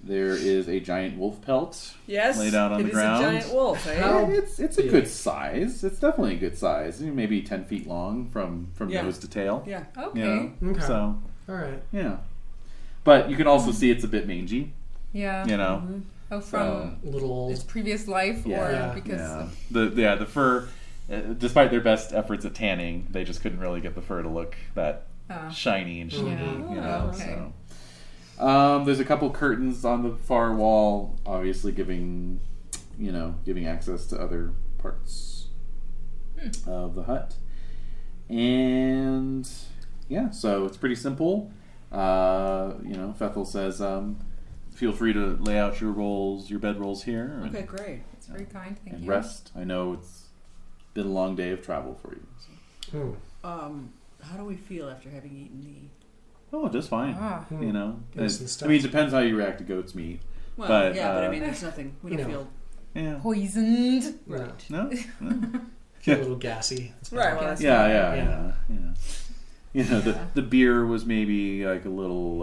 There is a giant wolf pelt Yes. laid out on the ground. It is a giant wolf, eh? How- It's a big? good size. It's definitely a good size. Maybe 10 feet long from Yeah. nose to tail. Yeah. Okay. You know? Okay. So All right. yeah, but you can also see it's a bit mangy. Yeah. You know. Mhm. Oh, from Little. its previous life, Yeah. or because Yeah. The fur. Despite their best efforts at tanning, they just couldn't really get the fur to look that shiny and sheeny. Yeah. You know. Okay. So. There's a couple curtains on the far wall, obviously giving access to other parts of the hut. And yeah, so it's pretty simple. Fethel says, feel free to lay out your bed rolls here. Okay, great. it's very kind. Thank And you. rest. I know it's been a long day of travel for you. So. Ooh. How do we feel after having eaten the... Oh, just fine. Ah. You know, Innocent it stuff. depends how you react to goat's meat. Well, But, yeah, but I uh, mean, there's nothing. We you don't know. feel... Yeah. Poisoned. Right. No. Feel a little gassy. That's Right, fine. well, that's Yeah. Yeah. You know, Yeah. the beer was maybe like a little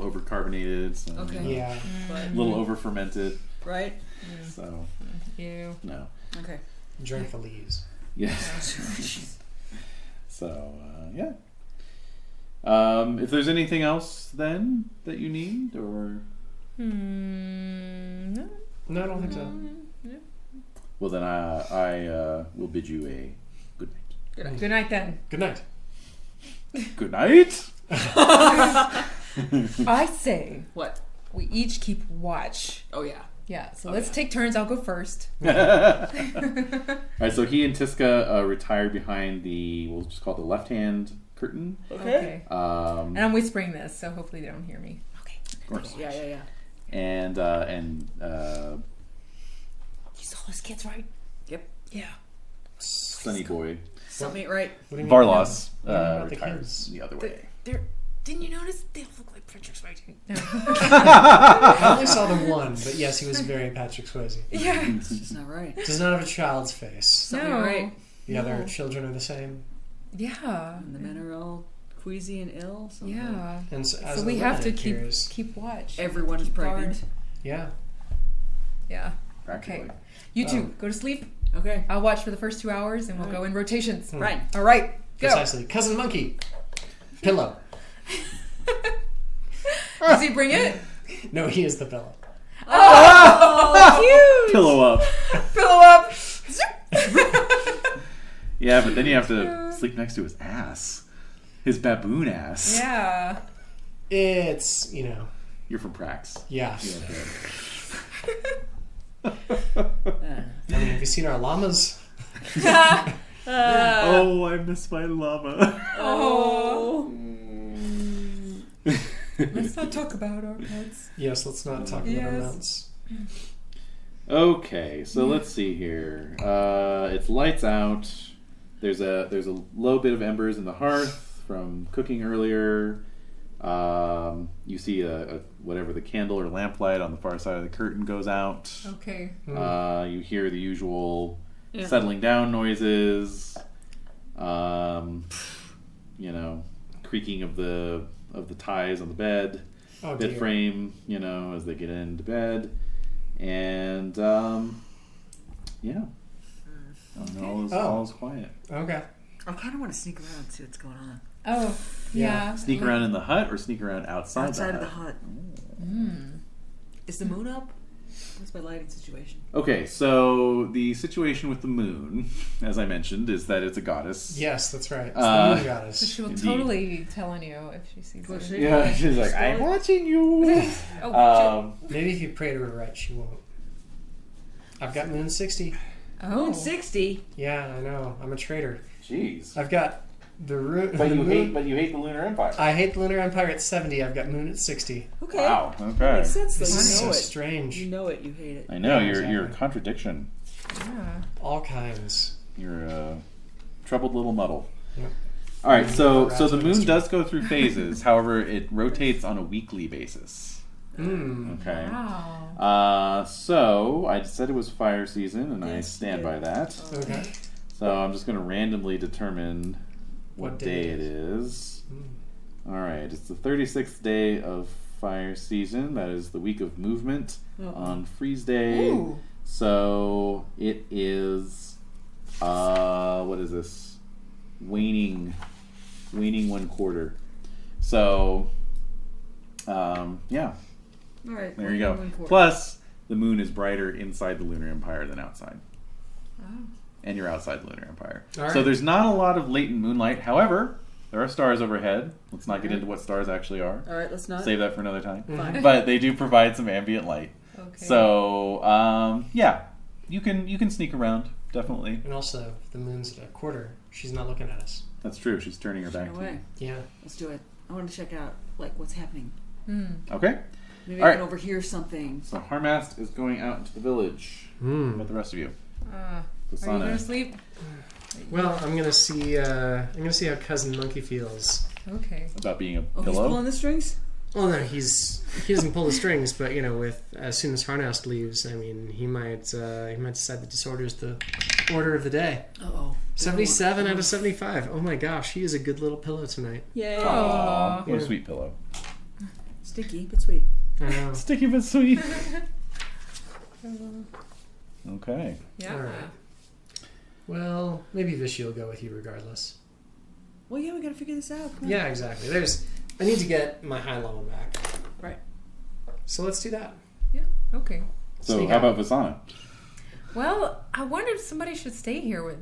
over carbonated, so, Okay. you know, Yeah. But, a little over fermented. right? So Ew. no, Okay. Drink the leaves. yeah. So yeah. If there's anything else then that you need, or No. No, I don't think so. well, then I will bid you a good night. Good night then. Good night. Good night. I say What? we each keep watch. Oh, yeah. Yeah, so Oh, let's yeah. take turns. I'll go first. All right, so he and Tiska retired behind we'll just call it the left-hand curtain. Okay. And I'm whispering this, so hopefully they don't hear me. Okay. Of course. Yeah. And You saw those kids, right? Yep. Yeah. Sunny Boy Something ain't right. What do you mean? Varlos What do you mean about the retires kids? the other way. Didn't you notice they look like Patrick Swayze? No. I only saw them one, but yes, he was very Patrick Swayze. Yeah. It's just not right. Does not have a child's face. Something No. right. The other children are the same. Yeah. And the men are all queasy and ill. Something. Yeah. And so, as So the we have to women, it appears- keep watch. Everyone is Keep guard. pregnant. Yeah. Yeah. Practically. Okay. You two, go to sleep. Okay. I'll watch for the first 2 hours, and we'll go in rotations. Hmm. Right. All right. Go. Precisely. Cousin Monkey. Pillow. Does he bring it? No, he is the pillow. Oh, cute. Pillow up. Pillow up. Yeah, but then you have to sleep next to his ass. His baboon ass. Yeah. It's, You're from Prax. yeah. Uh, I mean, have you seen our llamas? Oh, I miss my llama. Oh. Let's not talk about our pets. Yes, let's not talk about our Yes. mounts. Okay, so let's see here. It's lights out. There's a low bit of embers in the hearth from cooking earlier. You see a whatever the candle or lamplight on the far side of the curtain goes out. Okay. You hear the usual Yeah. settling down noises. Creaking of the ties on the bed. Oh, Bed dear. frame, as they get into bed. And yeah. All is quiet. Okay. I kind of want to sneak around and see what's going on. Oh, yeah. Sneak around in the hut or sneak around outside Outside the of the hut? hut. Is the moon up? What's my lighting situation? Okay, so the situation with the moon, as I mentioned, is that it's a goddess. Yes, that's right. It's Uh, the moon So goddess. she will Indeed. totally tell on you if she sees Will it. she? Yeah, she's like, I'm watching you. Oh, Um, Maybe if you pray to her right, she won't. I've got moon 60. Oh. 60. Yeah, I know. I'm a traitor. Jeez. I've got the But the you moon. hate the Lunar Empire. I hate the Lunar Empire at 70. I've got moon at 60. Okay. Wow. That Okay. makes sense, though. This is You know so it. strange. You know it. You hate it. I know Yeah, you're a exactly. contradiction. Yeah. All kinds. You're a troubled little muddle. Yep. All right, so Ratchet the moon mystery. does go through phases. However, it rotates on a weekly basis. Mm. Okay. Wow. So I said it was fire season, and I Yes, stand you by that. Okay. So I'm just going to randomly determine what day it is. Mm. All right, it's the 36th day of fire season. That is the week of movement on Freeze Day. Ooh. So it is, what is this? Waning 1/4. So, yeah, All right. there you go. 1/4. Plus, the moon is brighter inside the Lunar Empire than outside. Oh. And you're outside the Lunar Empire. All So right. there's not a lot of latent moonlight. However, there are stars overhead. Let's not get into what stars actually are. All right, let's not. Save that for another time. Fine. But they do provide some ambient light. Okay. So, yeah, you can sneak around, definitely. And also, if the moon's at a quarter, she's not looking at us. That's true. She's turning her back No to way. you. Yeah. Let's do it. I want to check out what's happening. Okay. Maybe All I right. can overhear something. So Harmast is going out into the village. What Mm. about the rest of you? Are you Fasana. gonna sleep? Well, I'm gonna see how Cousin Monkey feels. Okay. About being a Oh, he's pillow? pulling the strings? Well, no, he doesn't pull the strings, but with as soon as Harnast leaves, I mean, he might decide the disorder's the order of the day. Uh-oh. 77 out of 75. Oh my gosh, he is a good little pillow tonight. Yay. Aw, what a Yeah. sweet pillow. Sticky, but sweet. I know. Sticky but sweet. Okay. Yeah. All right. Well, maybe Vishy will go with you regardless. Well, yeah, we gotta figure this out. Come on. Yeah, exactly. I need to get my high level back. Right. So let's do that. Okay. So Sneak how out. about Vasana? Well, I wonder if somebody should stay here with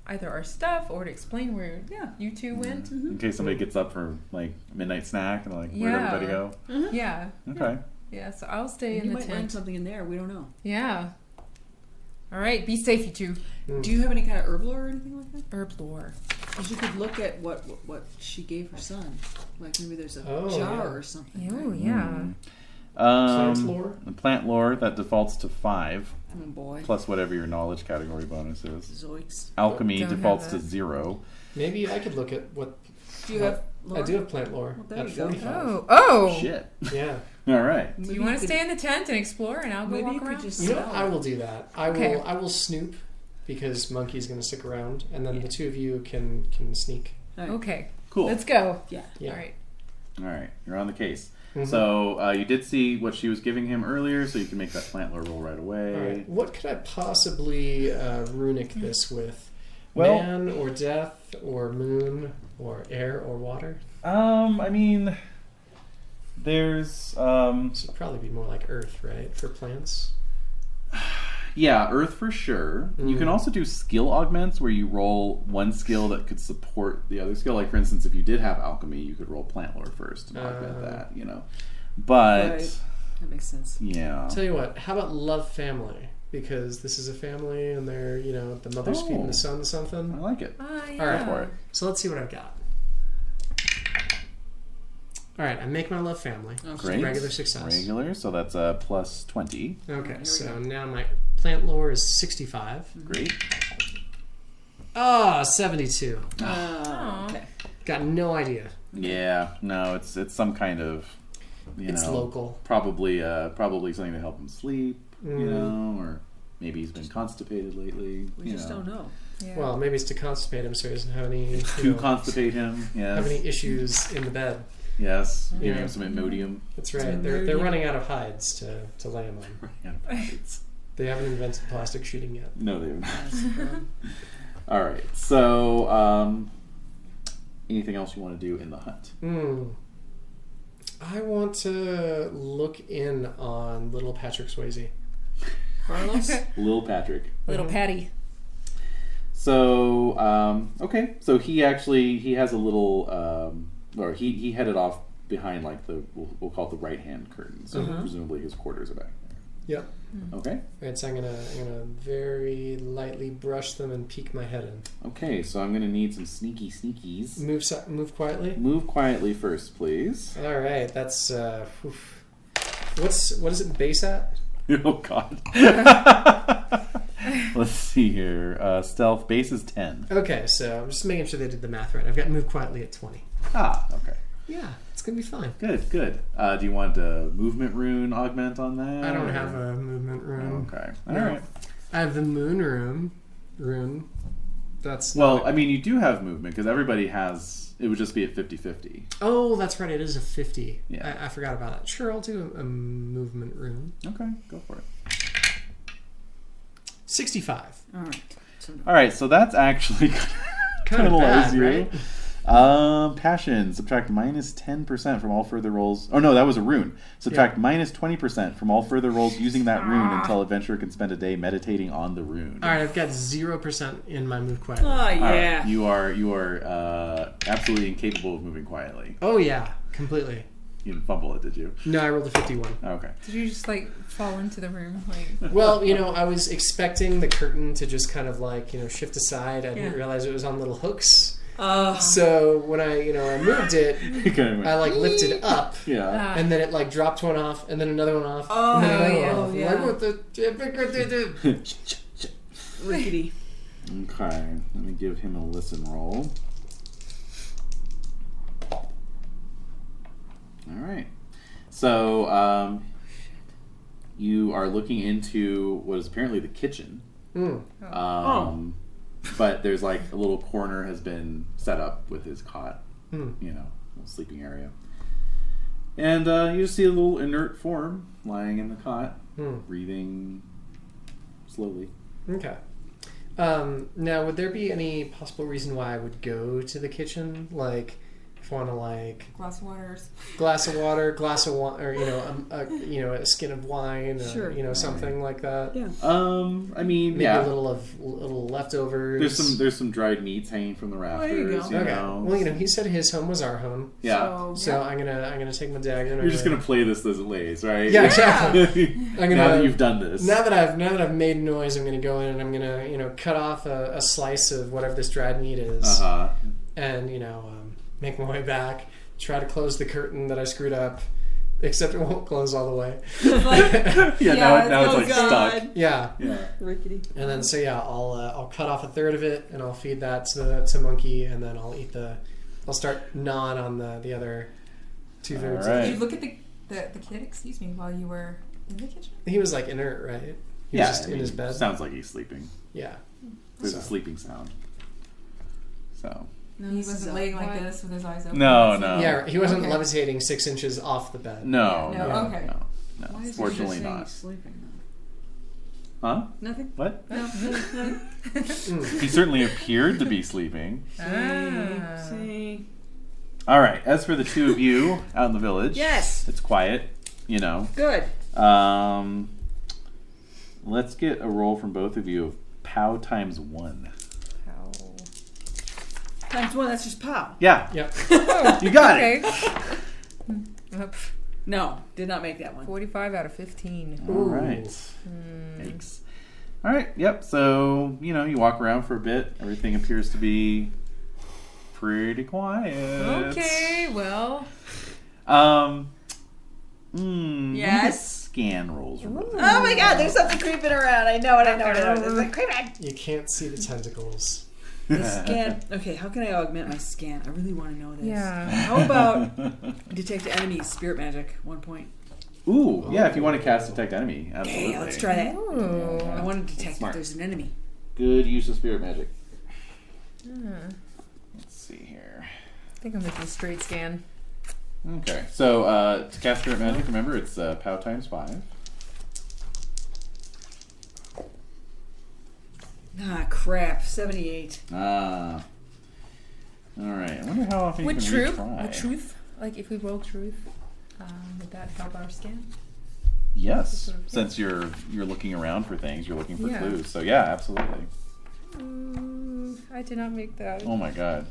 either our stuff or to explain where you two went. In case somebody gets up for like midnight snack and like where'd Yeah. everybody go? Yeah. Okay. Yeah, so I'll stay You in the might find tent. something in there. We don't know. Yeah. All right, be safe, you two. Do you have any kind of herb lore or anything like that? Herb lore. Because you could look at what she gave her son. Like maybe there's a Oh, jar yeah. or something. Oh, right? yeah. Plant lore? The plant lore that defaults to 5 Oh boy. plus whatever your knowledge category bonus is. Zoiks. Alchemy Don't have defaults to that. 0. Maybe I could look at what Do you have lore? I do have plant lore Well, there at you go. 45. Oh. Shit. Yeah. All right. Do you want to stay in the tent and explore, and I'll go Maybe walk you could around? just You know what? smell I it. will do that. Okay. I will snoop because Monkey's going to stick around, and then the two of you can sneak. All right. Okay. Cool. Let's go. Yeah. Yeah. All right. All right. You're on the case. Mhm. So you did see what she was giving him earlier, so you can make that plant lore roll right away. All right. What could I possibly runic this with? Well- Man or death or moon or air or water? I mean, there's This would probably be more like earth, right, for plants? yeah, earth for sure. You can also do skill augments where you roll one skill that could support the other skill. Like for instance, if you did have alchemy, you could roll plant lore first and augment that. But Right. That makes sense. yeah, Tell you what, how about love family? Because this is a family, and they're the mother's feeding the son I something. like it. Yeah. All right. For it. So let's see what I've got. All right, I make my love family. Great. Regular success. Regular, so that's a plus 20. Okay, Here we so go. now my plant lore is 65. Great. Ah, 72. Okay. Got no idea. Yeah, no, it's some kind of It's local. Probably something to help him sleep, Mm. or maybe he's been constipated lately. We just don't know. Yeah. Well, maybe it's to constipate him so he doesn't have any To constipate him, have yes. any issues in the bed. Yes, giving Yeah. him some Imodium. That's right. They're running out of hides to lay him on. They haven't invented plastic sheeting yet. No, they haven't. That's the problem. All right. So, anything else you want to do in the hunt? I want to look in on little Patrick Swayze. Carlos? Lil Patrick. Little Patty. So, okay. So he has a little, or he headed off behind like we'll call it the right hand curtain. So presumably his quarters are back Yep. Okay. Alright, so I'm gonna very lightly brush them and peek my head in. Okay, so I'm gonna need some sneaky sneakies. Move quietly. Move quietly first, please. Alright, that's what is it base at? Oh God. Let's see here. Stealth base is 10. Okay, so I'm just making sure they did the math right. I've got move quietly at 20. Ah, okay. Yeah, it's gonna be fine. Good. Do you want a movement rune augment on that? I don't have a movement rune. Okay. All No. right. I have the moon rune. That's Well, not... I mean, you do have movement because everybody has. It would just be at 50-50. Oh, that's right. It is a 50. Yeah. I forgot about that. Sure, I'll do a movement rune. Okay, go for it. 65. All right. So, All right, so that's actually Kind of bad, you. right? Passion, subtract minus 10% from all further rolls. Oh no, that was a rune. Subtract minus 20% from all further rolls using that rune until adventurer can spend a day meditating on the rune. All right, I've got 0% in my move quiet. oh All right, yeah. you are absolutely incapable of moving quietly. Oh yeah, completely. You didn't fumble it, did you? No, I rolled a 51. Okay. Did you just like fall into the room? Like, Well, I was expecting the curtain to just kind of shift aside. I didn't Yeah. realize it was on little hooks. Oh. So when I moved it, You kind of went, I lifted up, yeah. and then it dropped one off, and then another one off. Oh, and then another yeah. one off. Yeah. Like, what the... Rickety. Okay, let me give him a listen roll. All right. So you are looking into what is apparently the kitchen. But there's a little corner has been set up with his cot, little sleeping area. And you just see a little inert form lying in the cot, breathing slowly. Okay. Now, would there be any possible reason why I would go to the kitchen? Like, if I want to glass of water. glass of water, or a skin of wine, Sure. or something like that. Yeah. I mean, Maybe yeah. a little leftovers. There's some dried meats hanging from the rafters. there you go. You Okay. know. Well, he said his home was our home, Yeah. so I'm gonna take my dagger. And You're just gonna play this as it lays, right? Yeah, exactly. I'm gonna now that you've done this. Now that I've made noise, I'm gonna go in and I'm gonna cut off a slice of whatever this dried meat is, and make my way back. Try to close the curtain that I screwed up, except it won't close all the way. Now it's stuck. Yeah. Rickety. And then I'll cut off a third of it and I'll feed that to Monkey, and then I'll start gnawing on the other 2/3. All right. Did you look at the kid? Excuse me, while you were in the kitchen. He was inert, right? He was just in his bed. Sounds like he's sleeping. Yeah. There's So. a sleeping sound. So. No, he wasn't laying like this with his eyes open. No. Yeah, he wasn't Okay. levitating 6 inches off the bed. No. No, okay. No. Why is Fortunately he just not. sleeping Huh? now? Nothing. What? No. He certainly appeared to be sleeping. Ah. See. All right. As for the two of you out in the village, Yes. it's quiet. Good. Let's get a roll from both of you of POW times 1. Times 1. That's just pow. Yeah, Yep. you got it. Okay. No, did not make that one. 45 out of 15. All right. Thanks. All right. Yep. So you walk around for a bit. Everything appears to be pretty quiet. Okay, well. Yes? Scan rolls. Oh my god, there's something creeping around. I know it. There's like creeping. You can't see the tentacles. The scan. Okay, how can I augment my scan? I really want to know this. Yeah. How about detect enemies, spirit magic, 1 point? Ooh, yeah. If you want to cast detect enemy, absolutely. Okay, let's try that. Ooh. I want to detect if Smart. there's an enemy. Good use of spirit magic. Let's see here. I think I'm making a straight scan. Okay, so to cast spirit magic, remember it's POW times 5. Ah, crap. 78. Ah. All right. I wonder how often you can retry. Would truth, like if we roll truth, would that help our scan? Yes, since you're looking around for things, you're looking for Yeah. clues. So yeah, absolutely. I did not make that. Oh my god.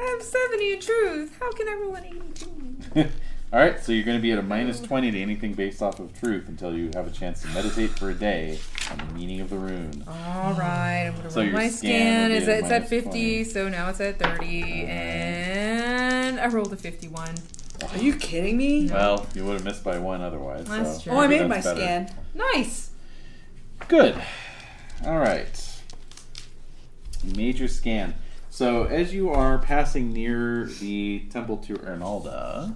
I have 70 in truth. How can I roll an 82? All right, so you're going to be at a minus 20 to anything based off of truth until you have a chance to meditate for a day on the meaning of the rune. All right, I'm gonna So roll your my scan scan. will be It's at at minus 50, 20. so now it's at 30, and I rolled a 51. Are you kidding me? Well, you would have missed by 1 otherwise. That's so true. Oh, I made my that's better. scan. Nice. Good. All right. You made your scan. So as you are passing near the temple to Ernalda,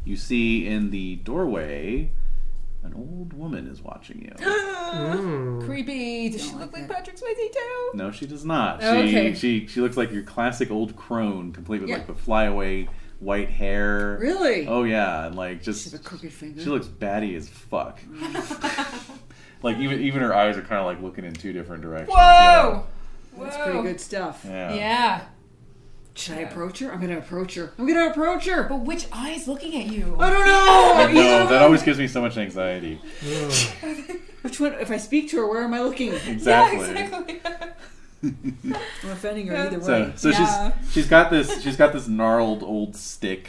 you see in the doorway an old woman is watching you. Creepy. Does she Don't look like like that. Patrick Swayze too? No, she does not. Oh, okay. She looks like your classic old crone, complete with Yeah. like the flyaway white hair. Really? Oh yeah, and like She just has a crooked finger. she looks batty as fuck. Like even her eyes are kind of like looking in 2 different directions. Whoa! That's pretty good stuff. Yeah. Yeah. Should I approach her? I'm gonna approach her. I'm gonna approach her. But which eye is looking at you? I don't know. I know, that always gives me so much anxiety. Which one? If I speak to her, where am I looking? Exactly. Yeah, exactly. I'm offending her either So, way. so Yeah. she's got this gnarled old stick,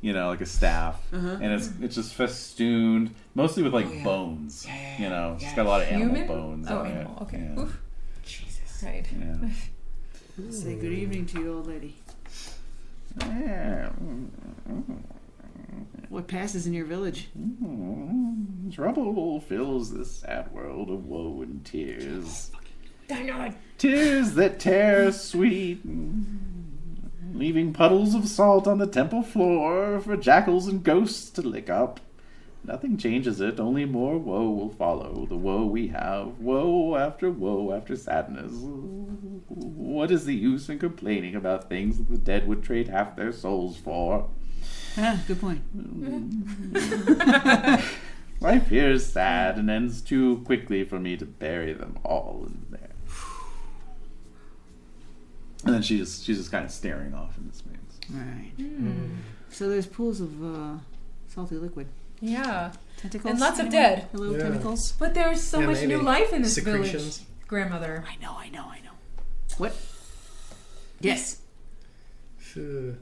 you know, like a staff, Uh-huh. and it's just festooned mostly with like yeah. bones. Yeah. You know, Yeah. she's got a lot of animal Human? bones. Oh, on animal. it. Okay. Yeah. Oof. Jesus. Right. Yeah. Say good evening to you, old lady. What passes in your village? Trouble fills this sad world of woe and tears. I know it. Tears that tear sweet, leaving puddles of salt on the temple floor for jackals and ghosts to lick up. Nothing changes it, only more woe will follow. The woe we have, woe after sadness. What is the use in complaining about things that the dead would trade half their souls for? Ah, good point. Life here is sad and ends too quickly for me to bury them all in there. And then she's just kind of staring off in the space. Right. So there's pools of salty liquid. Yeah. Tentacles? And lots of Anyone? dead. Hello, Yeah. tentacles? But there's so Yeah, much maybe. new life in this Secretions. village, grandmother. I know. What? Yes. Phew.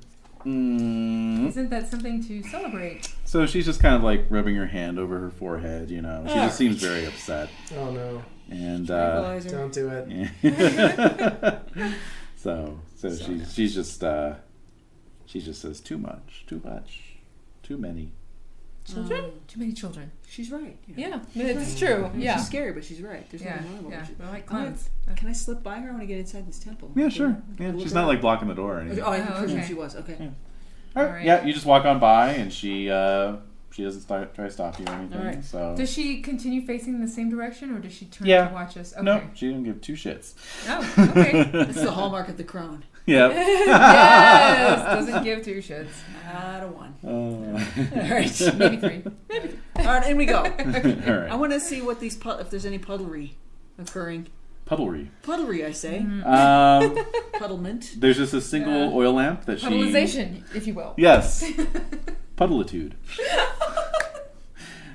Isn't that something to celebrate? So she's just kind of like rubbing her hand over her forehead, you know. She just seems very upset. Oh no! And Tranquilizer. Don't do it. so she just says too much, too many. Children? Too many children. She's right. Yeah, it's true. Yeah. She's scary, but she's right. There's Yeah, nothing wrong with yeah. her. They're like I'm gonna- clowns. Can I slip by her? I want to get inside this temple. Yeah, sure. Yeah, Look she's at not her. like blocking the door or anything. Oh, I Oh, presume okay. she was. Okay. Yeah. All Alright, right. yeah, you just walk on by and she doesn't try to stop you or anything. All right. So Does she continue facing in the same direction, or does she turn Yeah. to watch us? Okay. no, she didn't give 2 shits. Oh, okay. That's the hallmark of the crone. Yep. Yes, doesn't give 2 shits. Not a one. All All right. Maybe 3. All right, in we go. I right. want to see what these if there's any puddlery occurring. Puddlery. Puddlery, I say. Puddlement. There's just a single oil lamp that she. Puddleization, if you will. Yes. Puddleitude.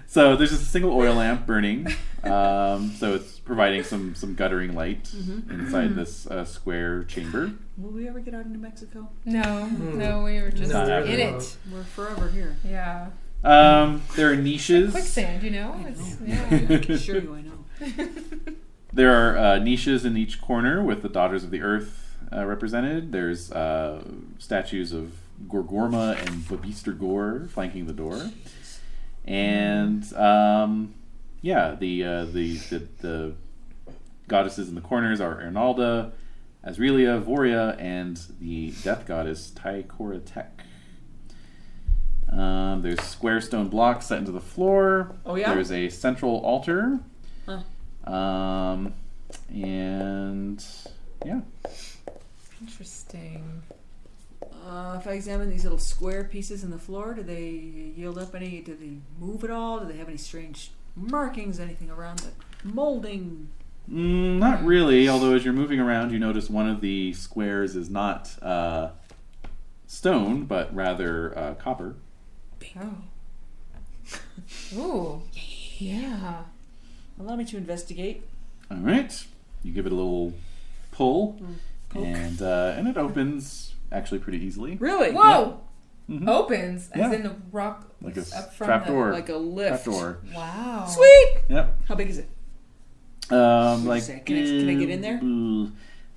So there's just a single oil lamp burning. So it's providing some guttering light inside this square chamber. Will we ever get out into Mexico? No, we were just Not in happening. it. We're forever here. Yeah. There are niches. Quicksand, you know? It's, yeah. I can assure you I know. There are niches in each corner with the Daughters of the Earth represented. There's statues of Gorgorma and Babeaster Gore flanking the door. And the goddesses in the corners are Ernalda, Azrelia, Voria, and the death goddess Taikoratek. There's square stone blocks set into the floor. Oh, yeah? There's a central altar. Huh. And yeah. Interesting. If I examine these little square pieces in the floor, do they yield up any? Do they move at all? Do they have any strange markings? Anything around the molding? Not really, although as you're moving around, you notice one of the squares is not stone, but rather copper. Oh. Ooh. Yeah. Allow me to investigate. All right. You give it a little pull, Poke. and it opens actually pretty easily. Really? Whoa! Opens Yeah. as in the rock Like a up from trap the... door. Like a lift. Trapdoor. Wow. Sweet! Yep. How big is it? Like, say? Can I get in there?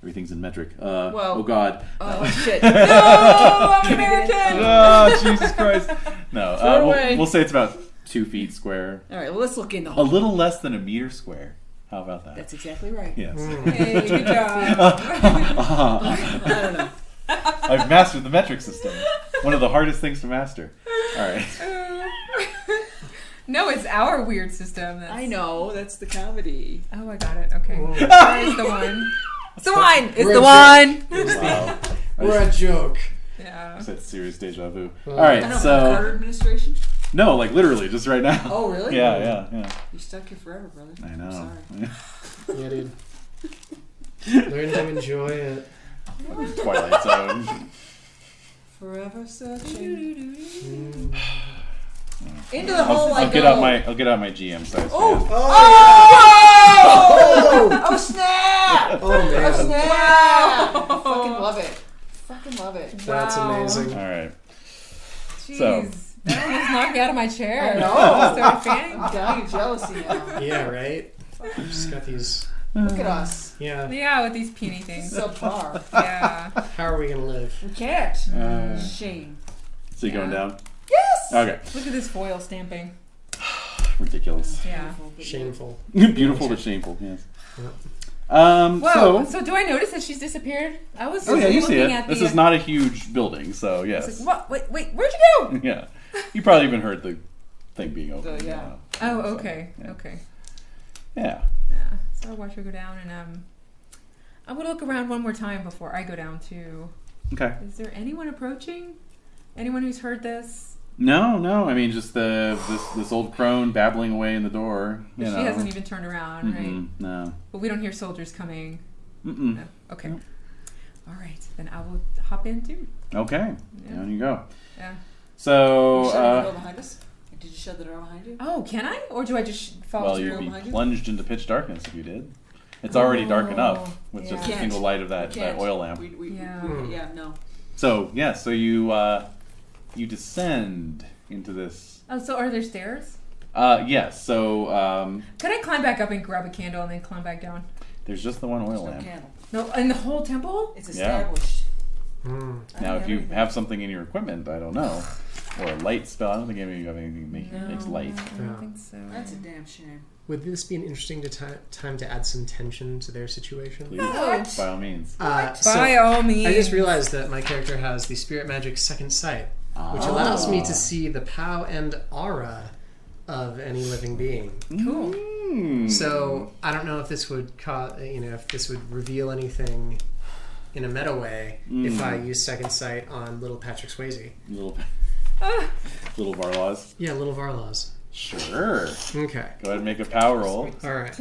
Everything's in metric. Well- oh God. Oh, shit. No, I'm American. Oh, Jesus Christ. No, Throw it away. we'll say it's about 2 feet square. All right, well, let's look in the A hole. little less than a meter square. How about that? That's exactly right. Yes. Hey, good job. I don't know. I've mastered the metric system. One of the hardest things to master. All right. No, it's our weird system. That's... I know, that's the comedy. Oh, I got it. Okay. Whoa. Where's the one? It's the one. It's We're the a one. Wow. We're a joke. Yeah. That's serious deja vu. Well, All right, I know, so Carter administration? no, like literally, just right now. Oh, really? Yeah. You're stuck here forever, brother. I know. I'm sorry. Yeah, dude. Learn to enjoy it. Twilight Zone. Forever searching. Mm. Into the hole I I'll go. get out my GM size. Oh! fan. Oh! Oh, snap! Oh, man. Oh, snap! Fucking love it. Fucking love it. That's Wow. amazing. All right. Jeez. So- That almost knocked me out of my chair. I know. I started fanning. I'm dying of jealousy now. Yeah, right? Just got these. Look at us. Yeah. Yeah, with these peony things. Subpar. Yeah. How are we going to live? We can't. Shame. So you going down? Yes! Okay. Look at this foil stamping. Ridiculous. Yeah. Shameful. Beautiful but shameful. Yes. Yep. Whoa. So. So do I notice that she's disappeared? I was Oh yeah, you looking see it. at This the. is not a huge building, so I yes. was like, what? Wait, where'd you go? Yeah. You probably even heard the thing being open. Yeah. Oh, So, okay. yeah. Okay. Yeah. Yeah. So I'll watch her go down, and I'm gonna look around one more time before I go down too. Okay. Is there anyone approaching? Anyone who's heard this? No. I mean, just this old crone babbling away in the door. You She know. hasn't even turned around, right? Mm-mm, no. But we don't hear soldiers coming. Mm-mm. No. Okay. No. All right. Then I will hop in too. Okay. Yeah. Down you go. Yeah. So. You shut the door behind us? Did you shut the door behind you? Oh, can I? Or do I just fall Well, through? you'd be behind you? plunged into pitch darkness if you did. It's already dark enough with yeah. just a Can't. single light of that Can't. oil lamp. Yeah. Yeah, no. So yeah, so you descend into this. Oh, so are there stairs? Yes. So Could I climb back up and grab a candle and then climb back down? there's just the one There's oil no lamp. candle. No, in the whole temple? It's Yeah. established. Mm. Now, if you Everything. have something in your equipment, I don't know, or a light spell. I don't think you have anything that makes light. I Yeah. don't think so. That's a damn shame. Would this be an interesting time to add some tension to their situation? Please, What? by all means. So By all means. I just realized that my character has the spirit magic second sight, which allows me to see the pow and aura of any living being. Cool. Mm. So I don't know if this would if this would reveal anything in a meta way if I use second sight on little Patrick Swayze. little Varlaws. Yeah, little Varlaws. Sure. Okay. Go ahead and make a power roll. All right.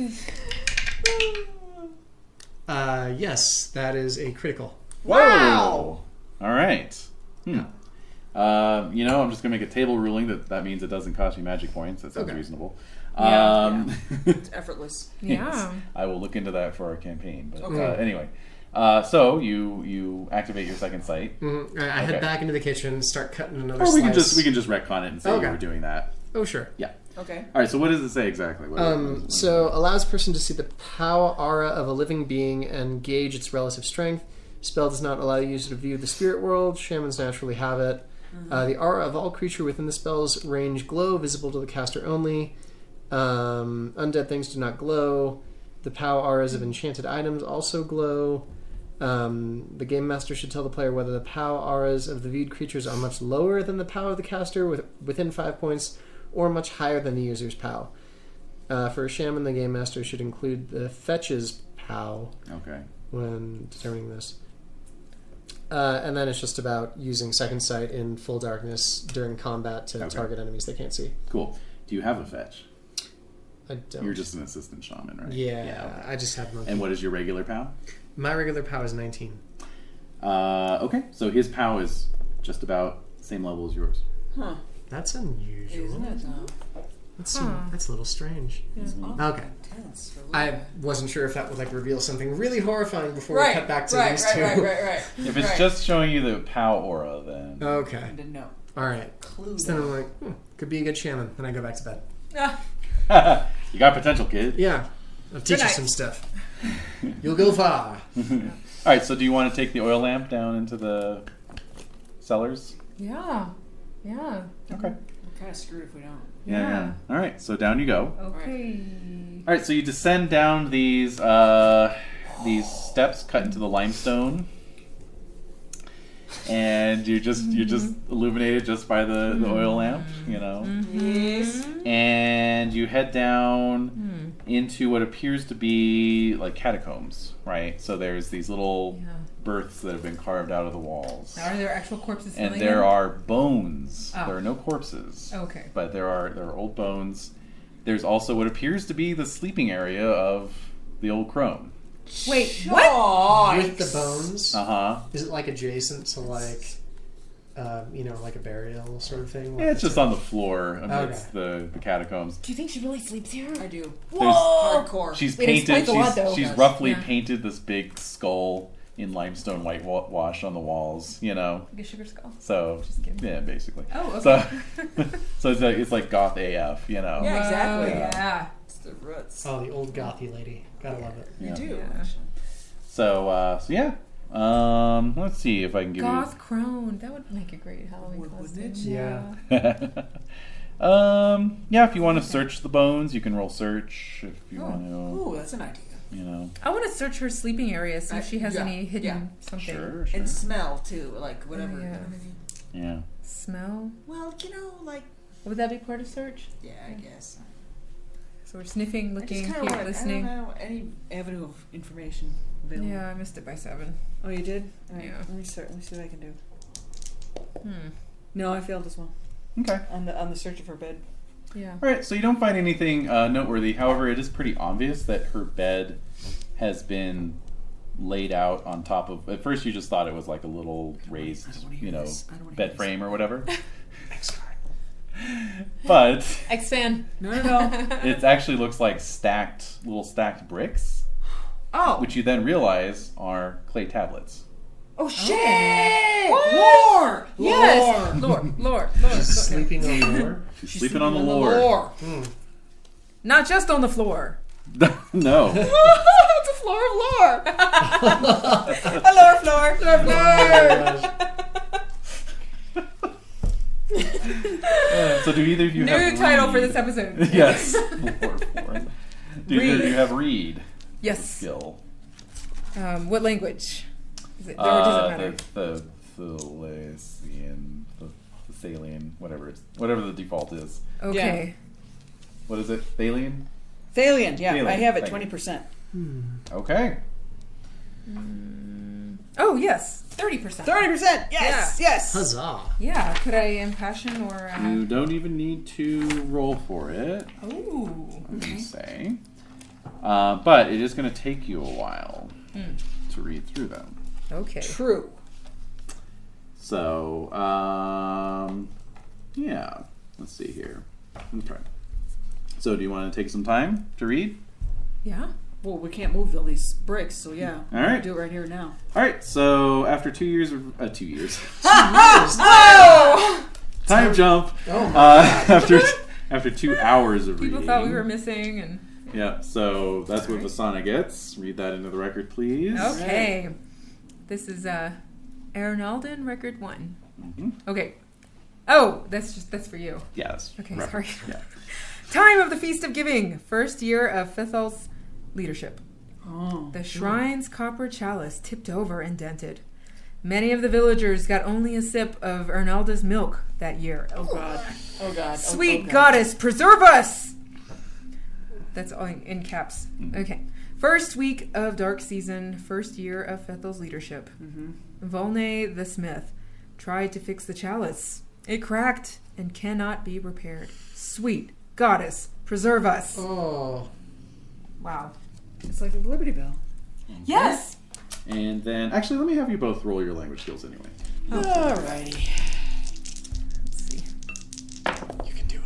Yes, that is a critical. Wow. All right. I'm just gonna make a table ruling that means it doesn't cost you magic points. That sounds Okay. reasonable. Yeah. It's effortless. Yeah. I will look into that for our campaign. But Okay. anyway, so you activate your second sight. Mm-hmm. I head Okay. back into the kitchen, start cutting another Or slice. we can just retcon it and say Okay. you were doing that. Oh, sure. Yeah. Okay. All right. So what does it say exactly? So allows person to see the power aura of a living being and gauge its relative strength. Spell does not allow the user to view the spirit world. Shamans naturally have it. The aura of all creature within the spell's range glow, visible to the caster only. Undead things do not glow. The power auras of enchanted items also glow. The game master should tell the player whether the power auras of the viewed creatures are much lower than the power of the caster within 5 points, or much higher than the user's POW. For a shaman, the game master should include the fetch's POW Okay. when determining this. And then it's just about using second sight in full darkness during combat to Okay. target enemies they can't see. Cool. Do you have a fetch? I don't. You're just an assistant shaman, right? Yeah, okay. I just have monkey. And what is your regular POW? My regular POW is 19. Okay. So his POW is just about the same level as yours. Huh. That's unusual. Isn't it? That's Huh. a little strange. It's awful Okay. intense for a little I bit. wasn't sure if that would reveal something really horrifying before Right, we cut back to right, these right, two. right. If it's Right. just showing you the POW aura, then Okay. I didn't know. All right. Clue. So then I'm like, could be a good shaman. Then I go back to bed. Ah, You got potential, kid. Yeah. I'll teach you night. some stuff. You'll go far. Alright, so do you want to take the oil lamp down into the cellars? Yeah. Yeah. Okay. We're kind of screwed if we don't. Yeah. Alright, so down you go. okay. Alright, so you descend down these steps cut into the limestone. And you're just illuminated just by the oil lamp, you know. Yes. And you head down into what appears to be like catacombs, right? So there's these little berths that have been carved out of the walls. Are there actual corpses And filling there in? are bones. Oh. There are no corpses. Okay. But there are old bones. There's also what appears to be the sleeping area of the old crone. Wait, what? With the bones? Uh-huh. Is it like adjacent to like, like a burial sort of thing? Like Yeah, it's just on the floor amidst Okay. the catacombs. Do you think she really sleeps here? I do. Whoa! Hardcore. She's It painted. explains a lot, though. She's Yes. roughly Yeah. painted this big skull in limestone whitewash on the walls. You know, Like a sugar skull. so Just kidding. yeah, basically. Oh, okay. So it's like goth AF. You know. Yeah, exactly. Oh, yeah. It's the roots. Oh, the old gothy lady. Gotta love it. You Yeah. do. Yeah. Actually. So yeah. Let's see if I can give Goth crone. That would make a great Halloween Wouldn't costume. it? Yeah. you. Yeah, if you want to search the bones, you can roll search. If you want to, Ooh, that's an idea. you know. I want to search her sleeping area, see if she has Yeah, any hidden yeah. something. Sure. And smell too, like whatever. Oh, yeah. You know what I mean? Yeah. Smell. Well, like Would that be part of search? yeah, I guess. So we're sniffing, I looking, just keep kind of want listening. I don't know any avenue of information available. Yeah, I missed it by 7. Oh, you did? All right. Yeah. Let me see what I can do. Hmm. No, I failed as well Okay. on the search of her bed. Yeah. All right, so you don't find anything noteworthy. However, it is pretty obvious that her bed has been laid out on top of. At first, you just thought it was like a little raised, I don't wanna hear this. I don't wanna hear bed this. frame or whatever. But X-Fan. No. it actually looks like little stacked bricks, Oh. which you then realize are clay tablets. Oh shit! What? Lore. Yes! Lord. She's sleeping on the floor. She's sleeping on the lore. Not just on the floor. No. It's a floor of lore. A lower floor. Oh my gosh. So do either of you have New title for read? this episode. Yes. Lore form. Do either of you have read Yes. skill? What language? Is it, or does it matter? The Thalian, whatever the default is. Okay. What is it? Thalian? Thalian, yeah, Thalian, I have it thank you. 20%. Okay. Oh, yes. 30%. 30%. Yes. Huzzah. Yeah. Could I impassion or... You don't even need to roll for it, Ooh. I'm going to say. But it is going to take you a while to read through them. Okay. True. So, yeah. Let's see here. Okay. So, do you want to take some time to read? Yeah. Well, we can't move all these bricks, so yeah. All right. Do it right here now. All right. So, after 2 years of 2 years, Oh! time jump. Oh my After 2 hours of People reading. thought we were missing and... Yeah. So that's what Vasana gets. Read that into the record, please. Okay. This is Arnalden record 1. Mm-hmm. Okay. Oh, that's for you. Yes. Okay, reference. sorry. Yeah. Time of the Feast of Giving. First year of Fethal's leadership. Oh. The shrine's copper chalice tipped over and dented. Many of the villagers got only a sip of Ernalda's milk that year. Oh god. Oh god. Sweet oh, god. goddess, preserve us! That's all in caps. Okay. First week of dark season, first year of Fethal's leadership. Mm-hmm. Volney the smith tried to fix the chalice. It cracked and cannot be repaired. Sweet goddess, preserve us. Oh. Wow. It's like the Liberty Bell. Yes! And then, actually, let me have you both roll your language skills anyway. Alrighty. Let's see. You can do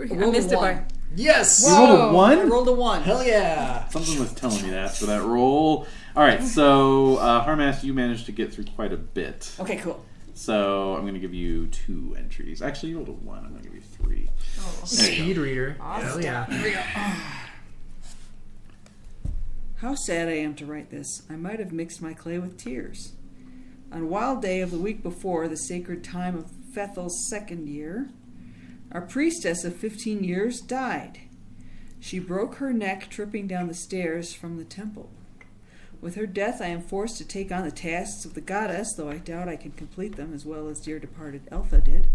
it. I rolled missed a it by... one. Yes! You rolled a I 1? rolled a 1. Hell yeah! Something was telling me that for that roll. All right, so Harmas, you managed to get through quite a bit. Okay, cool. So I'm going to give you 2 entries. Actually, you rolled a 1. I'm going to give you 3. Oh. There you go. Speed reader. Awesome. Hell yeah. Here we go. How sad I am to write this. I might have mixed my clay with tears. On Wild Day of the week before, the sacred time of Fethel's 2nd year, our priestess of 15 years died. She broke her neck tripping down the stairs from the temple. With her death, I am forced to take on the tasks of the goddess, though I doubt I can complete them as well as dear departed Eltha did.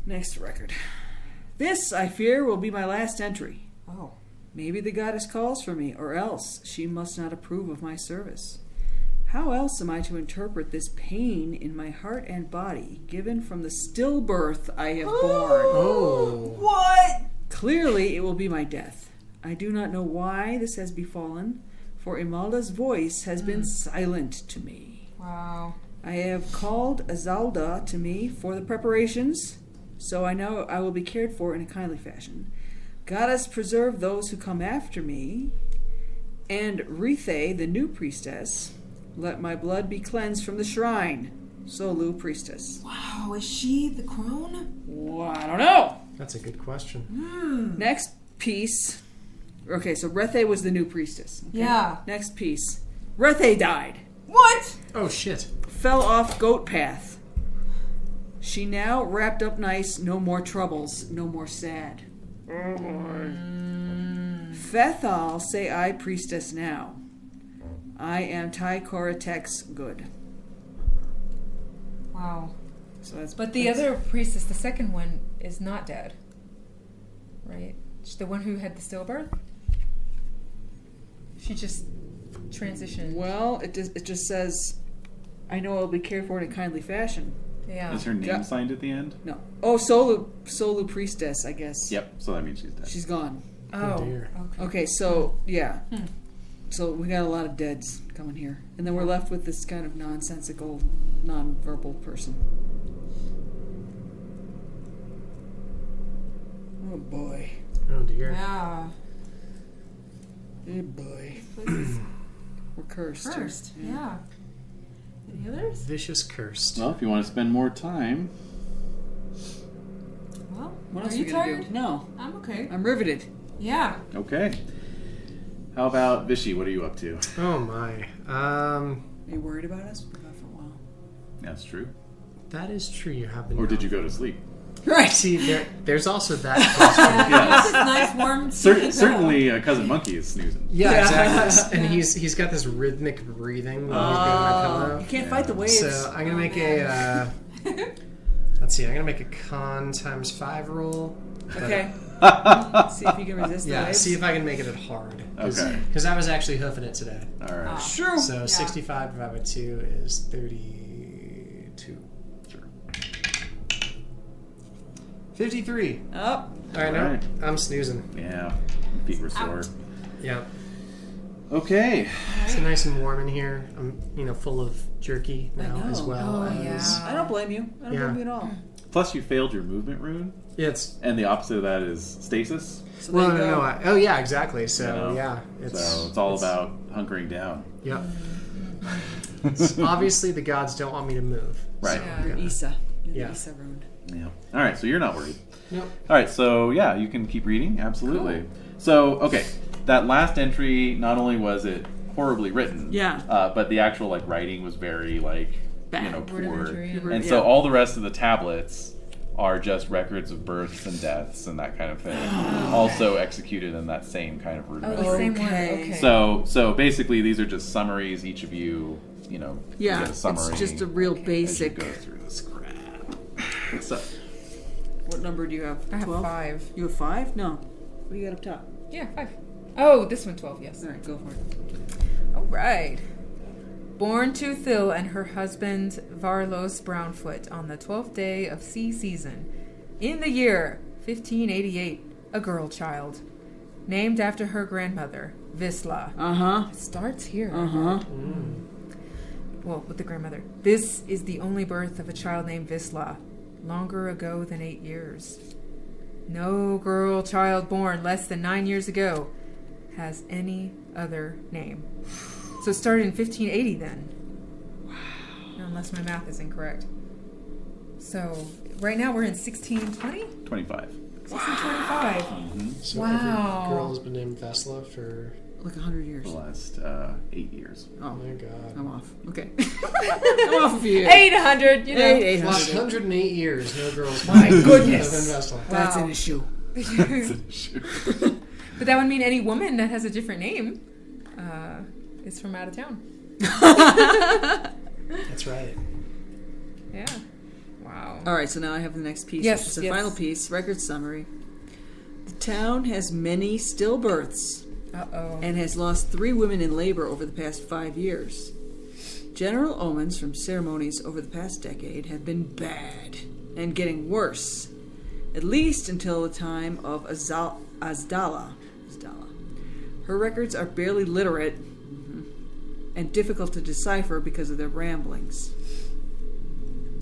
Next record. This, I fear, will be my last entry. Oh. Maybe the goddess calls for me, or else she must not approve of my service. How else am I to interpret this pain in my heart and body, given from the stillbirth I have borne? Oh. What? Clearly it will be my death. I do not know why this has befallen, for Imelda's voice has been silent to me. Wow. I have called Azalda to me for the preparations, so I know I will be cared for in a kindly fashion. Goddess, preserve those who come after me, and Renae, the new priestess, let my blood be cleansed from the shrine. Solu, priestess. Wow, is she the crone? Well, I don't know. That's a good question. Next piece. Okay, so Renae was the new priestess. Okay? Yeah. Next piece. Renae died. What? Oh, shit. Fell off goat path. She now wrapped up nice, no more troubles, no more sad. Fethal, say I, priestess now. I am Tai Koratek's good. Wow. So that's. But the other priestess, the second one, is not dead. Right? She's the one who had the stillbirth? She just transitioned. Well, it just says, I know I'll be cared for in a kindly fashion. Yeah. Is her name Yeah. signed at the end? No. Oh, Solu priestess, I guess. Yep. So that means she's dead. She's gone. Oh, dear. okay. Okay, so yeah. So we got a lot of deads coming here, and then we're left with this kind of nonsensical, non-verbal person. Oh boy. Oh, dear. Yeah. Oh boy. This We're cursed. is cursed. Yeah. Any others? Vicious cursed. Well, if you want to spend more time, Well, What are else are you we gonna tired? do? No, I'm okay. I'm riveted. Yeah. okay. How about Vishy? What are you up to? Oh, my. Are you worried about us? We're gone for a while. That's true. That is true. You have been. Or did gone. you go to sleep? Right. See, there's also that question. Yeah. This is nice, warm. Certainly, Cousin Monkey is snoozing. Yeah, Yeah. exactly. And he's got this rhythmic breathing when he's got my pillow. You can't fight the waves. So I'm gonna make a. Let's see. I'm gonna make a con times 5 roll. Okay. See if you can resist the Yeah. waves. See if I can make it hard. Okay. Because I was actually hoofing it today. All right. True. So Yeah. 65 divided by 2 is 32. Sure. 53. Oh. All right, now Alright. I'm snoozing. Yeah. Feet were sore. Yeah. Okay. It's nice and warm in here. I'm, full of jerky I now know. as well Oh, as. yeah. I don't blame you. I don't Yeah. blame you at all. Plus, you failed your movement rune, Yeah, it's. and the opposite of that is stasis. So Well, there you go. oh yeah, exactly. So You know? yeah, it's So it's all about hunkering down. Yep. Obviously, the gods don't want me to move. Right. Yeah. You're Issa. You're Yeah. the Issa rune. Yeah. All right. So you're not worried. Yep. All right. So yeah, you can keep reading. Absolutely. So okay, that last entry. Not only was it horribly written, Yeah. but the actual writing was very Bad. poor. Rudimentary, yeah. And so all the rest of the tablets are just records of births and deaths and that kind of thing, also executed in that same kind of Oh, rudimentary. the same one. Okay. Okay. So basically, these are just summaries. Each of you, Yeah. get a summary. It's just a real as you basic. go through this crap. So What number do you have? I have 12? 5. You have 5? No. What do you got up top? Yeah, 5. Oh, this one 12, yes. All right, go for it. All right. Born to Thil and her husband Varlos Brownfoot on the 12th day of sea season, in the year 1588, a girl child, named after her grandmother, Visla. Uh-huh. It starts here. Uh-huh. Well, with the grandmother. This is the only birth of a child named Visla, longer ago than 8 years. No girl child born less than 9 years ago has any other name. So it started in 1580 then. unless my math is incorrect. So right now we're in 1620? 25. 1625. So Wow. every girl has been named Vesla for... Like 100 years. For the last 8 years. Oh, my God. I'm off. Okay. I'm off of you. 800, you know. 800. Last 108 years, no girls. My have goodness. been Vesla. That's Wow. an issue. That's an issue. But that would mean any woman that has a different name is from out of town. That's right. Yeah. Wow. All right, so now I have the next piece. Yes, Which is the yes. final piece, record summary. The town has many stillbirths Uh-oh. and has lost 3 women in labor over the past 5 years. General omens from ceremonies over the past decade have been bad and getting worse, at least until the time of Asdala. Her records are barely literate and difficult to decipher because of their ramblings.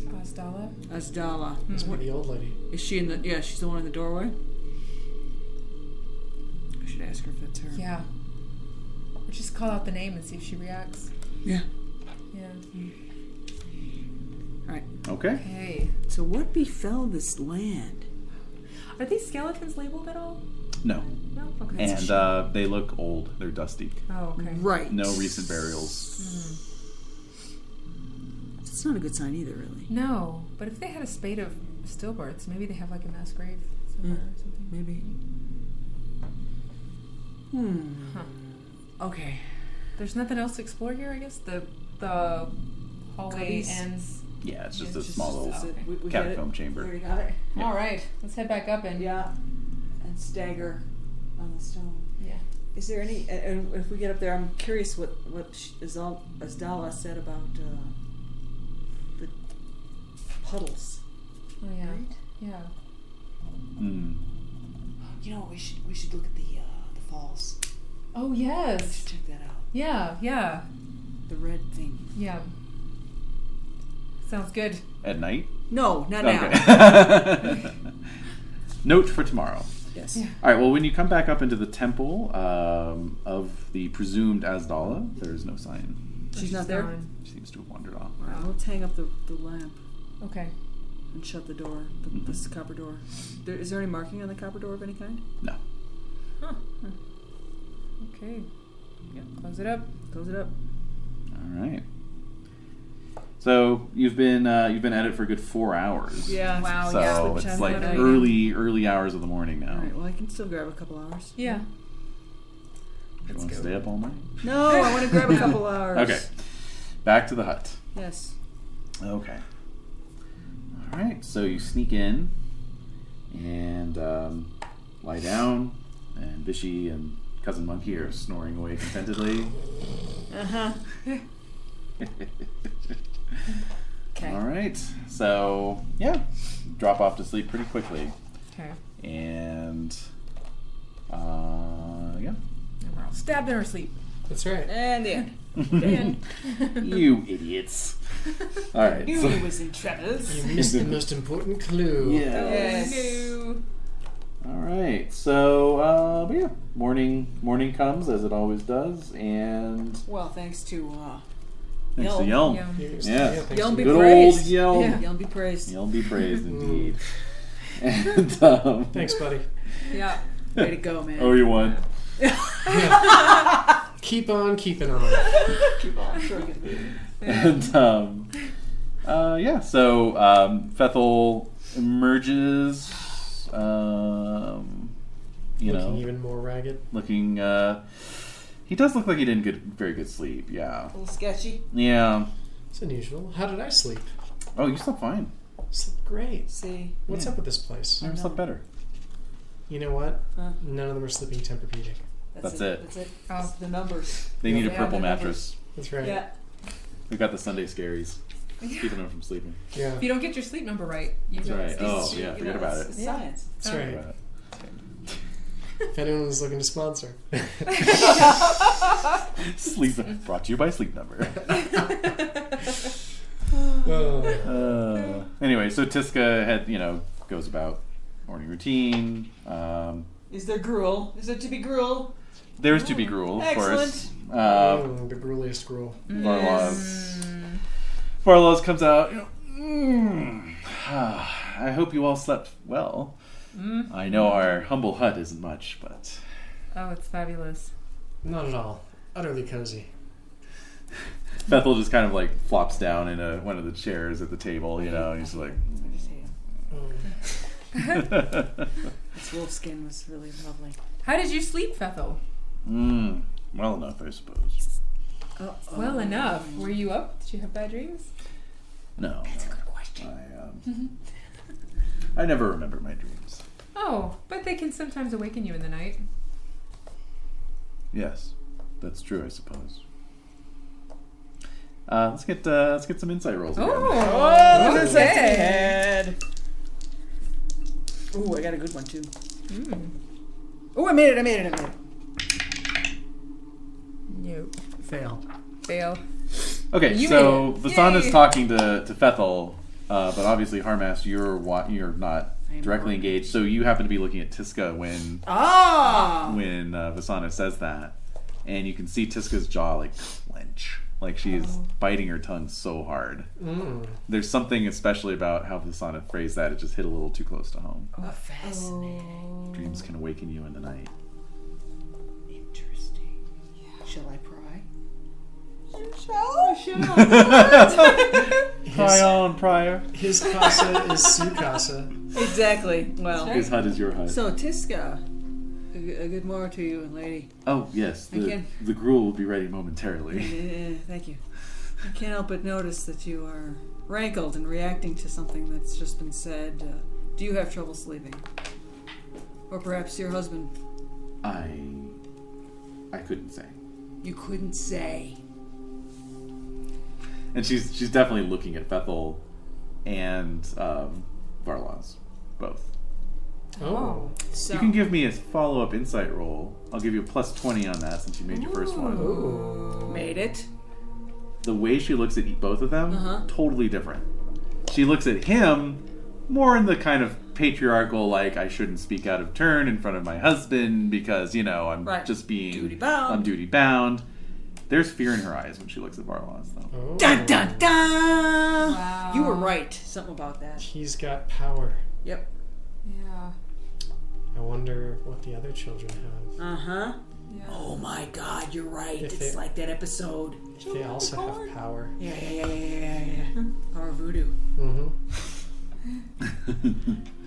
Asdala? Asdala. Must be the old lady. Is she in the... Yeah, she's the one in the doorway. I should ask her if that's her. Yeah. Or just call out the name and see if she reacts. Yeah. Yeah. Alright. Okay. Okay. So what befell this land? Are these skeletons labeled at all? No. No? Okay. And they look old. They're dusty. Oh, okay. Right. No recent burials. That's not a good sign either, really. No. But if they had a spade of stillbirths, maybe they have like a mass grave somewhere or something. Maybe. Huh. Okay. There's nothing else to explore here, I guess? The hallway Cubbies? ends. Yeah, it's just Yeah, a it's small just- little okay. We catacomb There chamber. you got it. Yeah. All right. Let's head back up and... Yeah. And stagger on the stone. Yeah. Is there any... And if we get up there, I'm curious what Asdala said about the puddles. Oh, yeah. Right? Yeah. Mm. You know, we should look at the falls. Oh, We should yes. check that out. Yeah, yeah. The red thing. Yeah. Sounds good. At night? No, not now. Okay. Note for tomorrow. Yes. Yeah. All right. Well, when you come back up into the temple of the presumed Asdala, there is no sign. She's not there? gone. She seems to have wandered off. All right, let's hang up the lamp Okay. and shut the door, this copper door. Is there any marking on the copper door of any kind? No. Huh. Okay. Yeah. Close it up. Close it up. All right. So you've been at it for a good 4 hours. Yeah. Wow. So yeah. Which it's I'm like not early hours of the morning now. All right. Well, I can still grab a couple hours. Yeah. You want to stay up all night? No, I want to grab a couple hours. Okay. Back to the hut. Yes. Okay. All right. So you sneak in and lie down, and Bishy and Cousin Monkey are snoring away contentedly. Uh-huh. Okay. All right. So yeah, drop off to sleep pretty quickly, Okay. and yeah. And we're all stabbed in our sleep. That's right. And the end. And You idiots. All right. Knew so- he was in trouble. You missed the most important clue. yeah. Yes. no. All right. So, but yeah, morning comes as it always does, and Well, thanks to thanks to Yelm. Yelm. Yeah. Yeah. thanks Yelm to be you. Good praised. old Yelm. Yeah. Yelm be praised. Yelm be praised indeed. Mm. And Thanks, buddy. Yeah. Way to go, man. oh, you won. Keep on keeping on. Keep on trucking. And yeah, so Fethel emerges. You Looking know, even more ragged. looking. He does look like he didn't get very good sleep. Yeah. A little sketchy. Yeah. It's unusual. How did I sleep? Oh, you slept fine. Slept great. See. What's Yeah. up with this place? Never slept better. You know what? Huh? None of them are sleeping Tempur-Pedic. That's it. That's it. Oh. It's the numbers. They need a Yeah, purple the mattress. That's right. Yeah. We've got the Sunday scaries, keeping them from sleeping. Yeah. If you don't get your sleep number right, you That's don't right. sleep. Oh yeah, forget about it. It's science. That's Oh. right. Forget about it. If anyone's looking to sponsor. Sleep brought to you by Sleep Number. Oh. Anyway, so Tiska goes about morning routine. Is there gruel? Is there to be gruel? There's to be gruel, of course. Excellent. The grueliest gruel. Varlav's Barlos comes out. I hope you all slept well. I know our humble hut isn't much, but... Oh, it's fabulous. Not at all. Utterly cozy. Bethel just kind of like flops down in one of the chairs at the table, you know, and he's like... This wolf skin was really lovely. How did you sleep, Fethel? Well enough, I suppose. Well enough. Were you up? Did you have bad dreams? No. That's a good question. I never remember my dreams. Oh, but they can sometimes awaken you in the night. Yes, that's true, I suppose. Let's get some insight rolls again. Oh, That's head. Ooh, I got a good one too. Oh, I made it. Nope. Fail. Fail. Okay, You so made it. Vasana's Yay. talking to Fethel, but obviously Harmas, you're not I am directly not. engaged, so you happen to be looking at Tiska when Vasana says that, and you can see Tiska's jaw like clench, like she's biting her tongue so hard. There's something especially about how Vasana phrased that; it just hit a little too close to home. Oh, fascinating. Dreams can awaken you in the night. Interesting. Shall I pry? Pry on, Prior. His casa is Sukasa. Exactly. Well, His hut is your hut. so Tiska, a good morrow to you, lady. Oh yes, Again. the gruel will be ready momentarily. Thank you. I can't help but notice that you are rankled and reacting to something that's just been said. Do you have trouble sleeping? Or perhaps your husband? I couldn't say. You couldn't say. And she's definitely looking at Fethel and Varlas, both. Oh. So, You can give me a follow-up insight roll. I'll give you a plus 20 on that since you made your first one. Ooh. made it. The way she looks at both of them, Uh-huh. totally different. She looks at him more in the kind of patriarchal, like, I shouldn't speak out of turn in front of my husband because, I'm Right. just being... Duty-bound. I'm duty-bound. There's fear in her eyes when she looks at Varlas, though. Oh. Dun dun dun! Wow. You were right. Something about that. He's got power. Yep. Yeah. I wonder what the other children have. Uh-huh. Yeah. Oh my god, you're right. If It's they- like that episode. If they also have power. Yeah. Power voodoo. Mm-hmm.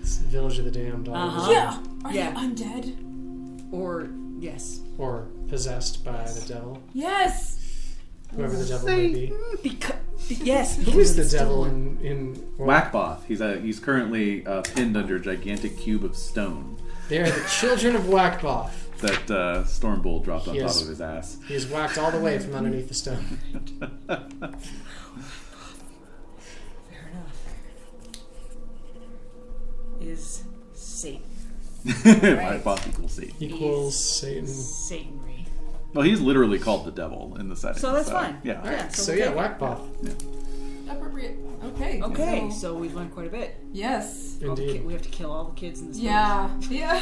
It's the Village of the Damned. all Uh-huh. over. Yeah. Are Yeah. they undead? Or, yes. Or possessed by the devil. Yes. Whoever the devil may be. Yes. Who because is the it's devil still- in Whackboth. He's currently pinned under a gigantic cube of stone They are the children of Whackboth. that Stormbolt dropped on Yes. top of his ass. He is whacked all the way from underneath the stone. Fair enough. Is Satan. Whackboth equals Satan. Equals Satan. Satanry. Well, he's literally called the devil in the setting. So that's fine. Yeah. Yeah. So we'll yeah, take it. Whackboth. Appropriate. Okay. Okay, so we've learned quite a bit. Yes. All the Indeed. we have to kill all the kids in this Yeah. Yeah.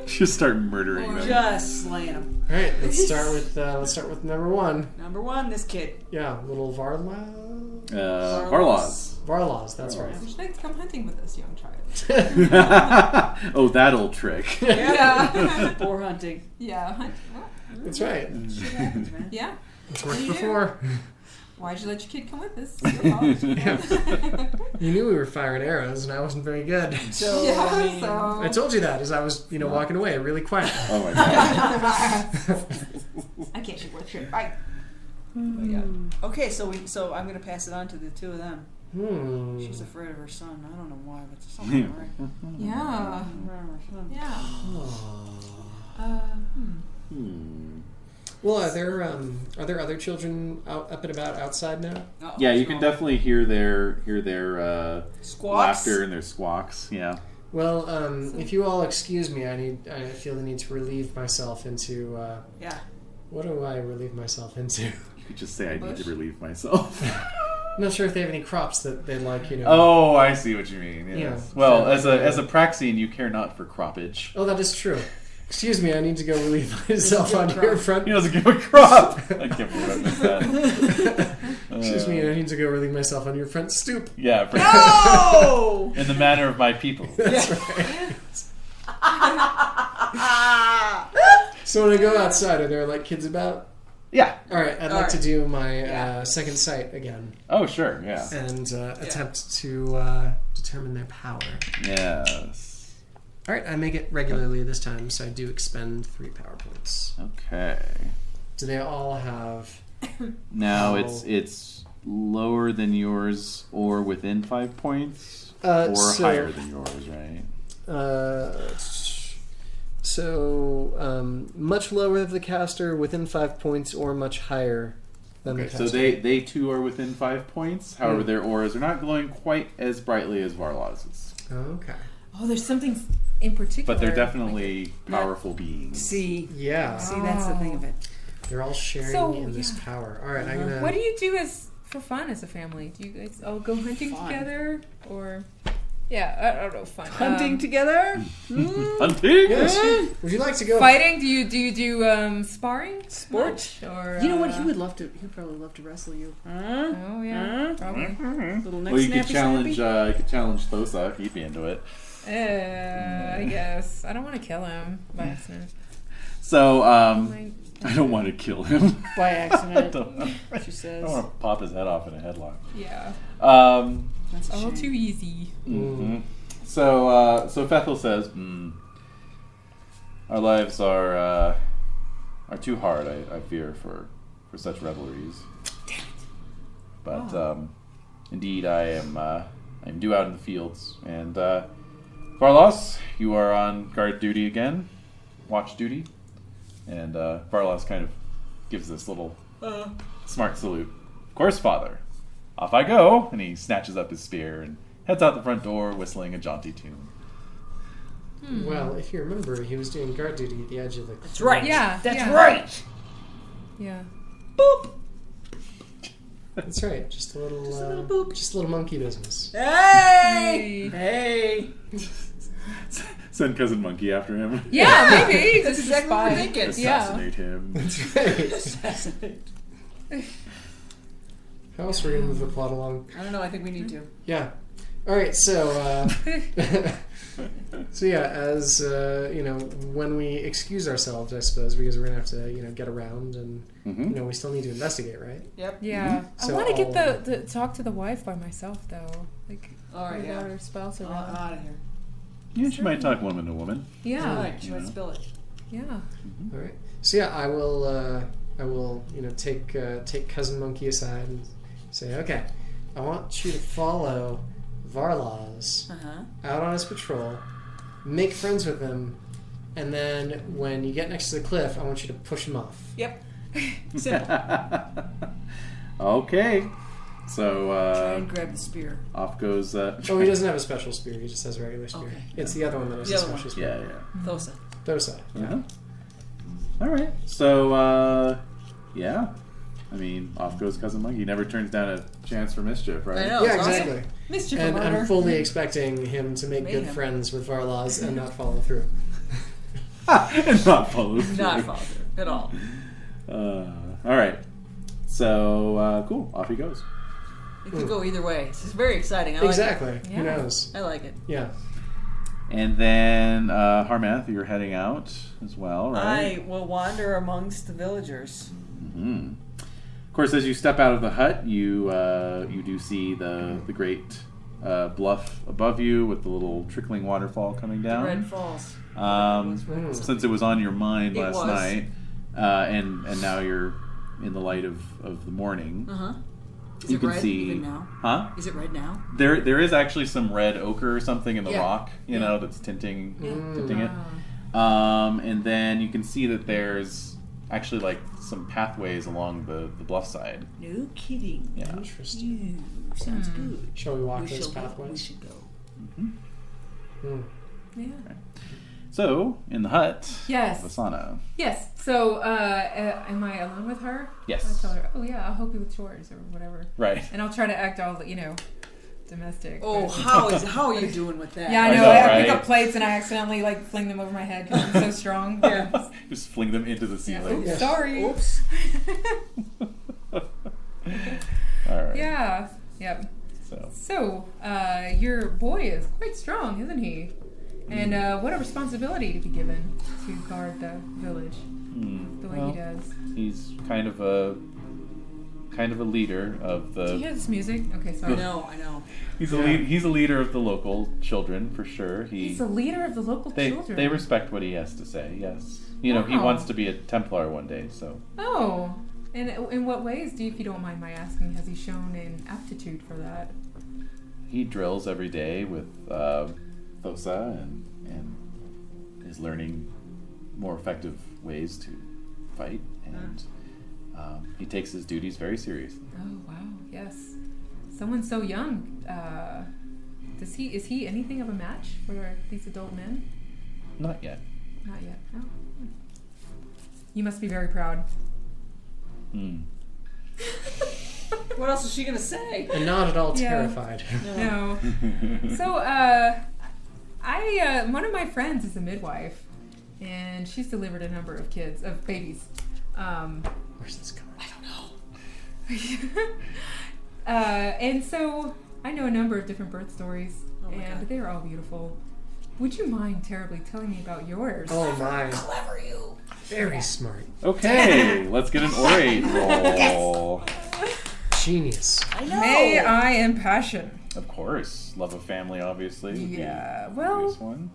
Just start murdering Or them. Just slaying them. All right, let's start with number one. Number one, this kid. Yeah, little Varlas. Varlas. Varlas, that's right. Would you like to come hunting with us, young child? Oh, that old trick. Yeah. Boar hunting. Yeah. That's right. Shit happens, man. Yeah. It's worked before. Why'd you let your kid come with us? It's your fault. You knew we were firing arrows, and I wasn't very good. So, Yeah, I mean, so. I told you that as I was, walking away really quiet. Oh my god. I can't shoot worth shit. Bye. yeah. Okay, so I'm gonna pass it on to the two of them. Hmm. She's afraid of her son. I don't know why, but there's something right. Yeah. Yeah. Well, are there other children up and about outside now? Uh-oh. Yeah, you can definitely hear their Squawks. laughter and their squawks. Yeah. Well, if you all excuse me, I feel the need to relieve myself into. Yeah. What do I relieve myself into? You could just say I need Bush? to relieve myself. I'm not sure if they have any crops that they like. Oh, I see what you mean. Yes. Yeah. Well, as a Praxian, you care not for croppage. Oh, that is true. Excuse me, I need to go relieve myself on your front. He doesn't give a crop. I can't believe I missed that. Excuse me, I need to go relieve myself on your front stoop. Yeah. No! In the manner of my people. That's right. So when I go outside, are there like kids about? Yeah. All right, I'd like to do my second sight again Oh, sure. Yeah. and attempt to determine their power. Yes. All right, I make it regularly this time, so I do expend 3 power points. Okay. Do they all have? Now Oh. it's lower than yours or within 5 points or So- higher than yours, right? Much lower than the caster, within 5 points, or much higher than the Okay, caster. so they too are within 5 points. However, their auras are not glowing quite as brightly as Varlaz's. Okay. Oh, there's something in particular. But they're definitely powerful beings. See, Yeah, that's the thing of it. they're all sharing So, in this power. All right, I'm gonna. What do you do for fun as a family? Do you guys all go hunting Fun. together, or? Yeah, I don't know. Fun. Hunting together? Hunting? Yes. Would you like to go? Fighting? Do you do sparring? Sport? much, or You know what? He would love to. He'd probably love to wrestle you. Oh yeah, probably. Little neck Well, you snappy could challenge. snappy. You could challenge Thosa. He'd be into it. I guess I don't want to kill him by accident. So, Like, I don't want to kill him. By I accident, don't, she I says. don't want to pop his head off in a headlock. yeah, That's a all shame. too easy. Mhm. So Fethel says, "Our lives are too hard. I fear for such revelries. But indeed, I am due out in the fields. And Varlas, you are on guard duty again, watch duty." And Varlas kind of gives this little smart salute. "Of course, father. Off I go." And he snatches up his spear and heads out the front door, whistling a jaunty tune. Well, if you remember, he was doing guard duty at the edge of the. That's right. Yeah, That's yeah. right. Yeah. That's right. Just a little boop. Just a little monkey business. Hey! Hey! Send Cousin Monkey after him. Yeah, maybe. That's Just exactly what we're spy. thinking. Yeah. Assassinate him. That's right. Assassinate. How else are we gonna move the plot along? I don't know. I think we need to. Yeah. All right. So, so yeah, as when we excuse ourselves, I suppose, because we're gonna have to, get around, and Mhm. we still need to investigate, right? Yep. Yeah. I So want to get I'll- the talk to the wife by myself though, like All right. without Yeah. her spouse I'm around. out of here. Yeah, she might talk woman to woman. Yeah. All right. Should I spill it? Yeah. All right. So yeah, I will take Cousin Monkey aside and say, okay, I want you to follow Varlas out on his patrol, make friends with him, and then when you get next to the cliff, I want you to push him off. Yep. Simple. Okay. So Try and grab the spear. off goes. Oh, he doesn't have a special spear. He just has a regular spear. Okay. It's the other one that has The a other special one. spear. Yeah, Thosa. Thosa. yeah. All right. So yeah. I mean, off goes Cousin Monkey. He never turns down a chance for mischief, right? I know. Yeah, it's awesome. exactly. Mischief And I'm murder. fully expecting him to make good Mayhem. friends with Varlas and not follow through. And not follow through. Not father at all. All right. So cool. Off he goes. It could go either way. It's very exciting. I like Exactly. Yeah. Who knows? it. I like it. Yeah. And then Harmath, you're heading out as well, right? I will wander amongst the villagers. Mm-hmm. Of course, as you step out of the hut, you do see the great bluff above you with the little trickling waterfall coming down. Red Falls. Since it was on your mind It last was. night, and now you're in the light of the morning, Is you it can red see, even now? huh? Is it red now? There is actually some red ochre or something in the Yeah. rock, Yeah. that's tinting Mm. it. And then you can see that there's actually like some pathways along the bluff side. No kidding. Yeah. Interesting. Ooh, sounds good. Shall we walk We those shall go. We pathways? should go. Hmm. Yeah. So in the hut, Yes. Vasana. Yes. So, am I alone with her? Yes. I tell her, oh yeah, I'll help you with chores or whatever, Right. and I'll try to act all domestic. Oh, but- how are you doing with that? Yeah, I I know. know, I pick right? up plates and I accidentally fling them over my head because I'm so strong. Yeah. Just fling them into the Yeah. ceiling. Oops, Yeah. sorry. Oops. All Yeah. Yep. So Your boy is quite strong, isn't he? And what a responsibility to be given to guard the village the way he does. He's kind of a leader of the. Do you hear this music? Okay, sorry. I know. He's a leader of the local children for sure. He's a leader of the local children. They respect what he has to say. Yes, he wants to be a Templar one day. So. Oh, and in what ways, if you don't mind my asking, has he shown an aptitude for that? He drills every day with Thosa and is learning more effective ways to fight, and he takes his duties very seriously. Oh wow, yes. Someone so young. Is he anything of a match for these adult men? Not yet. Not yet. No. You must be very proud. What else is she gonna say? And not at all terrified. No. So, one of my friends is a midwife, and she's delivered a number of babies. Where's this going? I don't know. And so I know a number of different birth stories, and they're all beautiful. Would you mind terribly telling me about yours? Oh my. Clever you. Very smart. Okay, let's get an orate roll. Genius. I know. May I impassion? Of course, love of family, obviously. Would Yeah, be the well, obvious one.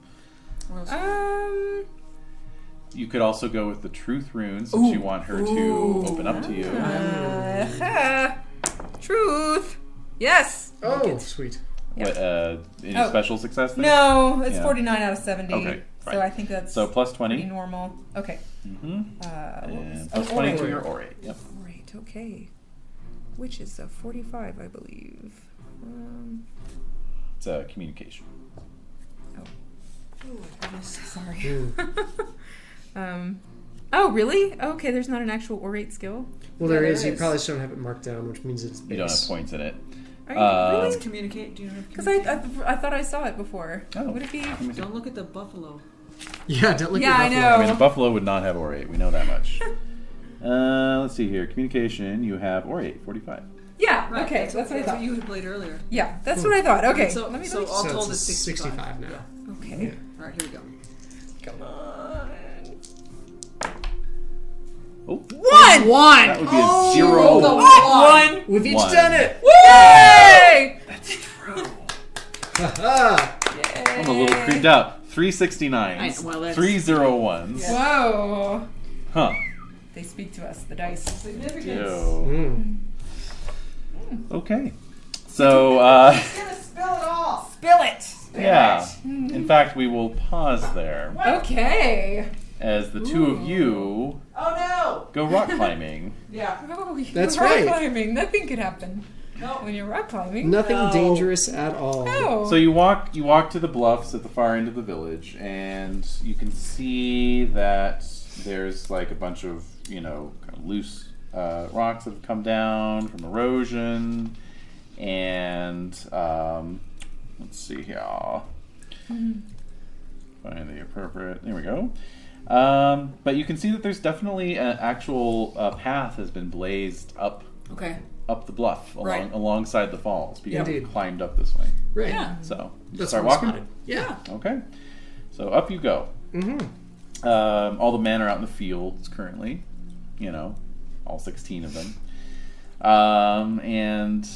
You could also go with the truth runes if you want her to open up to you. Truth. Yes. Oh, sweet. What, any special success there? No, it's 49 out of 70. Okay, fine. So I think that's So plus pretty 20. normal. Okay. And plus plus 20 to your orate. Yep. Right, okay. Which is a 45, I believe. It's communication. Sorry. Oh, really? Okay, there's not an actual orate skill? Well, there is. You probably just don't have it marked down, which means it's base. You don't have points in it. Are you Let's really? communicate. Do you know? Because I thought I saw it before. Oh. Would it be? Don't look at the buffalo. Yeah, don't look Yeah, at I buffalo. know. I mean, the buffalo would not have orate. We know that much. Let's see here. Communication, you have orate, 45. Yeah, Right, okay, that's what I thought. you had played earlier. Yeah, that's what I thought. Okay, So, let me so look. all So told it's it's 65. now. Okay. Yeah. All right, here we go. Come on. Oh, One! that would be a 0. the One! We've each One. done it! Yay! That's true. Ha I'm a little creeped out. 369s. Well, that's 301s. Whoa. Huh. They speak to us, the dice. significant. Ew. Okay. So, Gonna spill it all. Spill it! yeah. In fact, we will pause there Okay. as the two of you Oh go rock climbing. no! Yeah. Oh, That's rock right. climbing. Nothing could happen No. when you're rock climbing. Nothing No. dangerous at all. No. So you walk to the bluffs at the far end of the village, and you can see that there's like a bunch of kind of loose rocks that have come down from erosion, and let's see here. Find the appropriate. There we go. But you can see that there's definitely an actual path has been blazed up Okay. the bluff Right. alongside the falls. People have Indeed. climbed up this way. Right. Yeah. So you That's start well walking. spotted. Yeah. Okay. So up you go. Mm-hmm. All the men are out in the fields currently. All 16 of them. And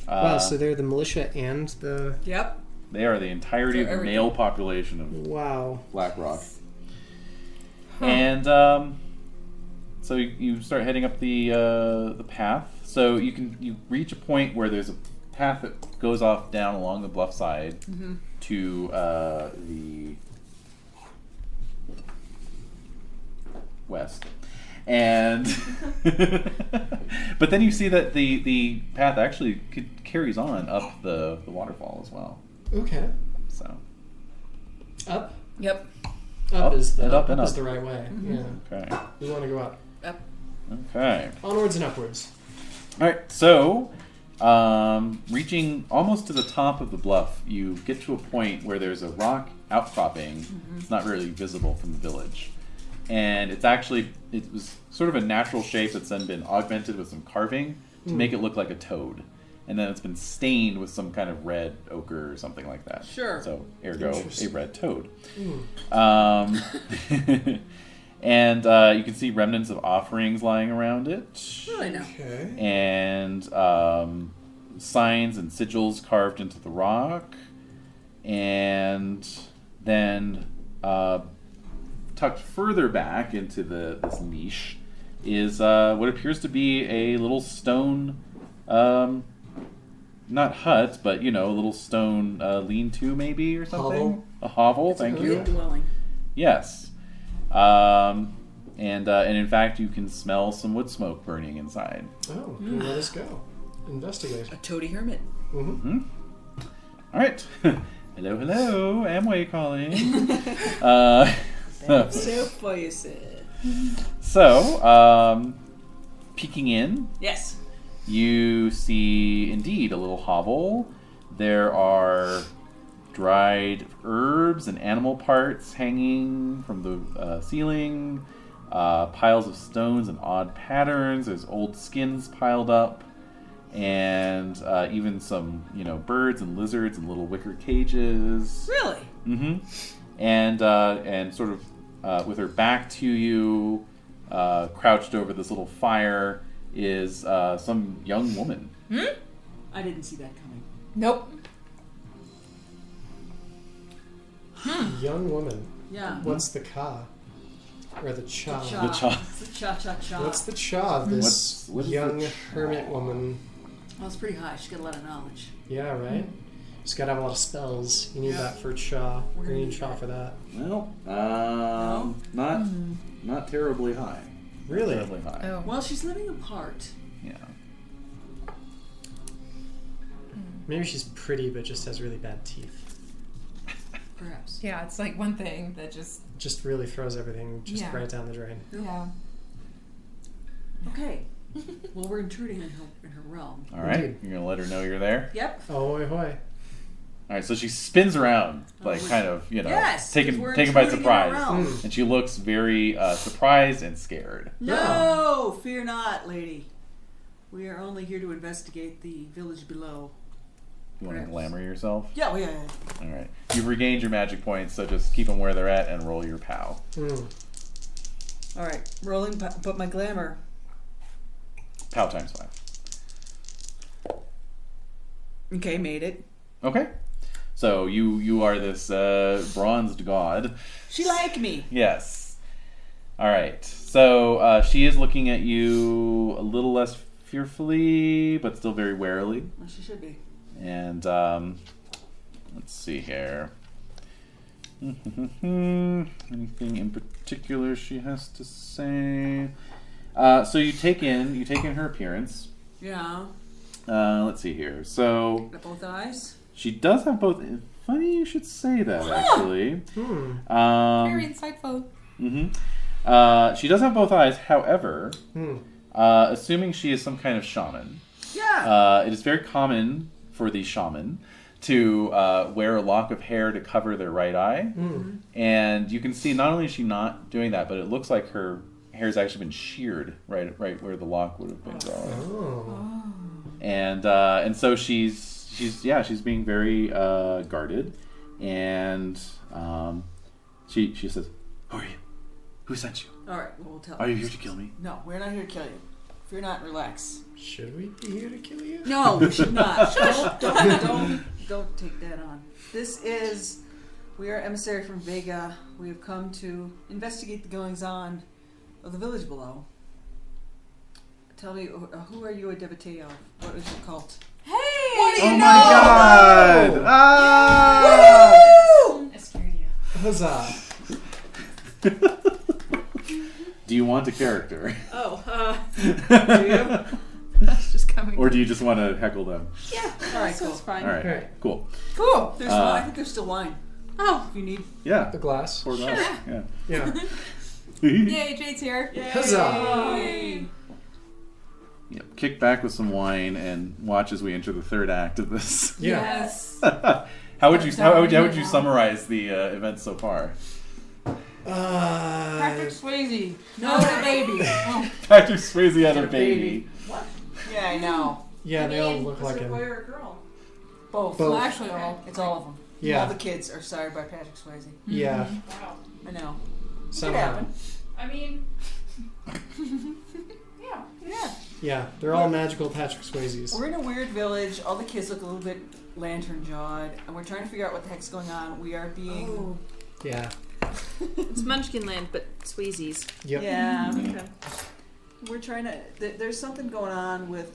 Wow, so they're the militia and the... Yep. they are the entirety So of the everything. male population of Wow. Black Rock. Huh. And so you start heading up the path. So you reach a point where there's a path that goes off down along the bluff side to the west. And but then you see that the path actually carries on up the waterfall as well. Okay. So Up? Yep. Up is the and is up. the right way. Yeah. okay. We want to go up. Up. Okay. Onwards and upwards. All right, so reaching almost to the top of the bluff, you get to a point where there's a rock outcropping. It's not really visible from the village. And it was sort of a natural shape that's then been augmented with some carving to make it look like a toad. and then it's been stained with some kind of red ochre or something like that. Sure. So, ergo, a Interesting. red toad. Hmm. And you can see remnants of offerings lying around it. Really now. Okay. And signs and sigils carved into the rock. And then tucked further back into this niche is what appears to be a little stone, not hut, but, a little stone lean-to maybe or something. Hovel. A hovel, thank It's a you. great dwelling. Yes. And in fact, you can smell some wood smoke burning inside. Oh, let us go. Investigate. A toady hermit. Mm-hmm. All right. Hello, Amway calling. So for you said. So, peeking in, Yes. you see indeed a little hovel. There are dried herbs and animal parts hanging from the ceiling. Piles of stones and odd patterns. There's old skins piled up, and even some, birds and lizards and little wicker cages. Really? Mm-hmm. And sort of with her back to you, crouched over this little fire, is some young woman. I didn't see that coming. Nope. Young woman. Yeah. What's the ka? Or the cha? Cha. The cha. It's the cha-cha-cha. What's the cha of this What is young the cha? hermit woman? Well, it's pretty high. She's got a lot of knowledge. Yeah, right? She's got to have a lot of spells. You need Yeah. that for cha. We're You gonna need need cha that. for that. Well, not terribly high. Really? Not terribly high. Oh. Well, she's living apart. Yeah. Maybe she's pretty, but just has really bad teeth. Perhaps. Yeah, it's like one thing that just. Just really throws everything just Yeah. right down the drain. Yeah. Okay. Well, we're intruding in her realm. All right. Indeed. You're gonna let her know you're there. Yep. Ahoy, hoy. All right. So she spins around, like we- kind of, Yes. taken we're by intruding in her surprise, realm. and she looks very surprised and scared. No, fear not, lady. We are only here to investigate the village below. You want to Perhaps. glamour yourself? Yeah, yeah. All right. You've regained your magic points, so just keep them where they're at and roll your POW. All right, rolling, but my glamour. POW times 5. Okay, made it. Okay. So you are this bronzed god. She like me. Yes. All right. So she is looking at you a little less fearfully, but still very warily. Well, she should be. And let's see here. Anything in particular she has to say? So you take in her appearance. Yeah. Let's see here. So Got both eyes. she does have both. Funny you should say that, actually. Very insightful. She does have both eyes. However, assuming she is some kind of shaman, it is very common for the shaman to wear a lock of hair to cover their right eye. And you can see not only is she not doing that, but it looks like her hair's actually been sheared right where the lock would have been growing. Oh. And so she's being very guarded, and she says, "Who are you? Who sent you? All right, well, we'll tell. Are you here to kill me?" No, we're not here to kill you. Fear not, relax. Should we be here to kill you? No, we should not. Don't take that on. We are emissary from Vega. We have come to investigate the goings-on of the village below. Tell me, who are you a devotee of? What is your cult? Hey! What do you Oh know? my god! Ah! I scared you. Huzzah. Do you want a character? Oh, do you? That's just coming. Or do you just want to heckle them? Yeah. All right, cool. fine. All right, Alright. cool. Cool. There's I think there's still wine. Oh. If you need. Yeah. The glass. Pour glass. Yeah. Yeah. Yay, Jade's here. Huzzah. Yay. Yep. Kick back with some wine and watch as we enter the third act of this. Yeah. Yes. How would you summarize the events so far? Patrick Swayze. No, the baby. Oh. Patrick Swayze had a baby. Yeah, I know. Yeah, they all look Was like it a him. boy or a girl? Both. Both. Well, actually, all. It's all of them. Yeah. All the kids are sired by Patrick Swayze. Yeah. Wow. I know. It could Somehow. happen. I mean, yeah. Yeah. Yeah, they're all magical Patrick Swayzes. We're in a weird village. All the kids look a little bit lantern-jawed, and we're trying to figure out what the heck's going on. We are being... Yeah. It's Munchkin Land, but Swayzes. Yep. Yeah. Okay. We're trying to... There's something going on with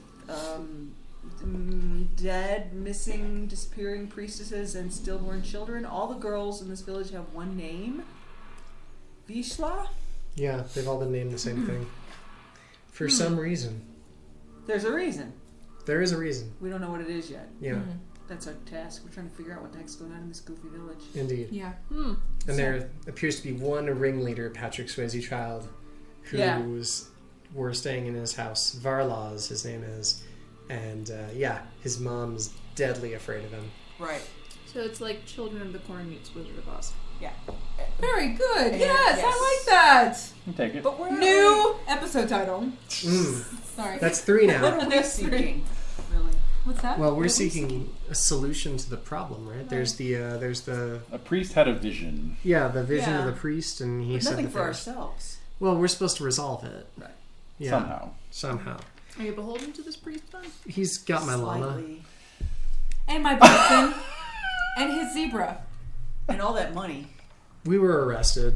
dead, missing, disappearing priestesses and stillborn children. All the girls in this village have one name. Vishla? Yeah, they've all been named the same thing. For some reason. There's a reason. There is a reason. We don't know what it is yet. Yeah, That's our task. We're trying to figure out what the heck's going on in this goofy village. indeed. Yeah. And there appears to be one ringleader Patrick Swayze child who's we're staying in his house. Varlaws, his name is. And his mom's deadly afraid of him. Right. So it's like Children of the Corn meets Wizard of Oz. Yeah. Very good. And- Yes, yes. I like that. You take it. But we're New episode title. Mm. Sorry. That's 3 What now. are we seeking? Really? What's that? Well, What we're are we seeking a solution to the problem, right? There's the A priest had a vision. the vision Yeah. of the priest, and he But said nothing that for there's- ourselves. Well, we're supposed to resolve it. Right. Yeah, Somehow. Are you beholden to this priest then? He's got my llama. Slightly. And my bison. And his zebra. And all that money. We were arrested.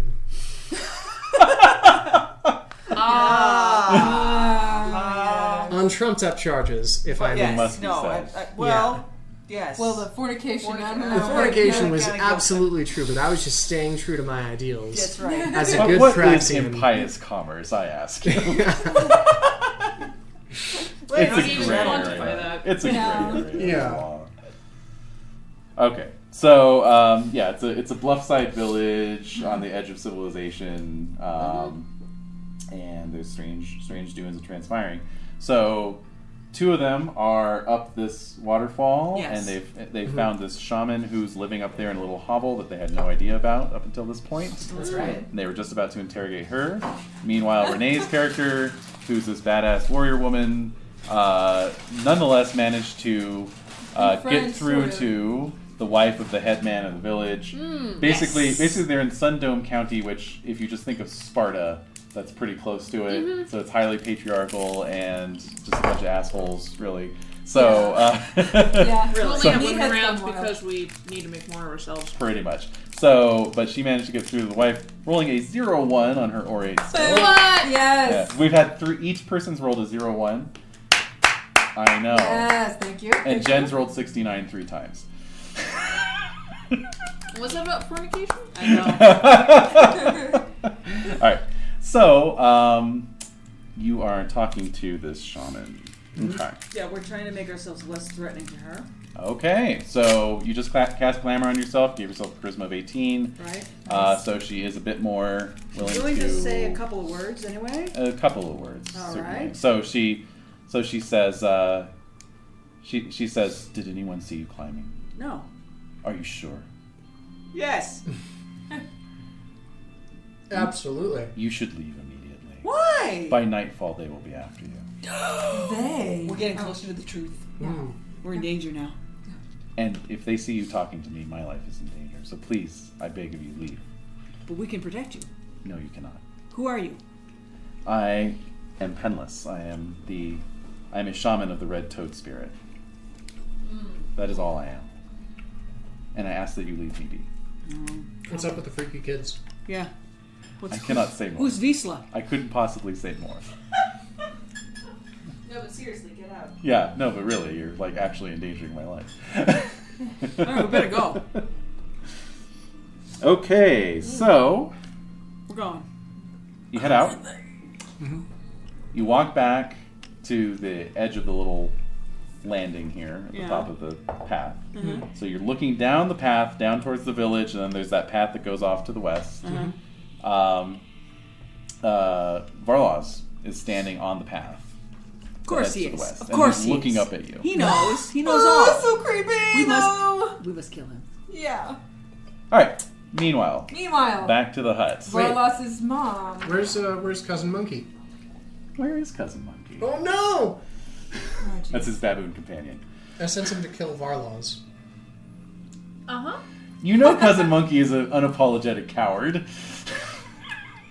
On trumped up charges, if I may. Yes. must be No. said. Yes. Well, the fornication. I don't Fornication. know. The fornication Yeah, was gotta go. absolutely true, but I was just staying true to my ideals. That's right. As a But good what is Thraxian. impious commerce, I ask you? Well, It's not a even gray quantify area. that. It's a Yeah. gray area. Yeah. Okay. So, it's a bluffside village on the edge of civilization, and there's strange doings and transpiring. So, 2 of them are up this waterfall, Yes. and they've found this shaman who's living up there in a little hovel that they had no idea about up until this point. That's right. And they were just about to interrogate her. Meanwhile, Renee's character, who's this badass warrior woman, nonetheless managed to get Friends, through sort of. to the wife of the head man of the village. Basically, they're in Sundome County, which, if you just think of Sparta, that's pretty close to it. So it's highly patriarchal and just a bunch of assholes, really. So, Yeah. We're only So- at Me one has round done wild. because we need to make more of ourselves. pretty much. So, but she managed to get through to the wife, rolling a 0-1 on her orate skill. What? Yeah, Yes. we've had each person's rolled a 0-1. I know. Yes, thank you. And Jen's rolled 69 3 times. What's that about fornication? I know. Alright. So, you are talking to this shaman. Okay. Yeah, we're trying to make ourselves less threatening to her. Okay, so you just cast glamour on yourself, give yourself a charisma of 18. Right? So she is a bit more willing Willing to to say a couple of words anyway? a couple of words. All certainly. right. So she says, she says, "Did anyone see you climbing? No. Are you sure? Yes. Absolutely. You should leave immediately. Why? By nightfall, they will be after you. They. We're getting closer to the truth. Mm. We're in danger now. And if they see you talking to me, my life is in danger. So please, I beg of you, leave. But we can protect you. No, you cannot. Who are you? I am penless. I am a shaman of the red toad spirit. That is all I am. And I ask that you leave me be. What's up with the freaky kids? Yeah. I cannot say more. Who's Vizsla? I couldn't possibly say more. No, but seriously, get out. Yeah, no, but really, you're like actually endangering my life. All right, we better go. Okay, so We're going. you head out. You walk back to the edge of the little landing here at the Yeah. top of the path. So you're looking down the path, down towards the village, and then there's that path that goes off to the west. Varlaws is standing on the path. Of course he to the is. west, Of and course he's he looking is. up at you. He knows. He knows Oh, all. so creepy. We no. We must kill him. Yeah. All right. Meanwhile, Meanwhile, back to the hut. Varlas's mom. Where's Cousin Monkey? Where is Cousin Monkey? Oh no! That's his baboon companion. I sent him to kill Varlaws. Uh-huh. You know Cousin Monkey is an unapologetic coward.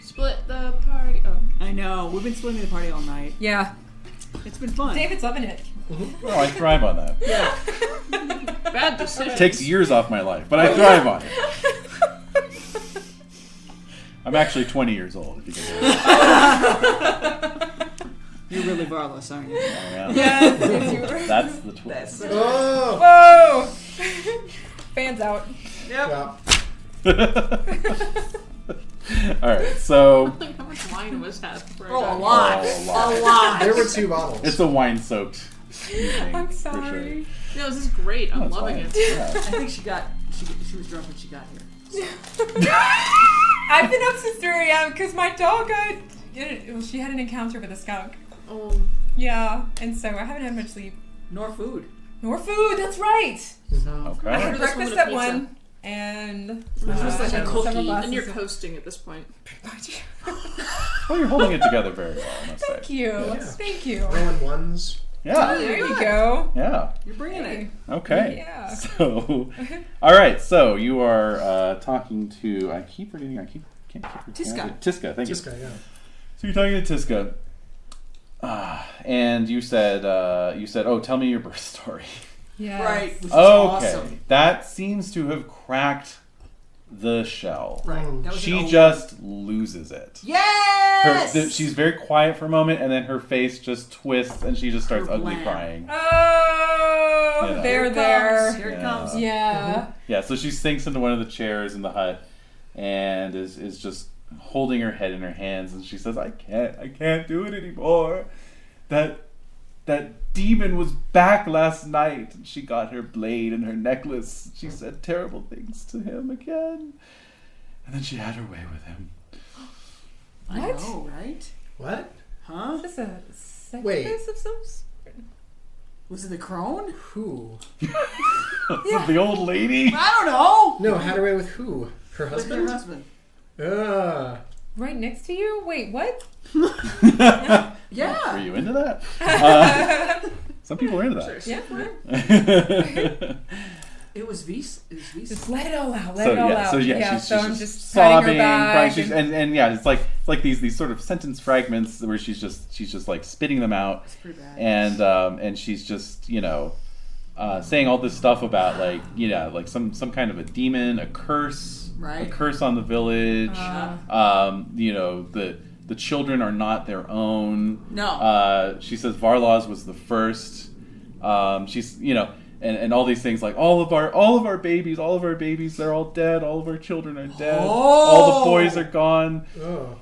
Split the party. Oh. I know. We've been splitting the party all night. Yeah. It's been fun. David's loving it. Oh, I thrive on that. Bad decision. It takes years off my life, but I thrive on it. I'm actually 20 years old, if you can believe it. You're really Varlos, aren't you? Yeah. Yes. That's the twist. Oh! Whoa! Fans out. Yep. Yeah. Alright, so... How much wine was had for Oh, a that? lot. Oh, a lot. A lot. There were 2 bottles. It's a wine-soaked evening, I'm for sorry. No, this is great. I'm That's loving fine. it. Yeah. I think she was drunk when she got here. I've been up since 3 a.m. because my dog she had an encounter with a skunk. Oh. Yeah, and so I haven't had much sleep. Nor food. Nor food, that's right. So. Okay. I had This breakfast woman a at pizza. 1, and This was like a several cookie, glasses And you're of- coasting at this point. Well, you're holding it together very well, I must say. Thank you. Yeah. Thank you. Rolling ones. Yeah. There you go. Yeah. You're bringing it. Okay. Yeah. So, all right. So you are talking to. Can't keep her Tiska. Tiska. Thank you. This guy, yeah. So you're talking to Tiska, and you said, "Oh, tell me your birth story." Yes. Right. Which is Okay, awesome. that seems to have cracked the shell. Right. Mm. That was She an just loses it. Yes! She's very quiet for a moment, and then her face just twists, and she just starts Her ugly bland. crying. Oh, You know. they're Here it there. comes. Here it comes. Yeah. Yeah, so she sinks into one of the chairs in the hut, and is just holding her head in her hands, and she says, I can't do it anymore. That demon was back last night, and she got her blade and her necklace. She said terrible things to him again, and then she had her way with him. I What? know, right? What? Huh? Is this a sex Wait. of some sort? Was it the crone? Who? The old lady? I don't know. No, had away with who? Her With husband? her husband. Right next to you? Wait, what? Yeah. Were you into that? Some people are into that. Yeah. It was Vis. It was Vis. Just let it all out. Let it all out. she's so I'm just just patting sobbing, her back. crying. And yeah, it's like these sort of sentence fragments where she's just like spitting them out, It's pretty bad. and she's just saying all this stuff about like some kind of a demon, a curse, Right. a curse on the village. The children are not their own. No. She says Varlaws was the first. She's and all these things like all of our babies, they're all dead. All of our children are dead. Oh! All the boys are gone. Oh.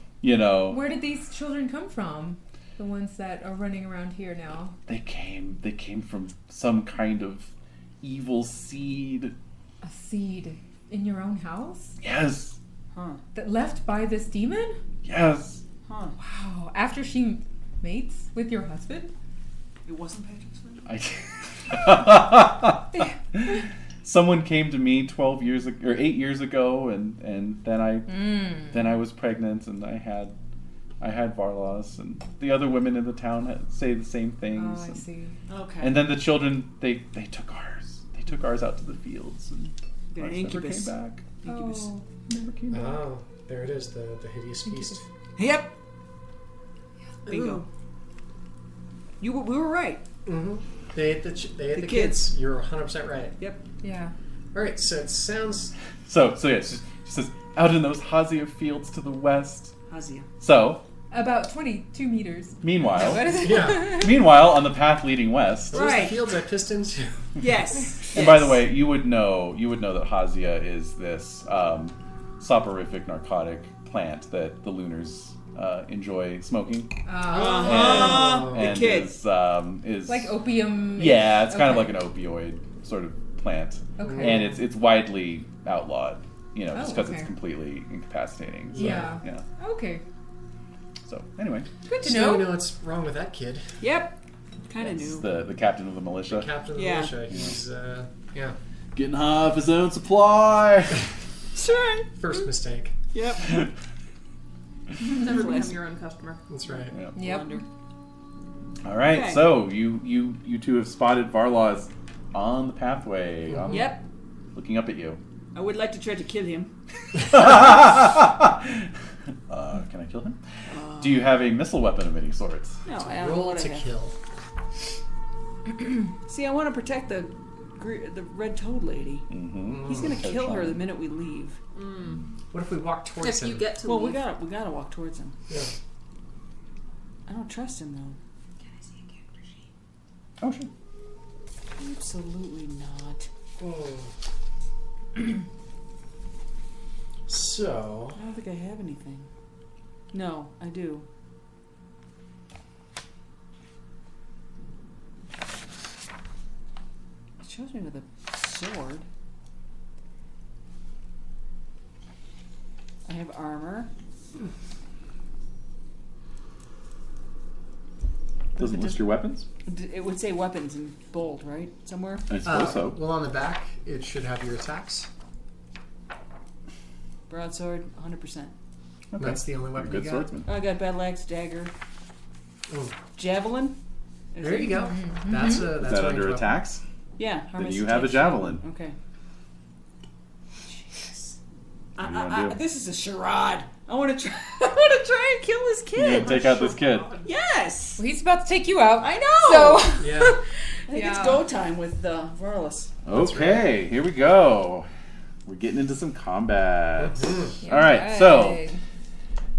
Where did these children come from? The ones that are running around here now. They came from some kind of evil seed. A seed in your own house Yes. Huh. that left by this demon? Yes. Huh. Wow. After she mates with your husband? It wasn't Patrick's wedding? Someone came to me 8 years ago, and then I was pregnant, and I had Varlaws, and the other women in the town say the same things. Oh, I and, see. Okay. and then the children they took ours. They took ours out to the fields, and The ours never came incubus. back. Incubus. Oh. Never came back. Oh, there it is, the hideous beast. Yep. Bingo. Ooh. We were right. Mm-hmm. They ate the The kids. You're 100% right. Yep. Yeah. All right, so it sounds... So yeah, she says out in those Hazia fields to the west. Hazia. So About 22 meters. What meanwhile, is it? Yeah. on the path leading west. Those Right. the fields I pissed into. Yes. And by the way, you would know that Hazia is this soporific narcotic plant that the Lunars enjoy smoking. Uh-huh. And The kid. is Like opium. yeah, it's kind of Okay. like an opioid sort of plant, Okay. and it's widely outlawed. Just Oh, because okay. it's completely incapacitating. So, Yeah. Yeah. Okay. So anyway, Good to So know. you know what's wrong with that kid. Yep. Kind of it's knew. the captain of the militia. Captain of the Yeah. militia. He's, yeah. Getting high off his own supply. Sure. First mistake. Yep. Never become Classic. your own customer. That's right. Yeah. Yep. Blunder. All right, Okay. so you two have spotted Varlaws on the pathway. Yep. Looking up at you. I would like to try to kill him. Can I kill him? Do you have a missile weapon of any sorts? No, I don't know Roll what to I have. kill. See, I want to protect the red toad lady. Mm-hmm. He's gonna kill her the minute we leave. What if we walk towards If him? you get to Well, leave. we gotta walk towards him. Yeah. I don't trust him though. Can I see a character sheet? Oh, sure. Absolutely not. So, I don't think I have anything. No, I do. It shows me with a sword. I have armor. Doesn't list your weapons? It would say weapons in bold, right? Somewhere? I suppose so. well, on the back, it should have your attacks. Broadsword, 100%. Okay. That's the only You're a weapon good you got. swordsman. I got battle axe, dagger, Oh, javelin. Is there it- you go. Mm-hmm. That's Is that ranged under weapon. attacks? Yeah. Then harness you have a attack, javelin. Okay. Jesus. What do you wanna do? This is a charade. I want to try. I want to try and kill this You gotta kid. take out this kid. Yes. Well, he's about to take you out. I know. So Yeah. I think it's Yeah. go time with Varlas. Okay, here we go. We're getting into some combat. Mhm. All right, so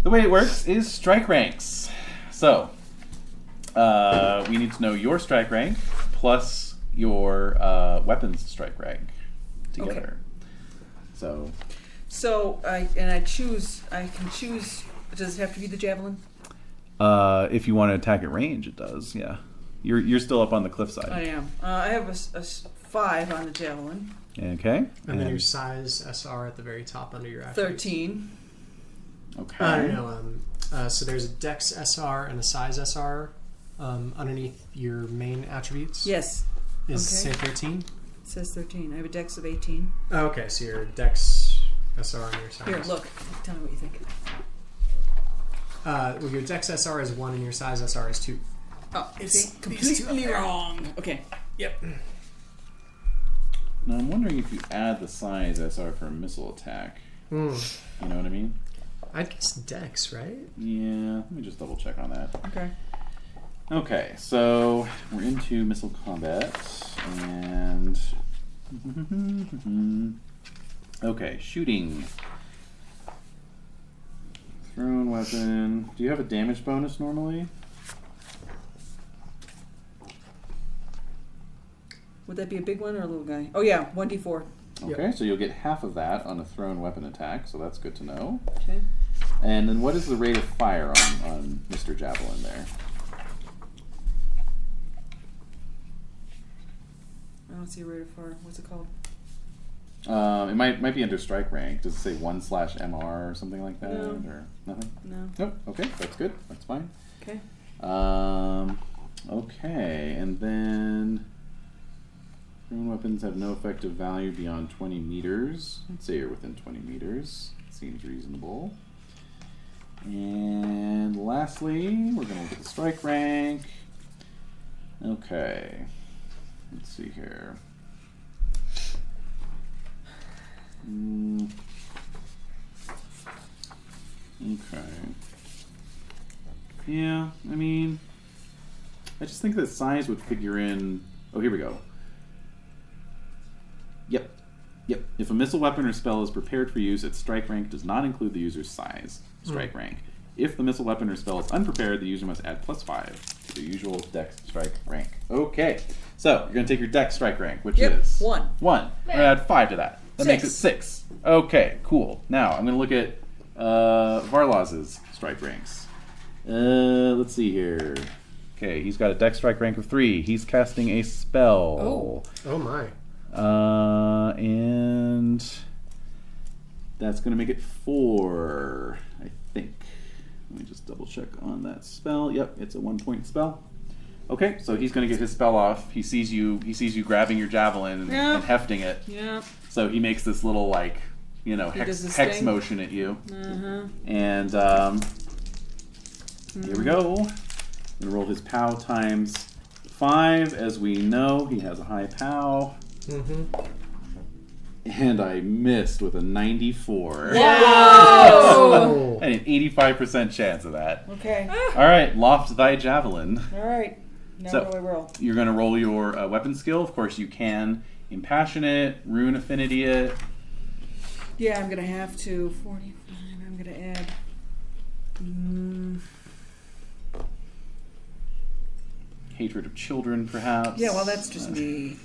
the way it works is strike ranks. So we need to know your strike rank plus your weapons strike rank together. So I can choose. Does it have to be the javelin? if you want to attack at range, it does. Yeah, you're still up on the cliffside. I am. I have a 5 on the javelin. Okay. And then your size SR at the very top under your attributes. 13. Okay. So there's a Dex SR and a Size SR underneath your main attributes. Yes. Is Okay. say 13? It says 13. I have a dex of 18. Oh, okay, so your Dex SR and your Size. Here, look. Tell me what you think. Well, your Dex SR is 1 and your Size SR is 2. Oh, It's see? these two completely up there. wrong. Okay. Yep. Now I'm wondering if you add the size SR for a missile attack. You know what I mean? I guess Dex, right? Yeah. Let me just double check on that. Okay. Okay, so we're into missile combat, and okay, shooting. Thrown weapon. Do you have a damage bonus normally? Would that be a big one or a little guy? Oh, yeah. 1d4. Okay, so you'll get half of that on a thrown weapon attack, so that's good to know. Okay. And then what is the rate of fire on Mr. Javelin there? I don't see a rate of fire. What's it called? It might be under strike rank. Does it say 1/MR or something like that? No. Or nothing? No. Nope. Okay, that's good. That's fine. Okay. Okay, and then thrown weapons have no effective value beyond 20 meters. Let's say you're within 20 meters. Seems reasonable. And lastly, we're going to look at the strike rank. Okay. Let's see here. Okay. Yeah, I mean, I just think that size would figure in. Oh, here we go. Yep. If a missile weapon or spell is prepared for use, its strike rank does not include the user's size strike rank. If the missile weapon or spell is unprepared, the user must add +5 to the usual dex strike rank. Okay, so you're going to take your dex strike rank, which Yep, is 1. 1. We're going to add 5 to that. That makes it 6. 6. Okay, cool. Now I'm going to look at Varlaz's strike ranks. Let's see here. Okay, he's got a dex strike rank of 3. He's casting a spell. Oh my. And that's going to make it 4, I think. Let me just double check on that spell. Yep, it's a 1-point spell. Okay, so he's going to get his spell off. He sees you grabbing your javelin and hefting it. Yeah. So he makes this little does this hex thing. motion at you. Uh-huh. And here we go. going to roll his POW times 5. As we know, he has a high POW. Mm-hmm. And I missed with a 94. Oh. And an 85% chance of that. Okay. All right, loft thy javelin. All right. Now So- what do I roll? You're going to roll your weapon skill. Of course, you can impassion it, rune affinity it. Yeah, I'm gonna have to 45. I'm gonna add. Hatred of children, perhaps. Yeah, well, that's just me.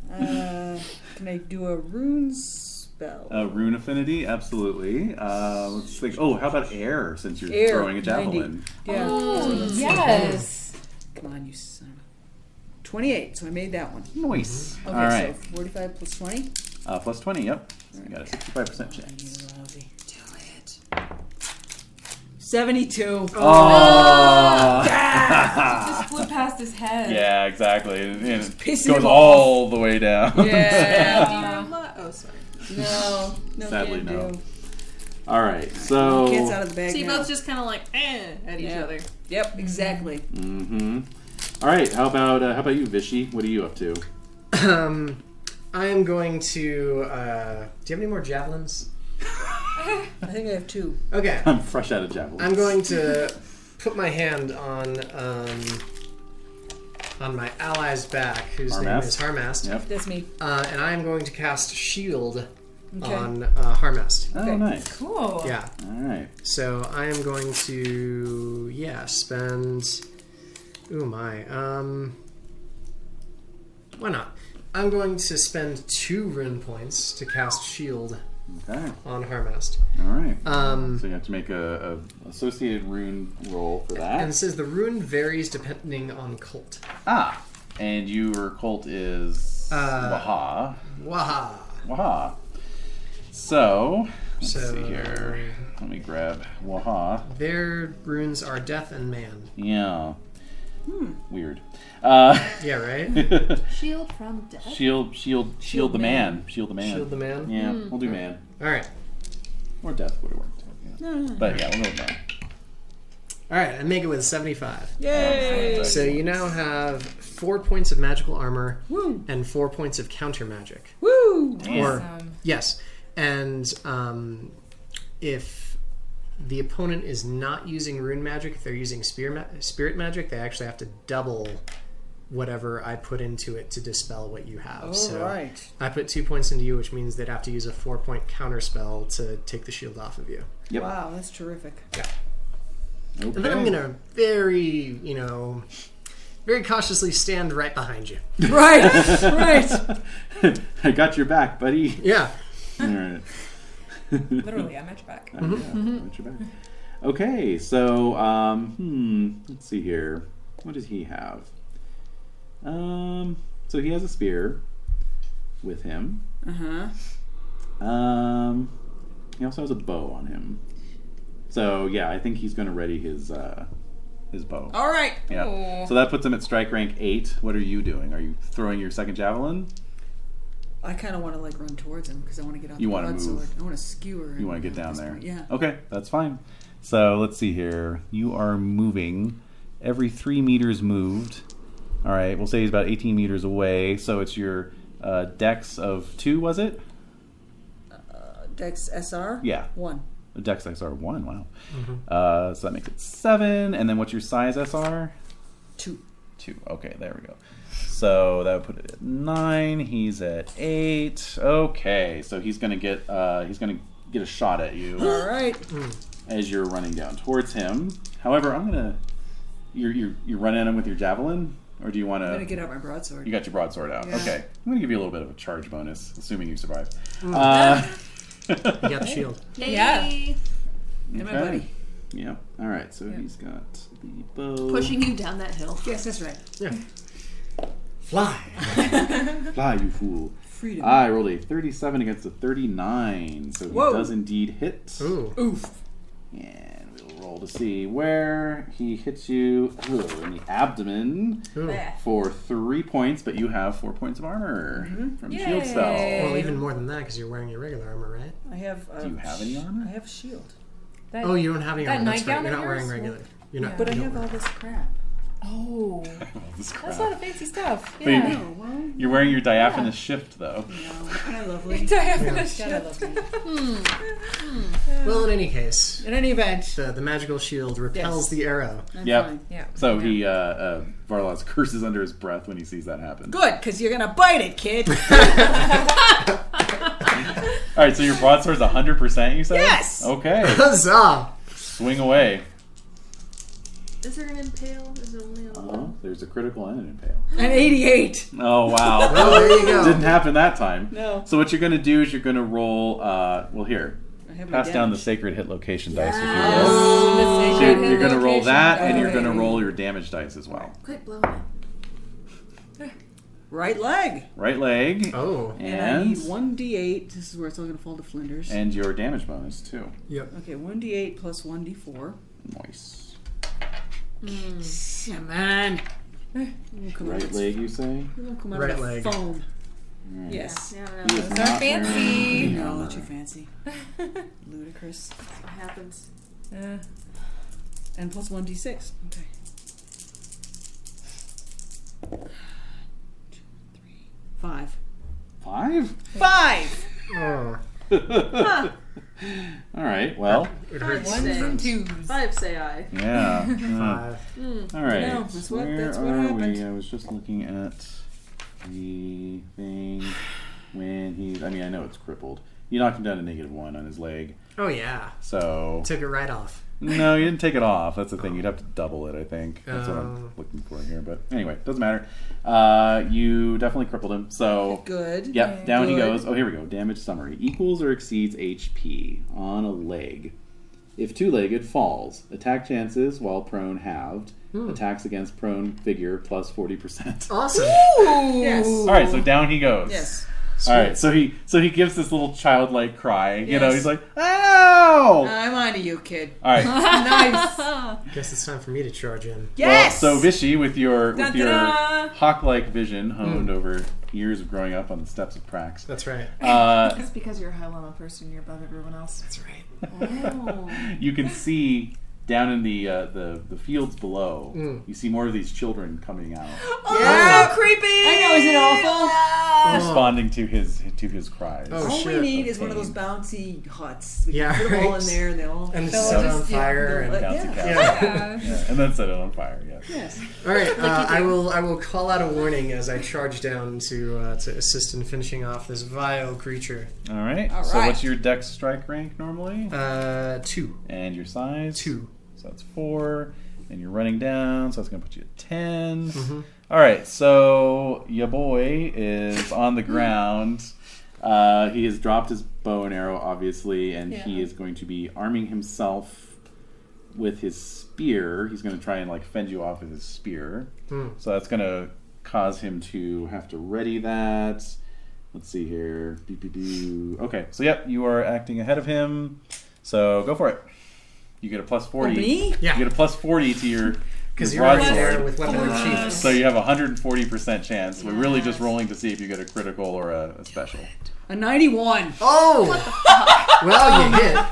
Can I do a rune spell? Rune affinity, absolutely. Let's think. Oh, how about air? Since you're Air, throwing a javelin. 90. Yeah. Oh, yes. Come on, you son of a... 28. So I made that one. Nice. Okay, All right. so 45 plus 20. Plus 20. Yep. So you got a 65% chance. You lousy. Do it. 72. Oh. Just flew past his head. Yeah, exactly. And it pissing goes him all the way down. Yeah. Oh, sorry. No. Sadly, can no. do. All right. So. Cat's out of the bag So you now. both just kind of like at each Yeah. other. Yep, exactly. Mm-hmm. All right. How about you, Vishy? What are you up to? I am going to. Do you have any more javelins? I think I have 2. Okay. I'm fresh out of javelin. I'm going to put my hand on my ally's back, whose name Harmast? is Harmast, Yep. That's me. and I am going to cast Shield Okay. on Harmast. Oh, Okay. nice. Cool. Yeah. All right. So I am going to spend. Ooh my. Why not? I'm going to spend 2 rune points to cast Shield Okay. on Harmast. All right. So you have to make a associated rune roll for that. and it says the rune varies depending on cult. And your cult is Waha. Waha. Waha. So let's So- see here. Let me grab Waha. Their runes are Death and Man. Yeah. Weird. Yeah, right? Shield from death. Shield the man. Shield the man. Shield the Man. Yeah, we'll do man. All right. Or death would have worked. Yeah. But yeah, we'll go with man. All right, I make it with 75. Yay! So you now have 4 points of magical armor Woo! and 4 points of counter magic. Woo! Or Awesome. yes, and if the opponent is not using rune magic, if they're using spirit magic, they actually have to double whatever I put into it to dispel what you have. All so right. I put 2 points into you, which means they'd have to use a 4-point counter spell to take the shield off of you. Yep. Wow, that's terrific. Okay. And then I'm gonna very cautiously stand right behind you. Right, right. I got your back, buddy. Yeah. All right. Literally, I'm at your back. Yeah, got your back. Okay, so let's see here. What does he have? So he has a spear with him. Uh-huh. He also has a bow on him. So yeah, I think he's going to ready his bow. All right. Yeah. Ooh. So that puts him at strike rank 8. What are you doing? Are you throwing your second javelin? I kind of want to like run towards him because I want to get out You the wanna broadsword. move. I want to skewer. You want to get down this there? point, Yeah. Okay, that's fine. So let's see here. You are moving every 3 meters moved. All right, we'll say he's about 18 meters away. So it's your dex of 2, was it? Dex SR. Yeah. 1. A dex SR 1. Wow. So that makes it 7. And then what's your size SR? 2. 2. Okay, there we go. So that would put it at 9. He's at 8. Okay, so he's gonna get a shot at you All right. as you're running down towards him. However, I'm gonna you're running at him with your javelin, or do you want I'm gonna to? get out my broadsword. You got your broadsword out. Yeah. Okay, I'm gonna give you a little bit of a charge bonus, assuming you survive. You got the shield. Yeah. Yay. And my buddy. Yeah. All right. So Yeah. he's got the bow. Pushing you down that hill. Yes, that's right. Yeah. Fly. Fly, you fool. Freedom. I rolled a 37 against a 39, so he Whoa. does indeed hit. Ooh. Oof. And we'll roll to see where he hits you in the abdomen Ooh. for 3 points, but you have 4 points of armor from the shield Yay. spell. Well, even more than that because you're wearing your regular armor, right? I have. Do you have any armor? I have a shield. That, Oh, you don't have any that armor. That's right. nightgown You're of not wearing yours? regular. You're not. Yeah. But I you don't have all wear- this crap. Oh, This that's crap. a lot of fancy stuff. But you- Yeah. Oh, well, You're wearing your diaphanous shift, though. no. Kind of lovely. Diaphanous God, I love me. Well, in any case, In any event, the magical shield repels Yes. the arrow. I'm Yep. fine. Yeah. So he, Varlas curses under his breath when he sees that happen. Good, because you're gonna bite it, kid. All right, so your broadsword's 100%, you said? Yes! Okay. Huzzah! Swing away. Is there an impale? Is it only on There's a critical and an impale. An 88. Oh, wow. Well, there you go. Didn't happen that time. No. So what you're going to do is you're going to roll, here, I have my pass down the damage. sacred hit location dice, if you will. Oh, So you're going to roll that, and you're Okay. going to roll your damage dice as well. Quit blowing it. Right leg. Right leg, Oh. And I need 1d8. This is where it's all going to fall to flinders. and your damage bonus, too. Yep. Okay, 1d8 plus 1d4. Nice. Yeah, man. Come Right leg, you say? Come out Right of the leg. foam. Right. Yes. Yeah, He is Those are not fancy. wearing No, armor. not too fancy. Ludicrous. what happens. And plus 1d6. Okay. 2, 3, 5. 5? 5! Oh. All right, well, It hurts. Ones and twos. 5, say I. yeah. 5. All right. No, that's what Where are happened. we? I was just looking at the thing when he. I mean, I know it's crippled. You knocked him down to -1 on his leg. Oh, yeah. So Took it right off. no, you didn't take it off. That's the thing. You'd have to double it. I think that's what Oh. I'm looking for here. But anyway, doesn't matter. You definitely crippled him. So Good. yep, down he Good. goes. Oh, here we go. Damage summary: equals or exceeds HP on a leg. If two-legged, falls. Attack chances while prone halved. Attacks against prone figure plus 40%. Awesome. Yes. All right, so down he goes. Yes. All right, so he gives this little childlike cry. You know, Yes. he's like, "Ow!" I'm on to you, kid. All right. Nice. Guess it's time for me to charge in. Yes! Well, so Vishy, with your Dun-dun-dun. hawk-like vision honed over years of growing up on the steps of Prax, That's right. It's because you're a high level person, you're above everyone else. That's right. Oh. you can see down in the fields below. You see more of these children coming out, Yeah. So creepy. I know, isn't it awful? responding to his cries. Oh, All we shit. need is one of those pain. bouncy huts. We Yeah, can put them all right. in there and they'll all... And So set just- on fire. yeah, And, like- Bouncy castle. yeah. Yeah, and then set it on fire. Yes. Yes. All right, I will call out a warning as I charge down to assist in finishing off this vile creature. All right. All So right. what's your dex strike rank normally? 2. And your size? 2. So that's 4. And you're running down, so that's going to put you at 10. Mm-hmm. All right, so your boy is on the ground. He has dropped his bow and arrow, obviously, and he is going to be arming himself with his spear. He's going to try and fend you off with his spear. So that's going to cause him to have to ready that. Let's see here. Okay, so yep, you are acting ahead of him. So go for it. You get a plus 40. Me? Yeah. You get a plus 40 to your Because you're already there broadsword. with weapon unsheathed. So you have a 140% chance. We're really just rolling to see if you get a critical or a special. A 91. Oh! Well, you hit.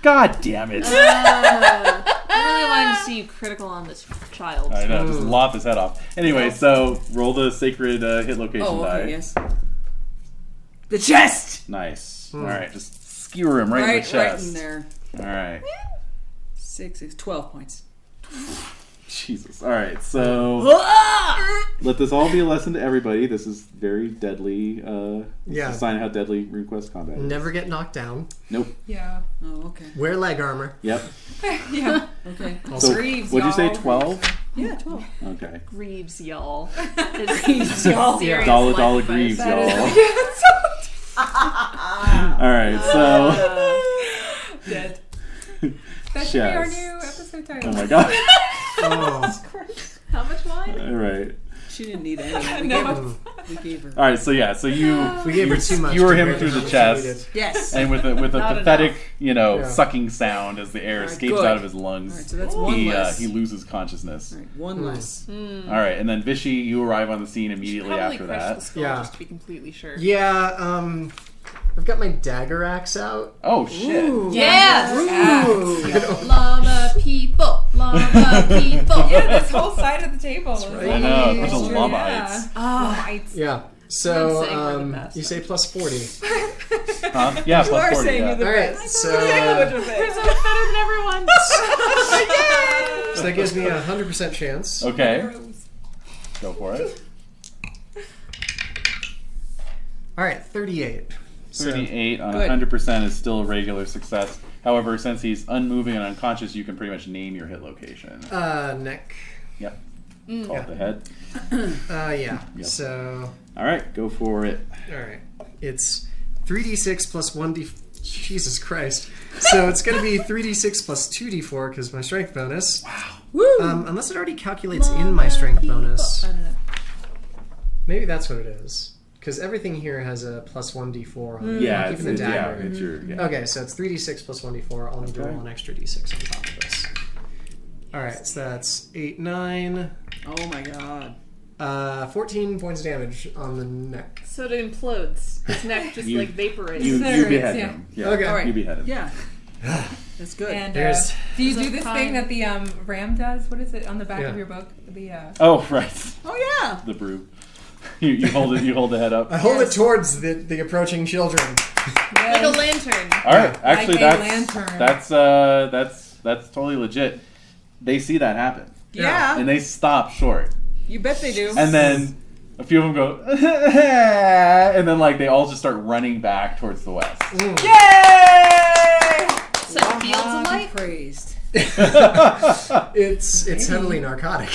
God damn it. I really wanted to see you critical on this child. I know, just lop his head off. Anyway, so roll the sacred hit location Oh, die. okay, yes. The chest! Nice. All right, just skewer him right in the Right chest. in there. All right. 6, 12 points. Jesus. All right, so let this all be a lesson to everybody. This is very deadly. This Yeah. is a sign of how deadly RuneQuest combat is. Never get knocked down. Nope. Yeah. Oh, okay. Wear leg armor. Yep. Yeah. Okay. So, Greaves, what'd you say, y'all. 12? Yeah, 12. Okay. Greaves, y'all. Greaves, y'all. Serious Dollar life Greaves, advice. y'all. All right, so Dead. That should be our Chest. new episode title. oh my god. Oh. How much wine? All right. She didn't need any. No. We gave her. All right, so yeah, so you We gave her too much. skewer him compared to through how the much chest. she needed. Yes. and with a Not pathetic, Yeah. sucking sound as the air All right, escapes good. out of his All lungs. right, so that's one he less. he loses consciousness. All right, one less. All right, and then Vishy, you arrive on the scene immediately Probably after crush that. the skull Yeah. just to be completely sure. Yeah, I've got my dagger axe out. Oh shit! Ooh. Yes! Ooh. Llama people. Llama people. Yeah, this whole side of the table. is right. I know. There's a true, llamites. Llamites. Yeah. So I'm saying we're the best. you say plus 40. Huh? Yeah, You plus are 40. saying Yeah. you're the All right. best. So, We're so much better than everyone. so that gives me a 100% chance. Okay. Go for it. All right, 38. So, 38 on Good. 100% is still a regular success. However, since he's unmoving and unconscious, you can pretty much name your hit location. neck. Yep. Call it the head. Yeah. Yep. So, All right, go for it. all right. It's 3d6 plus 1d... Jesus Christ. So it's going to be 3d6 plus 2d4 because my strength bonus. Woo! Unless it already calculates in my strength bonus. I don't know. Maybe that's what it is. Because everything here has a plus 1d4 on it. Yeah, Even the dagger. it's your. Yeah. Okay, so it's 3d6 plus 1d4. I'll need to roll an extra d6 on top of this. Alright, so that's 8, 9, Oh my god. 14 points of damage on the neck. So it implodes. His neck just You- vaporizes. You There behead it is, him. Yeah. Okay. All right. You behead him. Yeah. That's good. And There's- do you There's do a this time. thing that the ram does? What is it on the back Yeah. of your book? The Oh, right. Oh yeah. The brew. You hold it. You hold the head up. I hold it towards the approaching children. Like a lantern. All right. Actually, Like a that's lantern. that's totally legit. They see that happen, Yeah. and they stop short. You bet they do. And then a few of them go, and then like they all just start running back towards the west. Yay! Set fields God be alight. praised. It's heavily narcotic.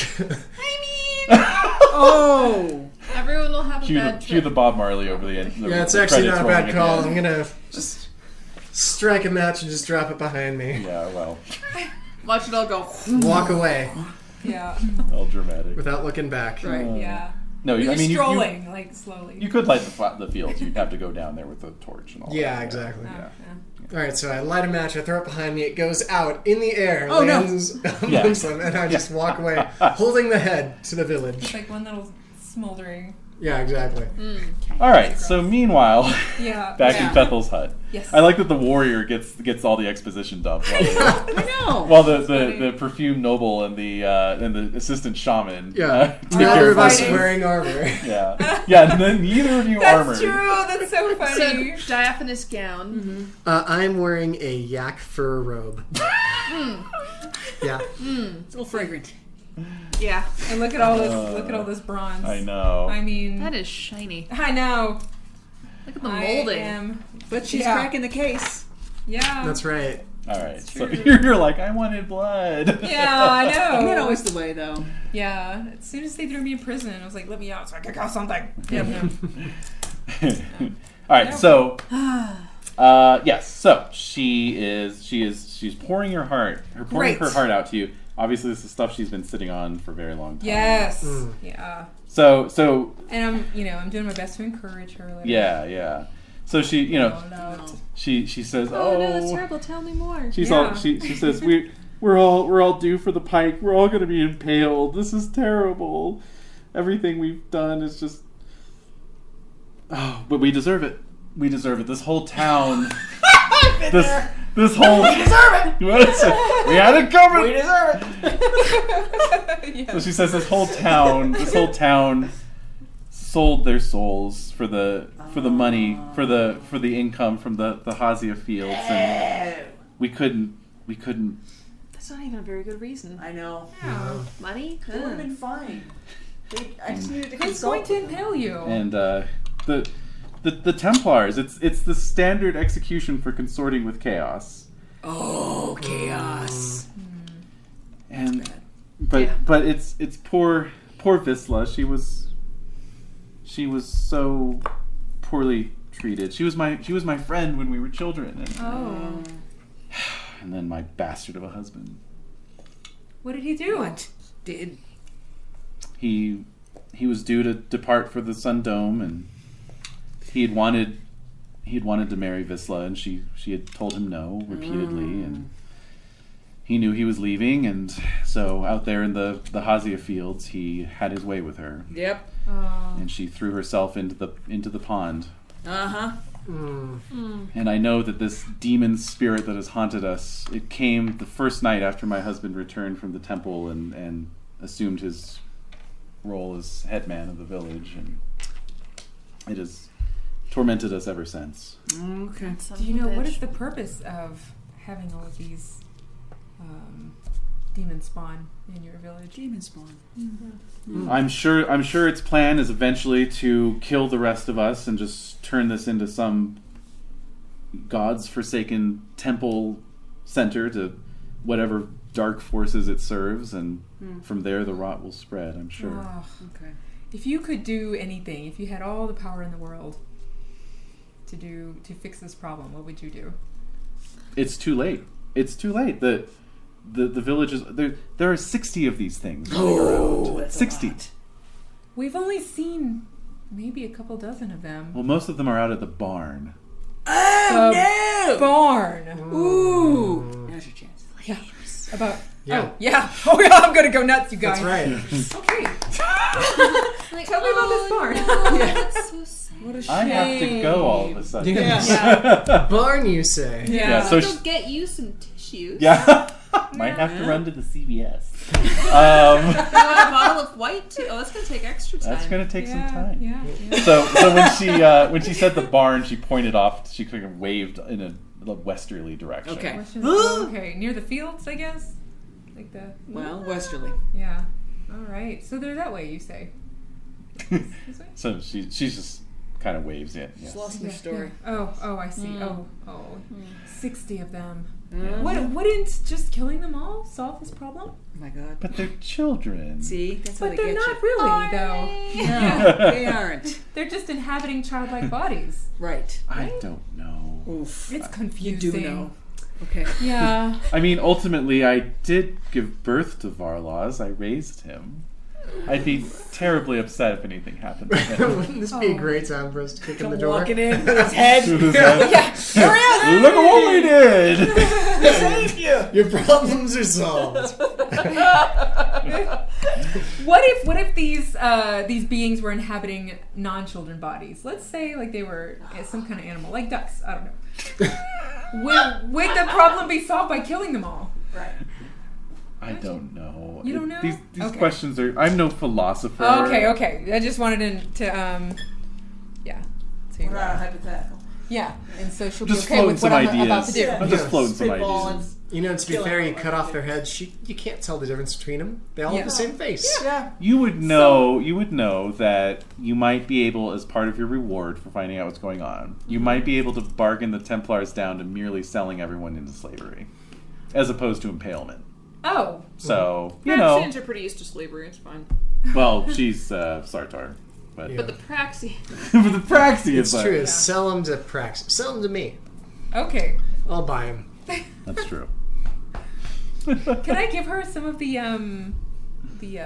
Oh. Everyone will have a Cue bad the trip. Bob Marley over the end. Yeah, it's actually not a bad call. Again. I'm gonna just strike a match and just drop it behind me. Yeah, well, Watch it all go. Walk away Yeah. all dramatic. without looking back. Right. Yeah. No, You're I mean strolling, like, slowly. you could light the fields. You'd have to go down there with a torch and all. Yeah, that. exactly. Yeah. Alright, so I light a match, I throw it behind me, it goes out in the air, Oh, no. lands amongst them, and I just walk away, holding the head to the It's village. like one little smoldering. Yeah, exactly. All right. So meanwhile, Yeah. back Yeah. in Bethel's hut. Yes. I like that the warrior gets all the exposition dumped. I know. While the funny. perfumed noble and the assistant shaman. Yeah, take neither care of us fighting. wearing armor. Yeah, yeah. And then neither of you That's armored. true. That's so So funny. diaphanous gown. I'm wearing a yak fur robe. Yeah. It's a little fragrant. Yeah. And look at all this bronze. I know. I mean, That is shiny. I know. Look at the I molding. am. But she's Yeah. cracking the case. Yeah. That's right. All right. So true. you're like, I wanted blood. Yeah, I know. Not always the way, though. Yeah. As soon as they threw me in prison, I was like, "Let me out so I can call something." Yep. All right. So, yes. So she's pouring her Great. heart out to you. Obviously, this is stuff she's been sitting on for a very long time. Yes. Mm. Yeah. So And I'm doing my best to encourage her. Like, yeah. So she, No. she says, Oh, no, that's terrible. Tell me more. She's Yeah. all she says we're all due for the pike. We're all gonna be impaled. This is terrible. Everything we've done is just but we deserve it. We deserve it. This whole town this whole we deserve it. We had it covered. We deserve it. Yeah. So she says this whole town sold their souls for the money, for the income from the Hazia fields, and we couldn't. That's not even a very good reason. I know. Yeah. Money? It would have been fine. I just needed to Who's going consult to them. impale you? And the Templars, it's the standard execution for consorting with chaos. Oh, chaos. And bad. but it's poor Visla. She was so poorly treated. She was my friend when we were children, and, Oh. and then my bastard of a husband. What did he do? What did? He was due to depart for the Sun Dome, and he had wanted to marry Visla, and she had told him no repeatedly, and he knew he was leaving, and so out there in the Hazia fields, he had his way with her, Yep. Oh. and she threw herself into the pond. Uh huh. And I know that this demon spirit that has haunted us, it came the first night after my husband returned from the temple and assumed his role as headman of the village, and it has tormented us ever since. Okay. Do you know what is the purpose of having all of these demon spawn in your village? Demon spawn. I'm sure its plan is eventually to kill the rest of us and just turn this into some God's forsaken temple center to whatever dark forces it serves, and from there the rot will spread, I'm sure. Oh, Okay. if you could do anything, if you had all the power in the world to fix this problem, what would you do? It's too late. It's too late. The village is... There are 60 of these things running around. That's 60. a lot. We've only seen maybe a couple dozen of them. Well, most of them are out at the barn. Oh, Barn. no! Ooh! Now's your chance. Yeah. About. Yeah. Oh yeah. Oh yeah. I'm gonna go nuts, you guys. That's right. Okay. Like, Tell me about this barn. No, that's so sad. What a shame. I have to go all of a sudden. Yeah. Barn, you say? Yeah, so Go get you some tissues. Yeah. Might have to run to the CVS. You want a bottle of white too? Oh, that's gonna take extra time. That's going to take some time. Yeah. So when she said the barn, she pointed off. She kind of waved in a westerly direction. Okay. Okay. Near the fields, I guess. Like the. Well, westerly. Yeah. All right. So they're that way, you say. This way? So she just kind of waves in. She's Yes. lost in her story. Yeah. Oh, I see. Oh. 60 of them. Mm. Wouldn't just killing them all solve this problem? Oh my god. But they're children. See? That's how But they they're get not really, though. you. No, they aren't. They're just inhabiting childlike bodies. Right. I don't know. Oof. It's You confusing. do know. Okay. Yeah. I mean, ultimately, I did give birth to Varlaws. I raised him. I'd be terribly upset if anything happened to him. Wouldn't this be a great time for us to kick in the door? Walking in with his head. Look at what we did! Save you. Your problems are solved. What if these beings were inhabiting non-children bodies? Let's say like they were some kind of animal, like ducks. I don't know. Would the problem be solved by killing them all? Right. I don't know. You don't know? These Okay. questions are... I'm no philosopher. Okay. I just wanted to yeah. So We're not hypothetical. yeah, and so she'll Just be okay floating with what some I'm ideas. about to do. I'm just floating some Spitballing. ideas. You know, to be Killing fair, you them cut like off their heads. You can't tell the difference between them. They all Yeah. have the same face. Yeah. You would know that you might be able, as part of your reward for finding out what's going on, you might be able to bargain the Templars down to merely selling everyone into slavery, as opposed to impalement. Oh, So, you Praxians know, are pretty used to slavery. It's fine. well, she's Sartar. But, Yeah. But the Praxi. but the Praxi It's is like... true. Yeah. Sell them to Prax. Sell them to me. okay. I'll buy them. That's true. Can I give her some of the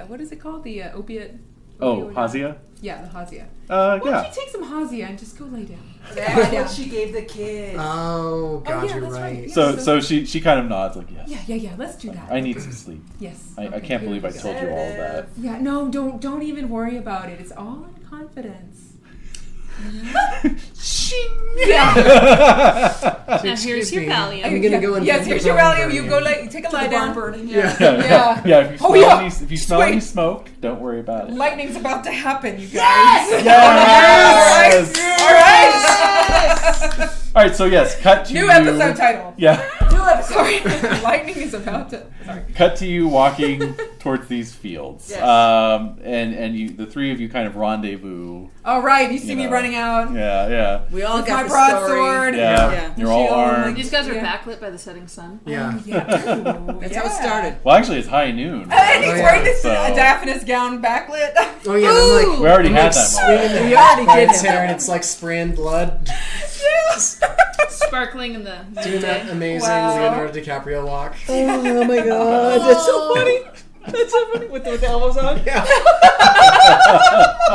what is it called? The opiate? Oh, Hazia? Yeah, the Hazia. Yeah. Why don't you take some Hazia and just go lay down? That's what she gave the kid. Oh, God, yeah, you're that's right. right. So she kind of nods like, yes. Yeah. Let's do that. I need some sleep. Yes. I Okay, can't believe I here. told you all that. Yeah, no, don't even worry about it. It's all in confidence. Now Excuse here's your me. value. I'm gonna go and Yes, find here's the your barn value. You burning. go take a lie The barn down. burning. Yeah. Yeah. Yeah, if you Oh, smell, yeah. any, if you smell Wait. any smoke, don't worry about it. Lightning's about to happen, you guys. Yes! All right. All right, so yes, cut to New you. episode title. Yeah, New episode. Sorry. Lightning is about to. Sorry. cut to you walking towards these fields. Yes. And you, the three of you, kind of rendezvous. All right. You see You me know. running out. Yeah. We all With got my the broadsword. story. Yeah. Yeah. You're all Shield, armed. These guys are Yeah. backlit by the setting sun. Yeah. Yeah. That's how it started. Well, actually, it's high noon. And he's Oh, yeah. wearing this So- diaphanous gown backlit. Oh, yeah. I'm like, We already I'm had like that swinging moment. the We already did Pirate's have hair, that and it's like spraying blood. Yes. Sparkling in the Doing that amazing Wow. Leonardo DiCaprio walk. Oh my god, that's so funny. That's so funny with the elbows on. Yeah.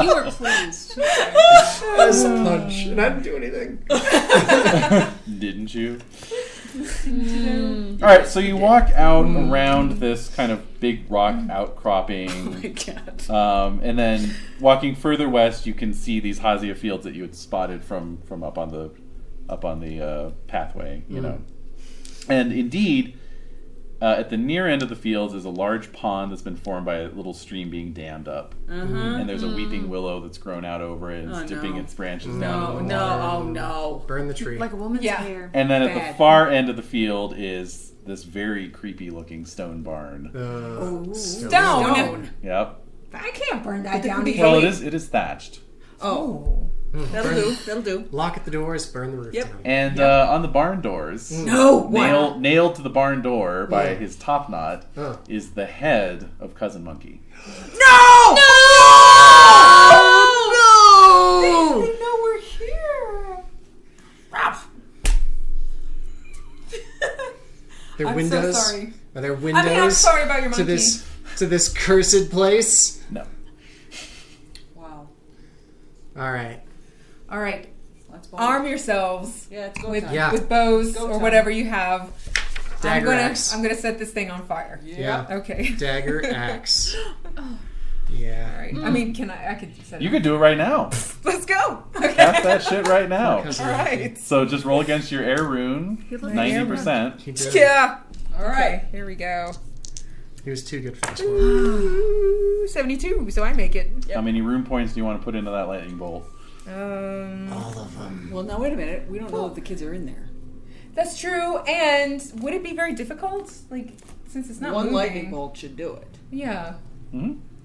You were pleased. As a punch, and I didn't do anything. Didn't you? All right, so you walk out around this kind of big rock outcropping. Oh my god. And then walking further west, you can see these Hazia fields that you had spotted from up on the pathway, you know. And indeed, at the near end of the fields is a large pond that's been formed by a little stream being dammed up. And there's a weeping willow that's grown out over it and it's dipping its branches down into the water. Oh no. Burn the tree. Like a woman's hair. And then at Bad. the far end of the field is this very creepy looking stone barn. Stone. Yep. I can't burn that down. Well, it is thatched. Oh. That'll do. Lock at the doors, burn the roof down. And on the barn doors, nailed to the barn door by his top knot is the head of Cousin Monkey. No! They know we're here. There I'm windows. so sorry. Are there windows? I'm sorry about your monkey. to this cursed place? No. Wow. All right. All right. Let's Arm yourselves Yeah, it's go with time. with bows Go or time. whatever you have. Dagger axe. I'm gonna set this thing on fire. Yeah. Okay. Dagger axe. Yeah. All right. I mean, I could set it. You could do it right now. Let's go. Okay. Cast that shit right now. All right. So just roll against your air rune, You look 90%. He did. Yeah. All right. Okay, here we go. He was too good for this one. Ooh, 72. So I make it. How many rune points do you want to put into that lightning bolt? All of them. Well, now wait a minute. We don't know if the kids are in there. That's true. And would it be very difficult? Like, since it's not One moving. lightning bolt should do it. Yeah.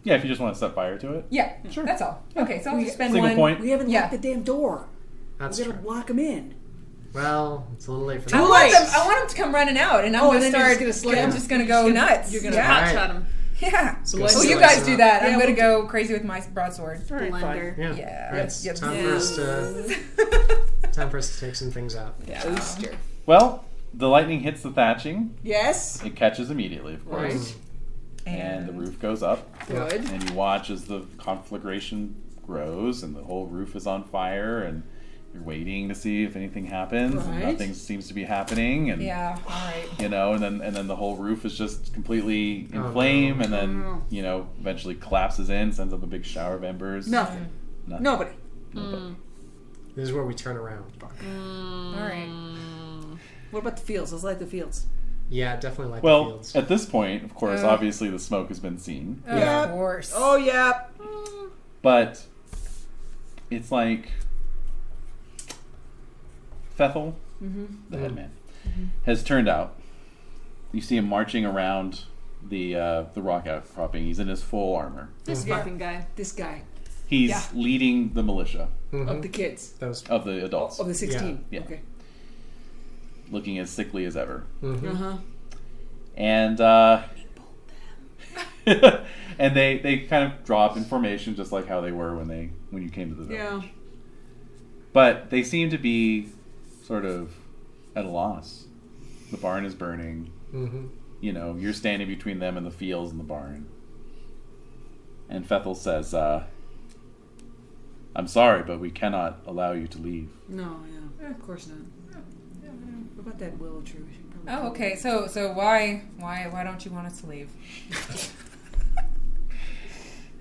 Yeah, if you just want to set fire to it. Yeah. Sure. That's all. Okay, so I'll just spend Single one. point. We haven't Yeah. locked the damn door. That's We true. gotta lock them in. Well, it's a little late for I that. want them to come running out, and I'm Oh, gonna and then you're start. just gonna slam. I'm just gonna go nuts. You're gonna yeah. Alright. Shot him. Yeah. So Oh, let's you slice guys him do up. that. Yeah, I'm gonna we'll go crazy with my broadsword. Blender. Yeah. Yeah. All right, it's Yep. time for us to take some things out. Yeah. Booster. Well, the lightning hits the thatching. Yes. It catches immediately, of course. Right. And the roof goes up. Good. And you watch as the conflagration grows and the whole roof is on fire and you're waiting to see if anything happens and Right. nothing seems to be happening and Yeah. All right. you know, and then the whole roof is just completely in flame and then, no. you know, eventually collapses in, sends up a big shower of embers. Nothing. Nothing. Nobody. This is where we turn around. All right. What about the fields? Let's light the fields. Yeah, definitely like the Well, fields. at this point, of course, obviously the smoke has been seen. Yeah. Of course. Oh yeah. But it's like Fethel, the headman, has turned out. You see him marching around the rock outcropping. He's in his full armor. This fucking guy. This guy He's Yeah. leading the militia of the kids Those. of the adults, of the 16. Yeah. Okay. looking as sickly as ever. Uh huh. And and they kind of draw up in formation, just like how they were when you came to the village. Yeah. But they seem to be sort of at a loss. The barn is burning. You know, you're standing between them and the fields and the barn. And Fethel says, I'm sorry, but we cannot allow you to leave. No. Yeah. Of course not. What about that willow tree? We should probably Oh, okay. So why don't you want us to leave?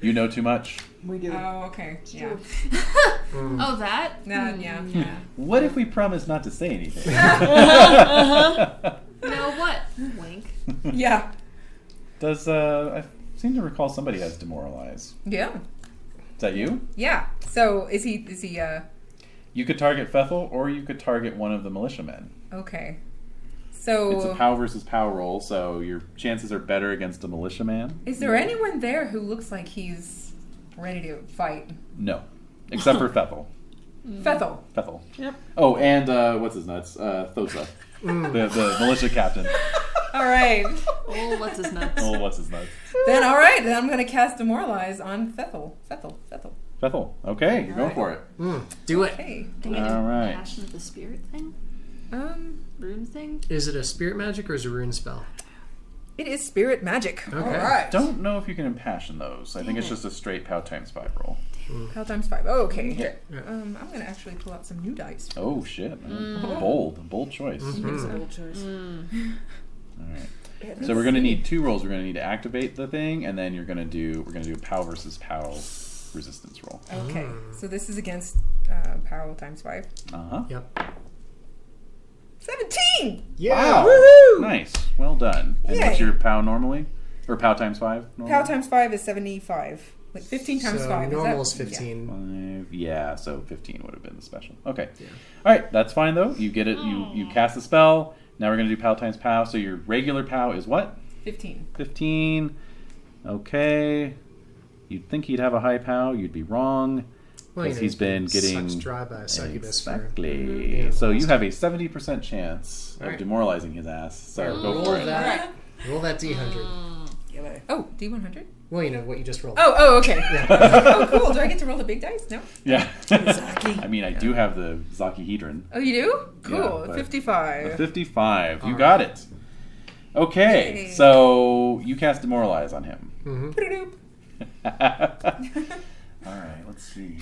You know too much. We do. Oh, okay. Yeah. Oh, that? No, yeah. What if we promise not to say anything? No, what? Wink. Yeah. Does I seem to recall somebody has demoralize. Yeah. Is that you? Yeah. So is he You could target Fethel, or you could target one of the militiamen. okay. So It's a POW versus POW roll, so your chances are better against a militiaman. is there anyone there who looks like he's ready to fight? No, except for Fethel. Fethel. Fethel. Yep. Oh, and what's his nuts? Thosa, the militia captain. All right. Oh, what's his nuts? Oh, what's his nuts? Then all right. Then I'm gonna cast Demoralize on Fethel. Fethel. Okay, you're going for it. Do it. Okay. Can you do All right. Passion of the Spirit thing? Rune thing? Is it a spirit magic or is it a rune spell? It is spirit magic. Okay. All right. Don't know if you can impassion those. I think it's just a straight POW times 5 roll. Power times 5. Oh, okay. Yeah. I'm gonna actually pull out some new dice. Oh shit! Bold choice. It's a bold choice. All right. So we're gonna need 2 rolls. We're gonna need to activate the thing, and then we're gonna do a POW versus POW resistance roll. Okay. So this is against Power times 5. Uh huh. Yep. 17! Yeah. Wow. Woohoo! Nice. Well done. And Yay. what's your POW normally? Or POW times 5? Normally? POW times 5 is 75. Like 15 times So 5. normal is that- 15. 5. Yeah, so 15 would have been the special. Okay. Yeah. All right, that's fine though. You get it. You cast the spell. Now we're going to do POW times POW. So your regular POW is what? 15. 15. Okay. You'd think he'd have a high POW. You'd be wrong. Well, Because he's been getting sucked dry by a succubus. exactly. Yeah. So you have a 70% chance of Alright. demoralizing his ass. So Alright, go roll for it. that. Roll that D100. Oh, D100? Well, you know what you just rolled. Oh, okay. Oh, cool. Do I get to roll the big dice? No? Yeah. Zaki. I mean, I do have the Zakihedron. Oh, you do? Cool. Yeah, but- 55. A 55. You All got it. Okay, Yay. so you cast Demoralize on him. Mm-hmm. Ba-da-doop. All right, let's see.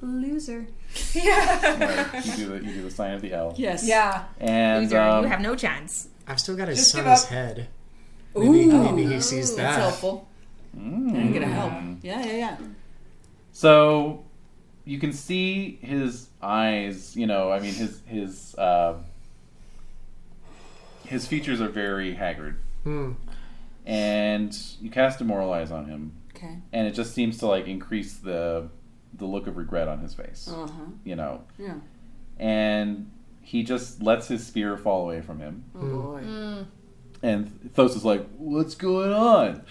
Loser. Yeah. Right, you do the sign of the L. Yes. Yeah. And Loser, you have no chance. I've still got his Just give son's up. head. Ooh. Maybe he sees That's that. helpful. I'm gonna help. Yeah. So you can see his eyes. You know, I mean, his features are very haggard, Hmm. and you cast Demoralize on him, Okay. and it just seems to like increase the look of regret on his face. Uh huh. You know, Yeah. and he just lets his spear fall away from him. Oh boy. And Thos is like, what's going on?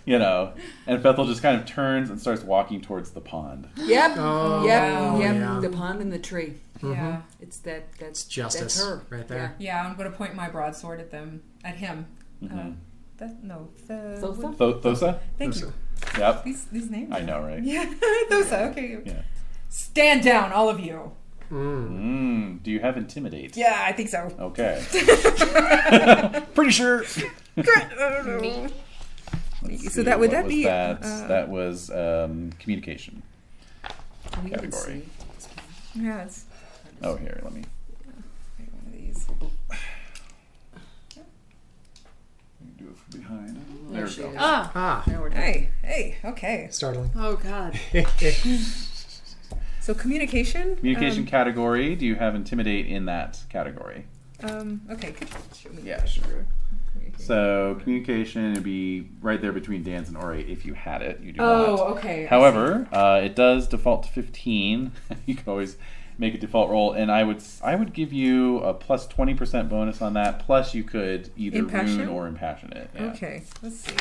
You know, and Fethel just kind of turns and starts walking towards the pond. Yep. Oh, Yep. yeah. The pond and the tree. Yeah. It's that's Justice That's her right there. Yeah, I'm going to point my broadsword at them. At him. Mhm. Thosa? Thosa? Thank you. Yep. These names? I know, right? Yeah, Thosa. Okay. Yeah. Stand down, all of you. Do you have Intimidate? Yeah, I think so. Okay. Pretty sure. Let's So see, that would what that was be? That was communication we can category. see. Yeah, it's Oh, here, let me. one of these. Do it from behind. There There we she go. is. Ah. Now we're done. Hey, okay. Startling. Oh God. So communication. Communication category. Do you have Intimidate in that category? Okay. Could you show me? Yeah, sure. So communication would be right there between Dan's and Orate if you had it. You do not. Oh, okay. I However, it does default to 15. You can always make a default roll, and I would give you a plus 20% bonus on that. Plus, you could either Impassion? rune or impassion it. see. Yeah. Okay. Let's see.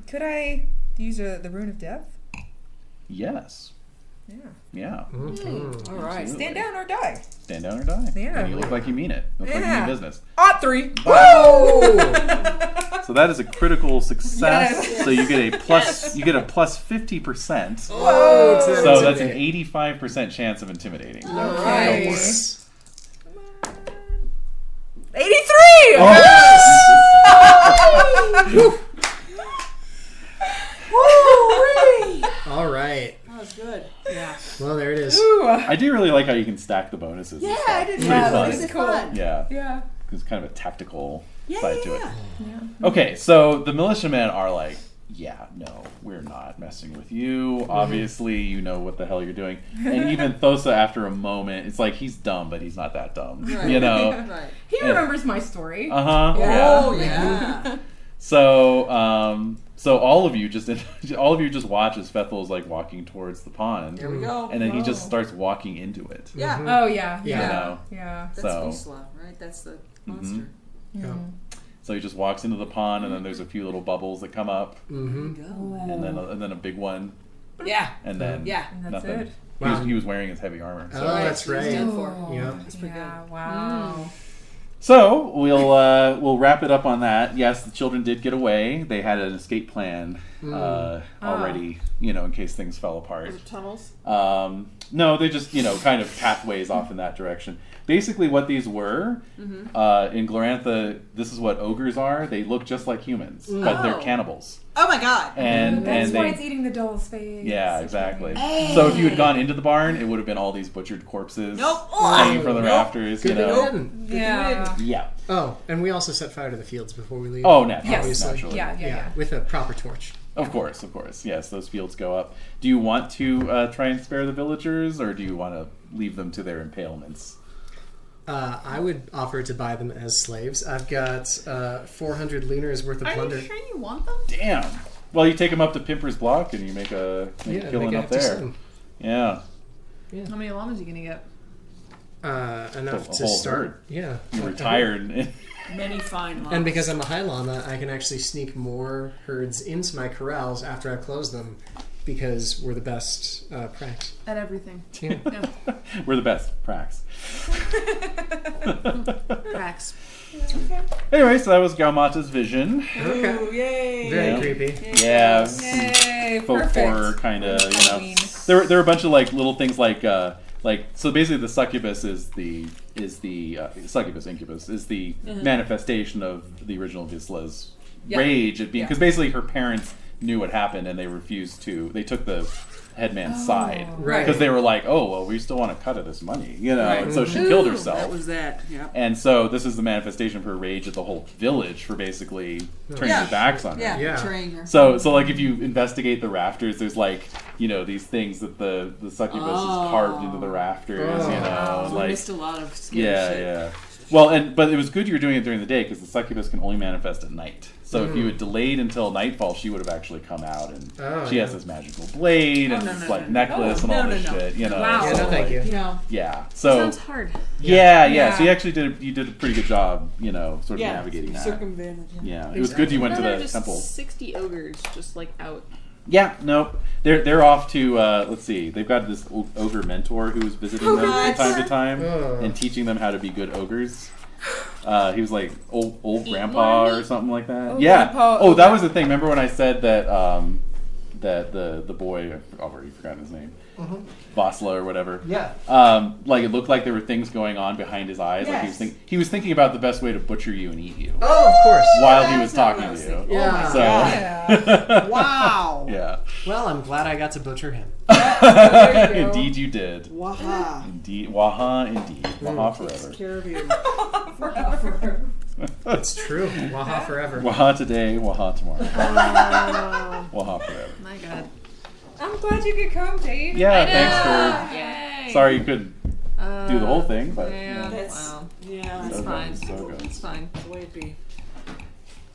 Could I use the rune of death? Yes. Yeah. Yeah. Mm-hmm. All right. Absolutely. Stand down or die. Stand down or die. Yeah. And you look like you mean it. Look like you Yeah. mean business. Ought 3. Oh! So that is a critical success. Yes. So you get a plus. You get a plus 50%. Whoa! to that So that's an intimidate. 85% chance of intimidating. Okay. Nice. 83! All right. That was good. Yeah. Well, there it is. Ooh. I do really like how you can stack the bonuses. and Yeah, stuff. I did. It's Yeah, pretty that fun. was fun. Yeah. Yeah. It's kind of a tactical Yeah, side yeah, to it. yeah. Okay, so the militiamen are like, yeah, no, we're not messing with you. Obviously, you know what the hell you're doing. And even Thosa, after a moment, it's like he's dumb, but he's not that dumb. Right. You know? Right. He remembers my story. Uh-huh. Oh Yeah. yeah. So all of you just watch as Fethel is like walking towards the pond. There we go. And then he just Whoa. starts walking into it. Yeah. Oh, yeah. Yeah. You know? Yeah. That's So- Visla, right? That's the monster. Yeah. So he just walks into the pond, and then there's a few little bubbles that come up, Mm-hmm. There you and then a big one, go. Yeah. and then Yeah. And that's nothing. it. Wow. He was wearing his heavy armor. So, Oh, that's Right, right. so he's done for. Yeah. That's pretty Yeah, good. wow. so we'll wrap it up on that. Yes, the children did get away. They had an escape plan already, in case things fell apart. Was it tunnels? No, they just, kind of pathways off in that direction. Basically, what these were, in Glorantha, this is what ogres are. They look just like humans, but they're Oh. cannibals. Oh my God. And That's and why they, it's eating the doll's face. yeah, exactly. Hey. So if you had gone into the barn, it would have been all these butchered corpses Nope. hanging from the Nope. rafters. Good thing we know. didn't. Yeah. Yeah. Oh, and we also set fire to the fields before we leave. Oh, naturally. Yes. Obviously. Naturally. Yeah. With a proper torch. Of course. Yes, those fields go up. Do you want to try and spare the villagers, or do you want to leave them to their impalements? I would offer to buy them as slaves. I've got 400 lunars worth of Are plunder. you sure you want them? Damn. Well, you take them up to Pimper's Block and you make a killing make up a there. decent- Yeah. Yeah. How many llamas are you gonna get? Enough A to whole start. herd. Yeah. You retired. Many fine llamas. And because I'm a high llama, I can actually sneak more herds into my corrals after I close them, because we're the best pracs. At everything. Yeah. Yeah. We're the best. Prax. Cracks. Anyway, so that was Gaumata's vision. Okay. Ooh, yay! Very Yeah. creepy. Yeah. Yay! Folk Perfect. horror kind of, Halloween. There were a bunch of like little things like so basically the succubus is the succubus incubus is the manifestation of the original Visla's Yeah. rage at being, Yeah. because basically her parents knew what happened and they refused to. They took the headman's side Right. because they were like, oh well, we still want a cut of this money, Right. And so she killed That herself. was that. Yeah. And so this is the manifestation of her rage at the whole village for basically turning Yeah. their backs on her. Yeah. Yeah. Betraying her. So like if you investigate the rafters, there's like, these things that the succubus is carved into the rafters, Oh. and We like missed a lot of scary shit. yeah. Well, but it was good you were doing it during the day because the succubus can only manifest at night. So if you had delayed until nightfall, she would have actually come out, and she has this magical blade and no, this no, like no. necklace and No, all no, this no. shit, Yeah, so, no, thank you. No. Yeah. So Sounds hard. yeah. Yeah. So you actually did a pretty good job, sort of Yeah. navigating that. Circumvented. Yeah, it was good you went to Then there are the just temple. 60 ogres just like out. Yeah, no, they're off to let's see. They've got this ogre mentor who was visiting them from time to time Oh. and teaching them how to be good ogres. He was like old Eat grandpa more or meat? something like that. Old Yeah. grandpa, Oh, old that was the thing. Remember when I said that that the boy, I've already forgotten his name, Vasla or whatever. Yeah. Like it looked like there were things going on behind his eyes. Like Yes. he was thinking about the best way to butcher you and eat you Oh, of course. while he was That's not talking what I was to you. thinking. Yeah. Oh my So Yeah. Wow. yeah. Well, I'm glad I got to butcher him. There you go. Indeed you did. Waha. Indeed. Waha indeed. Waha forever. Takes care of you. Forever. It's true. Waha forever. Waha today, waha tomorrow. Oh Waha forever. my god. I'm glad you could come, Dave. Yeah, I know. thanks Yay. for. Sorry you couldn't do the whole thing, but Yeah. That's Wow. yeah. It's so fine. good, so good. It's fine. That's the way it be.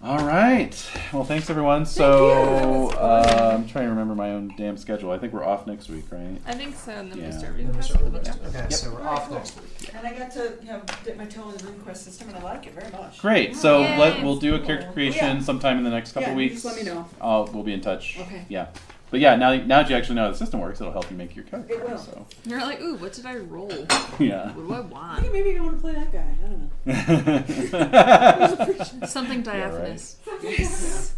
All right. Well, thanks everyone. So I'm trying to remember my own damn schedule. I think we're off next week, right? I think so, and then Yeah. we start Then reading we the start rest with of the the next- Okay, so we're off next week. And I got to dip my toe in the Runequest system, and I like it very much. Great. So Yay. we'll do a character creation Yeah. sometime in the next couple Yeah, weeks. just let me know. We'll be in touch. Okay. Yeah. But yeah, now that you actually know how the system works, it'll help you make your character. It will. So You're like, ooh, what did I roll? yeah. What do I I want? think maybe you want to play that guy. I don't know. Something Yeah, right. diaphanous. Yes.